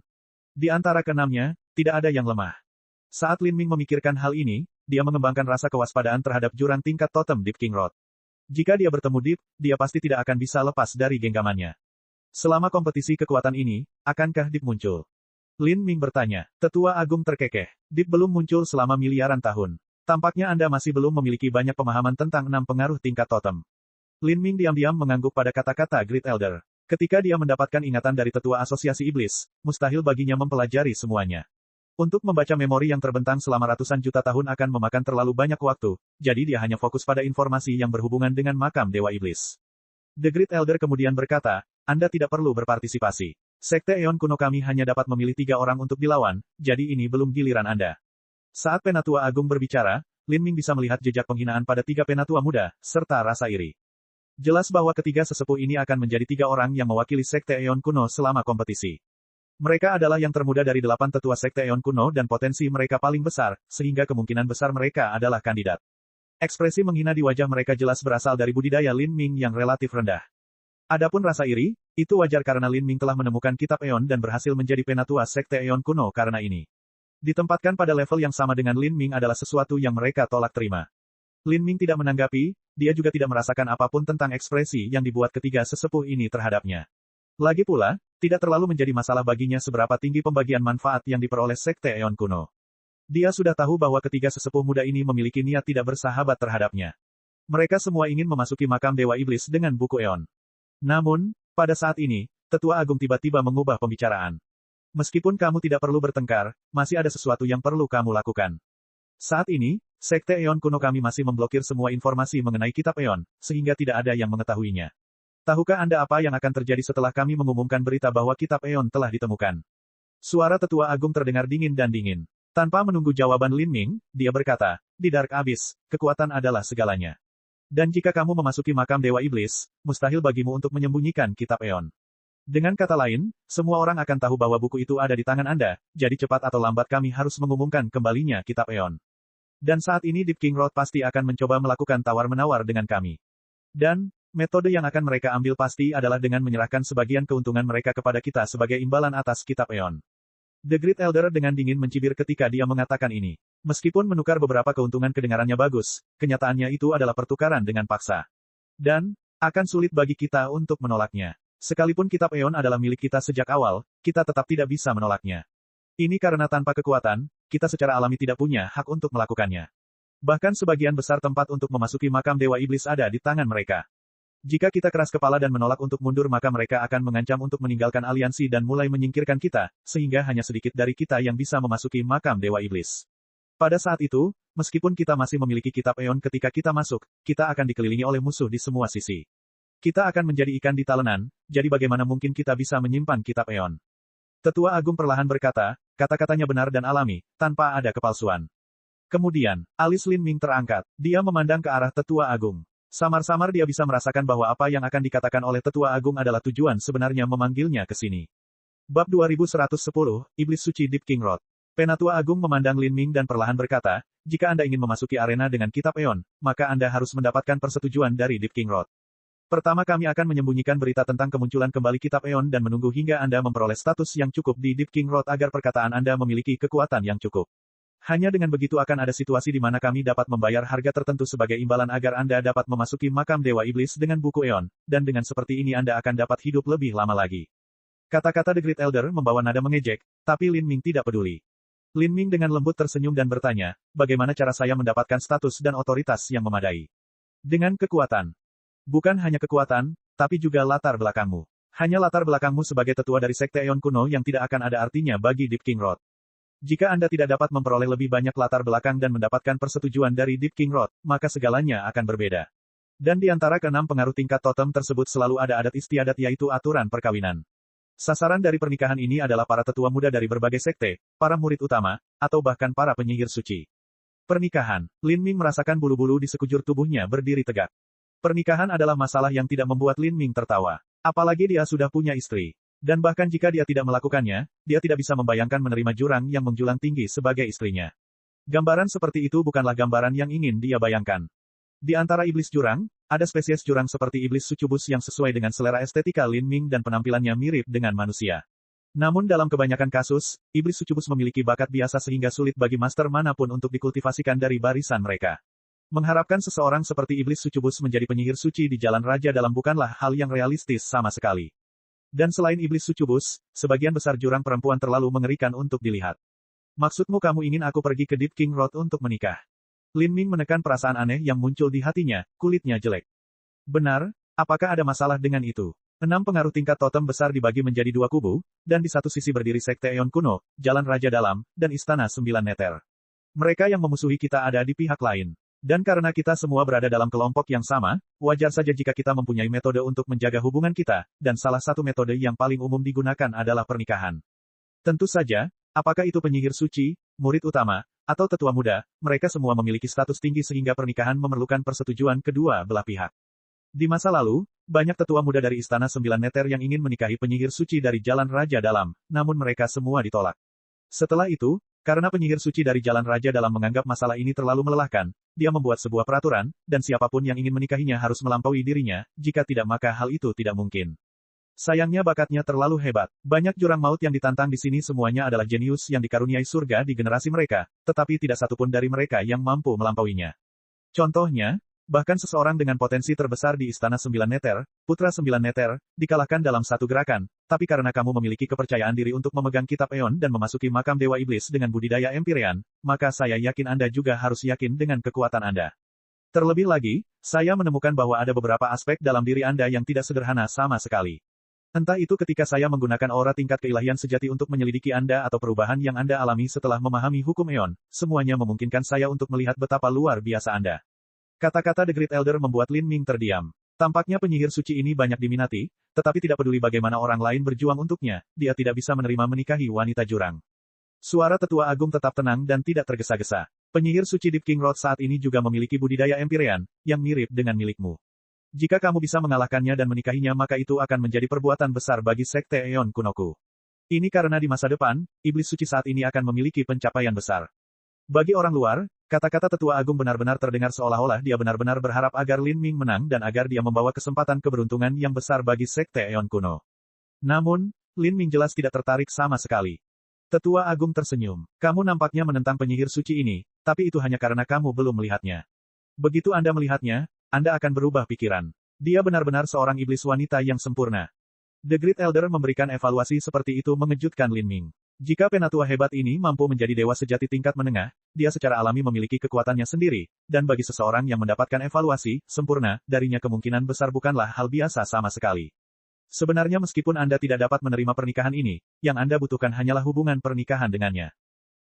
Di antara ke-6-nya, tidak ada yang lemah. Saat Lin Ming memikirkan hal ini, dia mengembangkan rasa kewaspadaan terhadap jurang tingkat totem Deep King Road. Jika dia bertemu Deep, dia pasti tidak akan bisa lepas dari genggamannya. Selama kompetisi kekuatan ini, akankah Deep muncul? Lin Ming bertanya. Tetua Agung terkekeh. Deep belum muncul selama miliaran tahun. Tampaknya Anda masih belum memiliki banyak pemahaman tentang 6 pengaruh tingkat totem. Lin Ming diam-diam mengangguk pada kata-kata Great Elder. Ketika dia mendapatkan ingatan dari Tetua Asosiasi Iblis, mustahil baginya mempelajari semuanya. Untuk membaca memori yang terbentang selama ratusan juta tahun akan memakan terlalu banyak waktu, jadi dia hanya fokus pada informasi yang berhubungan dengan makam Dewa Iblis. The Great Elder kemudian berkata, Anda tidak perlu berpartisipasi. Sekte Eon Kuno kami hanya dapat memilih 3 orang untuk dilawan, jadi ini belum giliran Anda. Saat Penatua Agung berbicara, Lin Ming bisa melihat jejak penghinaan pada 3 penatua muda, serta rasa iri. Jelas bahwa ketiga sesepuh ini akan menjadi 3 orang yang mewakili Sekte Eon Kuno selama kompetisi. Mereka adalah yang termuda dari 8 tetua Sekte Eon Kuno dan potensi mereka paling besar, sehingga kemungkinan besar mereka adalah kandidat. Ekspresi menghina di wajah mereka jelas berasal dari budidaya Lin Ming yang relatif rendah. Adapun rasa iri, itu wajar karena Lin Ming telah menemukan kitab Eon dan berhasil menjadi penatua Sekte Eon Kuno karena ini. Ditempatkan pada level yang sama dengan Lin Ming adalah sesuatu yang mereka tolak terima. Lin Ming tidak menanggapi, dia juga tidak merasakan apapun tentang ekspresi yang dibuat ketiga sesepuh ini terhadapnya. Lagi pula, tidak terlalu menjadi masalah baginya seberapa tinggi pembagian manfaat yang diperoleh Sekte Eon Kuno. Dia sudah tahu bahwa ketiga sesepuh muda ini memiliki niat tidak bersahabat terhadapnya. Mereka semua ingin memasuki makam Dewa Iblis dengan buku Eon. Namun, pada saat ini, Tetua Agung tiba-tiba mengubah pembicaraan. Meskipun kamu tidak perlu bertengkar, masih ada sesuatu yang perlu kamu lakukan. Saat ini, Sekte Eon Kuno kami masih memblokir semua informasi mengenai kitab Eon, sehingga tidak ada yang mengetahuinya. Tahukah Anda apa yang akan terjadi setelah kami mengumumkan berita bahwa kitab Eon telah ditemukan? Suara Tetua Agung terdengar dingin dan dingin. Tanpa menunggu jawaban Lin Ming, dia berkata, di Dark Abyss, kekuatan adalah segalanya. Dan jika kamu memasuki makam Dewa Iblis, mustahil bagimu untuk menyembunyikan kitab Eon. Dengan kata lain, semua orang akan tahu bahwa buku itu ada di tangan Anda, jadi cepat atau lambat kami harus mengumumkan kembalinya kitab Eon. Dan saat ini Deep King Road pasti akan mencoba melakukan tawar-menawar dengan kami. Dan, metode yang akan mereka ambil pasti adalah dengan menyerahkan sebagian keuntungan mereka kepada kita sebagai imbalan atas kitab Eon. The Great Elder dengan dingin mencibir ketika dia mengatakan ini. Meskipun menukar beberapa keuntungan kedengarannya bagus, kenyataannya itu adalah pertukaran dengan paksa. Dan, akan sulit bagi kita untuk menolaknya. Sekalipun kitab Eon adalah milik kita sejak awal, kita tetap tidak bisa menolaknya. Ini karena tanpa kekuatan, kita secara alami tidak punya hak untuk melakukannya. Bahkan sebagian besar tempat untuk memasuki makam Dewa Iblis ada di tangan mereka. Jika kita keras kepala dan menolak untuk mundur maka mereka akan mengancam untuk meninggalkan aliansi dan mulai menyingkirkan kita, sehingga hanya sedikit dari kita yang bisa memasuki makam Dewa Iblis. Pada saat itu, meskipun kita masih memiliki kitab Eon ketika kita masuk, kita akan dikelilingi oleh musuh di semua sisi. Kita akan menjadi ikan di talenan, jadi bagaimana mungkin kita bisa menyimpan kitab Eon? Tetua Agung perlahan berkata, kata-katanya benar dan alami, tanpa ada kepalsuan. Kemudian, alis Lin Ming terangkat, dia memandang ke arah Tetua Agung. Samar-samar dia bisa merasakan bahwa apa yang akan dikatakan oleh Tetua Agung adalah tujuan sebenarnya memanggilnya ke sini. Bab 2110, Iblis Suci Deep King Road. Penatua Agung memandang Lin Ming dan perlahan berkata, jika Anda ingin memasuki arena dengan kitab Eon, maka Anda harus mendapatkan persetujuan dari Deep King Road. Pertama kami akan menyembunyikan berita tentang kemunculan kembali kitab Eon dan menunggu hingga Anda memperoleh status yang cukup di Deep King Road agar perkataan Anda memiliki kekuatan yang cukup. Hanya dengan begitu akan ada situasi di mana kami dapat membayar harga tertentu sebagai imbalan agar Anda dapat memasuki makam Dewa Iblis dengan buku Eon, dan dengan seperti ini Anda akan dapat hidup lebih lama lagi. Kata-kata The Great Elder membawa nada mengejek, tapi Lin Ming tidak peduli. Lin Ming dengan lembut tersenyum dan bertanya, bagaimana cara saya mendapatkan status dan otoritas yang memadai? Dengan kekuatan. Bukan hanya kekuatan, tapi juga latar belakangmu. Hanya latar belakangmu sebagai tetua dari Sekte Eon kuno yang tidak akan ada artinya bagi Deep King Road. Jika Anda tidak dapat memperoleh lebih banyak latar belakang dan mendapatkan persetujuan dari Deep King Road, maka segalanya akan berbeda. Dan di antara keenam pengaruh tingkat totem tersebut selalu ada adat istiadat yaitu aturan perkawinan. Sasaran dari pernikahan ini adalah para tetua muda dari berbagai sekte, para murid utama, atau bahkan para penyihir suci. Pernikahan. Lin Ming merasakan bulu-bulu di sekujur tubuhnya berdiri tegak. Pernikahan adalah masalah yang tidak membuat Lin Ming tertawa. Apalagi dia sudah punya istri. Dan bahkan jika dia tidak melakukannya, dia tidak bisa membayangkan menerima jurang yang menjulang tinggi sebagai istrinya. Gambaran seperti itu bukanlah gambaran yang ingin dia bayangkan. Di antara iblis jurang, ada spesies jurang seperti iblis sucubus yang sesuai dengan selera estetika Lin Ming dan penampilannya mirip dengan manusia. Namun dalam kebanyakan kasus, iblis sucubus memiliki bakat biasa sehingga sulit bagi master manapun untuk dikultivasikan dari barisan mereka. Mengharapkan seseorang seperti iblis sucubus menjadi penyihir suci di jalan raja dalam bukanlah hal yang realistis sama sekali. Dan selain iblis sucubus, sebagian besar jurang perempuan terlalu mengerikan untuk dilihat. Maksudmu kamu ingin aku pergi ke Deep King Road untuk menikah? Lin Ming menekan perasaan aneh yang muncul di hatinya, kulitnya jelek. Benar, apakah ada masalah dengan itu? 6 pengaruh tingkat totem besar dibagi menjadi 2 kubu, dan di satu sisi berdiri Sekte Eon kuno, Jalan Raja Dalam, dan Istana 9 Neter. Mereka yang memusuhi kita ada di pihak lain. Dan karena kita semua berada dalam kelompok yang sama, wajar saja jika kita mempunyai metode untuk menjaga hubungan kita, dan salah satu metode yang paling umum digunakan adalah pernikahan. Tentu saja, apakah itu penyihir suci, murid utama, atau tetua muda, mereka semua memiliki status tinggi sehingga pernikahan memerlukan persetujuan kedua belah pihak. Di masa lalu, banyak tetua muda dari Istana 9 Neter yang ingin menikahi penyihir suci dari Jalan Raja Dalam, namun mereka semua ditolak. Setelah itu, karena penyihir suci dari Jalan Raja Dalam menganggap masalah ini terlalu melelahkan, dia membuat sebuah peraturan, dan siapapun yang ingin menikahinya harus melampaui dirinya, jika tidak maka hal itu tidak mungkin. Sayangnya bakatnya terlalu hebat. Banyak jurang maut yang ditantang di sini semuanya adalah jenius yang dikaruniai surga di generasi mereka, tetapi tidak satupun dari mereka yang mampu melampauinya. Contohnya, bahkan seseorang dengan potensi terbesar di Istana 9 Neter, Putra 9 Neter, dikalahkan dalam satu gerakan, tapi karena kamu memiliki kepercayaan diri untuk memegang kitab Eon dan memasuki makam Dewa Iblis dengan budidaya Empyrean, maka saya yakin Anda juga harus yakin dengan kekuatan Anda. Terlebih lagi, saya menemukan bahwa ada beberapa aspek dalam diri Anda yang tidak sederhana sama sekali. Entah itu ketika saya menggunakan aura tingkat keilahian sejati untuk menyelidiki Anda atau perubahan yang Anda alami setelah memahami hukum Eon, semuanya memungkinkan saya untuk melihat betapa luar biasa Anda. Kata-kata The Great Elder membuat Lin Ming terdiam. Tampaknya penyihir suci ini banyak diminati, tetapi tidak peduli bagaimana orang lain berjuang untuknya, dia tidak bisa menerima menikahi wanita jurang. Suara tetua agung tetap tenang dan tidak tergesa-gesa. Penyihir suci Deep King Road saat ini juga memiliki budidaya Empyrean, yang mirip dengan milikmu. Jika kamu bisa mengalahkannya dan menikahinya maka itu akan menjadi perbuatan besar bagi Sekte Eon Kunoku. Ini karena di masa depan, iblis suci saat ini akan memiliki pencapaian besar. Bagi orang luar, kata-kata tetua agung benar-benar terdengar seolah-olah dia benar-benar berharap agar Lin Ming menang dan agar dia membawa kesempatan keberuntungan yang besar bagi Sekte Eon Kuno. Namun, Lin Ming jelas tidak tertarik sama sekali. Tetua agung tersenyum. Kamu nampaknya menentang penyihir suci ini, tapi itu hanya karena kamu belum melihatnya. Begitu Anda melihatnya, Anda akan berubah pikiran. Dia benar-benar seorang iblis wanita yang sempurna. The Great Elder memberikan evaluasi seperti itu mengejutkan Lin Ming. Jika penatua hebat ini mampu menjadi dewa sejati tingkat menengah, dia secara alami memiliki kekuatannya sendiri, dan bagi seseorang yang mendapatkan evaluasi sempurna, darinya kemungkinan besar bukanlah hal biasa sama sekali. Sebenarnya meskipun Anda tidak dapat menerima pernikahan ini, yang Anda butuhkan hanyalah hubungan pernikahan dengannya.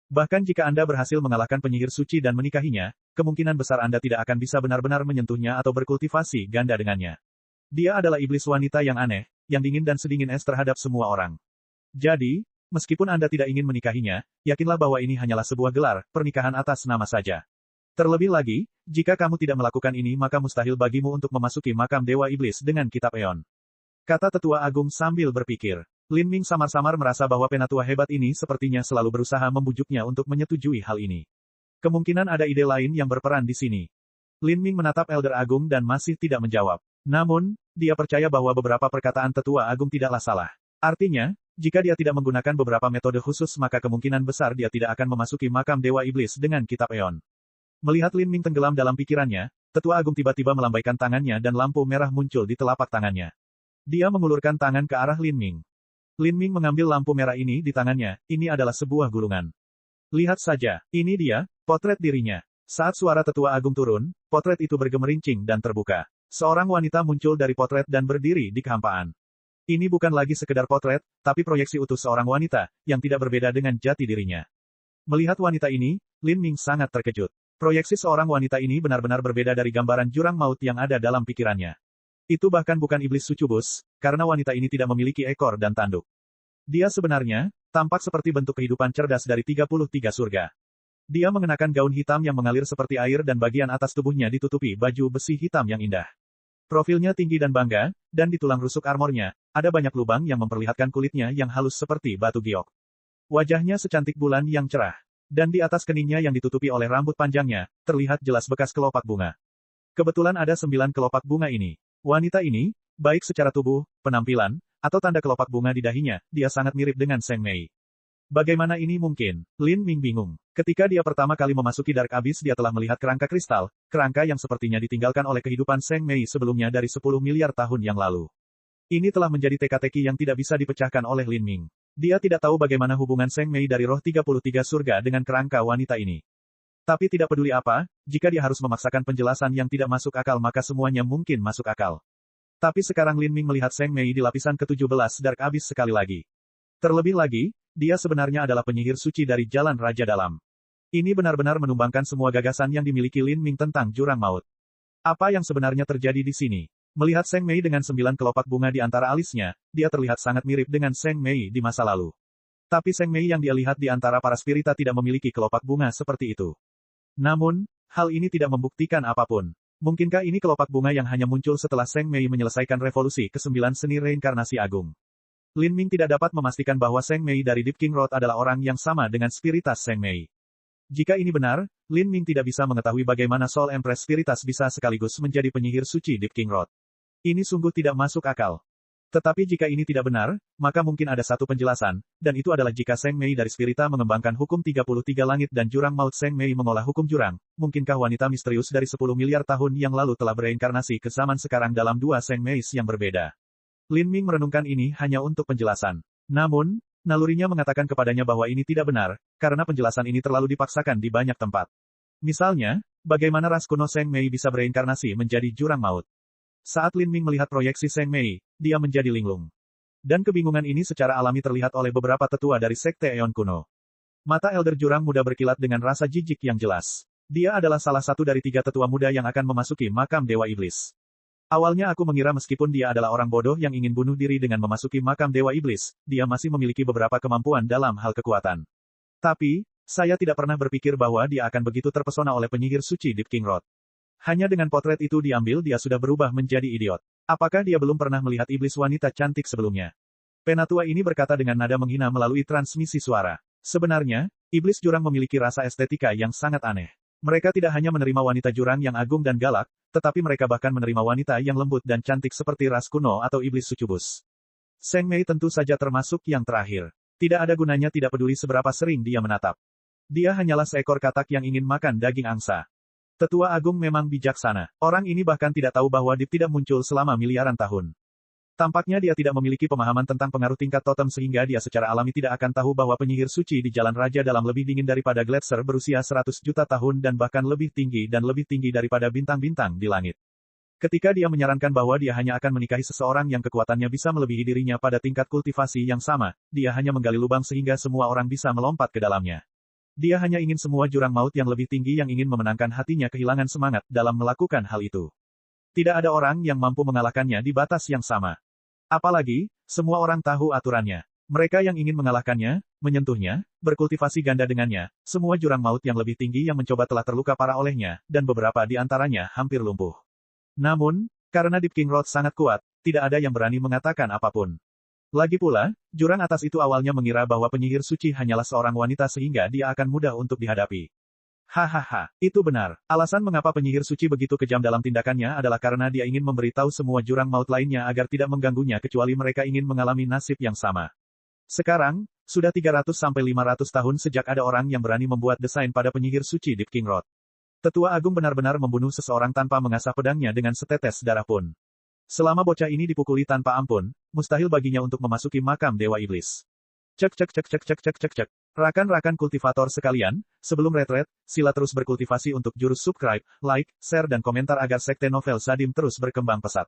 Bahkan jika Anda berhasil mengalahkan penyihir suci dan menikahinya, kemungkinan besar Anda tidak akan bisa benar-benar menyentuhnya atau berkultivasi ganda dengannya. Dia adalah iblis wanita yang aneh, yang dingin dan sedingin es terhadap semua orang. Jadi, meskipun Anda tidak ingin menikahinya, yakinlah bahwa ini hanyalah sebuah gelar, pernikahan atas nama saja. Terlebih lagi, jika kamu tidak melakukan ini maka mustahil bagimu untuk memasuki makam Dewa Iblis dengan kitab Eon. Kata tetua agung sambil berpikir. Lin Ming samar-samar merasa bahwa penatua hebat ini sepertinya selalu berusaha membujuknya untuk menyetujui hal ini. Kemungkinan ada ide lain yang berperan di sini. Lin Ming menatap Elder Agung dan masih tidak menjawab. Namun, dia percaya bahwa beberapa perkataan tetua agung tidaklah salah. Artinya, jika dia tidak menggunakan beberapa metode khusus maka kemungkinan besar dia tidak akan memasuki makam Dewa Iblis dengan kitab Eon. Melihat Lin Ming tenggelam dalam pikirannya, tetua agung tiba-tiba melambaikan tangannya dan lampu merah muncul di telapak tangannya. Dia mengulurkan tangan ke arah Lin Ming. Lin Ming mengambil lampu merah ini di tangannya, ini adalah sebuah gulungan. Lihat saja, ini dia, potret dirinya. Saat suara tetua agung turun, potret itu bergemerincing dan terbuka. Seorang wanita muncul dari potret dan berdiri di kehampaan. Ini bukan lagi sekedar potret, tapi proyeksi utuh seorang wanita, yang tidak berbeda dengan jati dirinya. Melihat wanita ini, Lin Ming sangat terkejut. Proyeksi seorang wanita ini benar-benar berbeda dari gambaran jurang maut yang ada dalam pikirannya. Itu bahkan bukan iblis sucubus, karena wanita ini tidak memiliki ekor dan tanduk. Dia sebenarnya, tampak seperti bentuk kehidupan cerdas dari 33 surga. Dia mengenakan gaun hitam yang mengalir seperti air dan bagian atas tubuhnya ditutupi baju besi hitam yang indah. Profilnya tinggi dan bangga, dan di tulang rusuk armornya, ada banyak lubang yang memperlihatkan kulitnya yang halus seperti batu giok. Wajahnya secantik bulan yang cerah. Dan di atas keningnya yang ditutupi oleh rambut panjangnya, terlihat jelas bekas kelopak bunga. Kebetulan ada 9 kelopak bunga ini. Wanita ini, baik secara tubuh, penampilan, atau tanda kelopak bunga di dahinya, dia sangat mirip dengan Seng Mei. Bagaimana ini mungkin? Lin Ming bingung. Ketika dia pertama kali memasuki Dark Abyss dia telah melihat kerangka kristal, kerangka yang sepertinya ditinggalkan oleh kehidupan Seng Mei sebelumnya dari 10 miliar tahun yang lalu. Ini telah menjadi teka-teki yang tidak bisa dipecahkan oleh Lin Ming. Dia tidak tahu bagaimana hubungan Seng Mei dari roh 33 surga dengan kerangka wanita ini. Tapi tidak peduli apa, jika dia harus memaksakan penjelasan yang tidak masuk akal maka semuanya mungkin masuk akal. Tapi sekarang Lin Ming melihat Seng Mei di lapisan ke-17 Dark Abyss sekali lagi. Terlebih lagi, dia sebenarnya adalah penyihir suci dari Jalan Raja Dalam. Ini benar-benar menumbangkan semua gagasan yang dimiliki Lin Ming tentang jurang maut. Apa yang sebenarnya terjadi di sini? Melihat Seng Mei dengan 9 kelopak bunga di antara alisnya, dia terlihat sangat mirip dengan Seng Mei di masa lalu. Tapi Seng Mei yang dia lihat di antara para spirita tidak memiliki kelopak bunga seperti itu. Namun, hal ini tidak membuktikan apapun. Mungkinkah ini kelopak bunga yang hanya muncul setelah Seng Mei menyelesaikan revolusi ke-9 seni reinkarnasi agung? Lin Ming tidak dapat memastikan bahwa Seng Mei dari Deep King Road adalah orang yang sama dengan spiritas Seng Mei. Jika ini benar, Lin Ming tidak bisa mengetahui bagaimana Soul Empress Spiritas bisa sekaligus menjadi penyihir suci Deep King Road. Ini sungguh tidak masuk akal. Tetapi jika ini tidak benar, maka mungkin ada satu penjelasan, dan itu adalah jika Seng Mei dari Spirita mengembangkan hukum 33 langit dan jurang maut Seng Mei mengolah hukum jurang, mungkinkah wanita misterius dari 10 miliar tahun yang lalu telah bereinkarnasi ke zaman sekarang dalam dua Seng Meis yang berbeda. Lin Ming merenungkan ini hanya untuk penjelasan. Namun, nalurinya mengatakan kepadanya bahwa ini tidak benar, karena penjelasan ini terlalu dipaksakan di banyak tempat. Misalnya, bagaimana ras kuno Seng Mei bisa bereinkarnasi menjadi jurang maut? Saat Lin Ming melihat proyeksi Seng Mei, dia menjadi linglung. Dan kebingungan ini secara alami terlihat oleh beberapa tetua dari Sekte Eon kuno. Mata Elder Jurang Muda berkilat dengan rasa jijik yang jelas. Dia adalah salah satu dari 3 tetua muda yang akan memasuki makam Dewa Iblis. Awalnya aku mengira meskipun dia adalah orang bodoh yang ingin bunuh diri dengan memasuki makam Dewa Iblis, dia masih memiliki beberapa kemampuan dalam hal kekuatan. Tapi, saya tidak pernah berpikir bahwa dia akan begitu terpesona oleh penyihir suci Deep King Road. Hanya dengan potret itu diambil dia sudah berubah menjadi idiot. Apakah dia belum pernah melihat iblis wanita cantik sebelumnya? Penatua ini berkata dengan nada menghina melalui transmisi suara. Sebenarnya, iblis jurang memiliki rasa estetika yang sangat aneh. Mereka tidak hanya menerima wanita jurang yang agung dan galak, tetapi mereka bahkan menerima wanita yang lembut dan cantik seperti ras kuno atau iblis sucubus. Seng Mei tentu saja termasuk yang terakhir. Tidak ada gunanya tidak peduli seberapa sering dia menatap. Dia hanyalah seekor katak yang ingin makan daging angsa. Tetua Agung memang bijaksana. Orang ini bahkan tidak tahu bahwa Deep tidak muncul selama miliaran tahun. Tampaknya dia tidak memiliki pemahaman tentang pengaruh tingkat totem sehingga dia secara alami tidak akan tahu bahwa penyihir suci di Jalan Raja dalam lebih dingin daripada Gletser berusia 100 juta tahun dan bahkan lebih tinggi daripada bintang-bintang di langit. Ketika dia menyarankan bahwa dia hanya akan menikahi seseorang yang kekuatannya bisa melebihi dirinya pada tingkat kultivasi yang sama, dia hanya menggali lubang sehingga semua orang bisa melompat ke dalamnya. Dia hanya ingin semua jurang maut yang lebih tinggi yang ingin memenangkan hatinya kehilangan semangat dalam melakukan hal itu. Tidak ada orang yang mampu mengalahkannya di batas yang sama. Apalagi, semua orang tahu aturannya. Mereka yang ingin mengalahkannya, menyentuhnya, berkultivasi ganda dengannya, semua jurang maut yang lebih tinggi yang mencoba telah terluka parah olehnya, dan beberapa di antaranya hampir lumpuh. Namun, karena Deep King Road sangat kuat, tidak ada yang berani mengatakan apapun. Lagi pula, jurang atas itu awalnya mengira bahwa penyihir suci hanyalah seorang wanita sehingga dia akan mudah untuk dihadapi. Hahaha, itu benar. Alasan mengapa penyihir suci begitu kejam dalam tindakannya adalah karena dia ingin memberitahu semua jurang maut lainnya agar tidak mengganggunya kecuali mereka ingin mengalami nasib yang sama. Sekarang, sudah 300-500 tahun sejak ada orang yang berani membuat desain pada penyihir suci Deep King Road. Tetua Agung benar-benar membunuh seseorang tanpa mengasah pedangnya dengan setetes darah pun. Selama bocah ini dipukuli tanpa ampun, mustahil baginya untuk memasuki makam Dewa Iblis. Cek. Rakan-rakan kultivator sekalian, sebelum retret, sila terus berkultivasi untuk jurus subscribe, like, share dan komentar agar sekte novel Sadim terus berkembang pesat.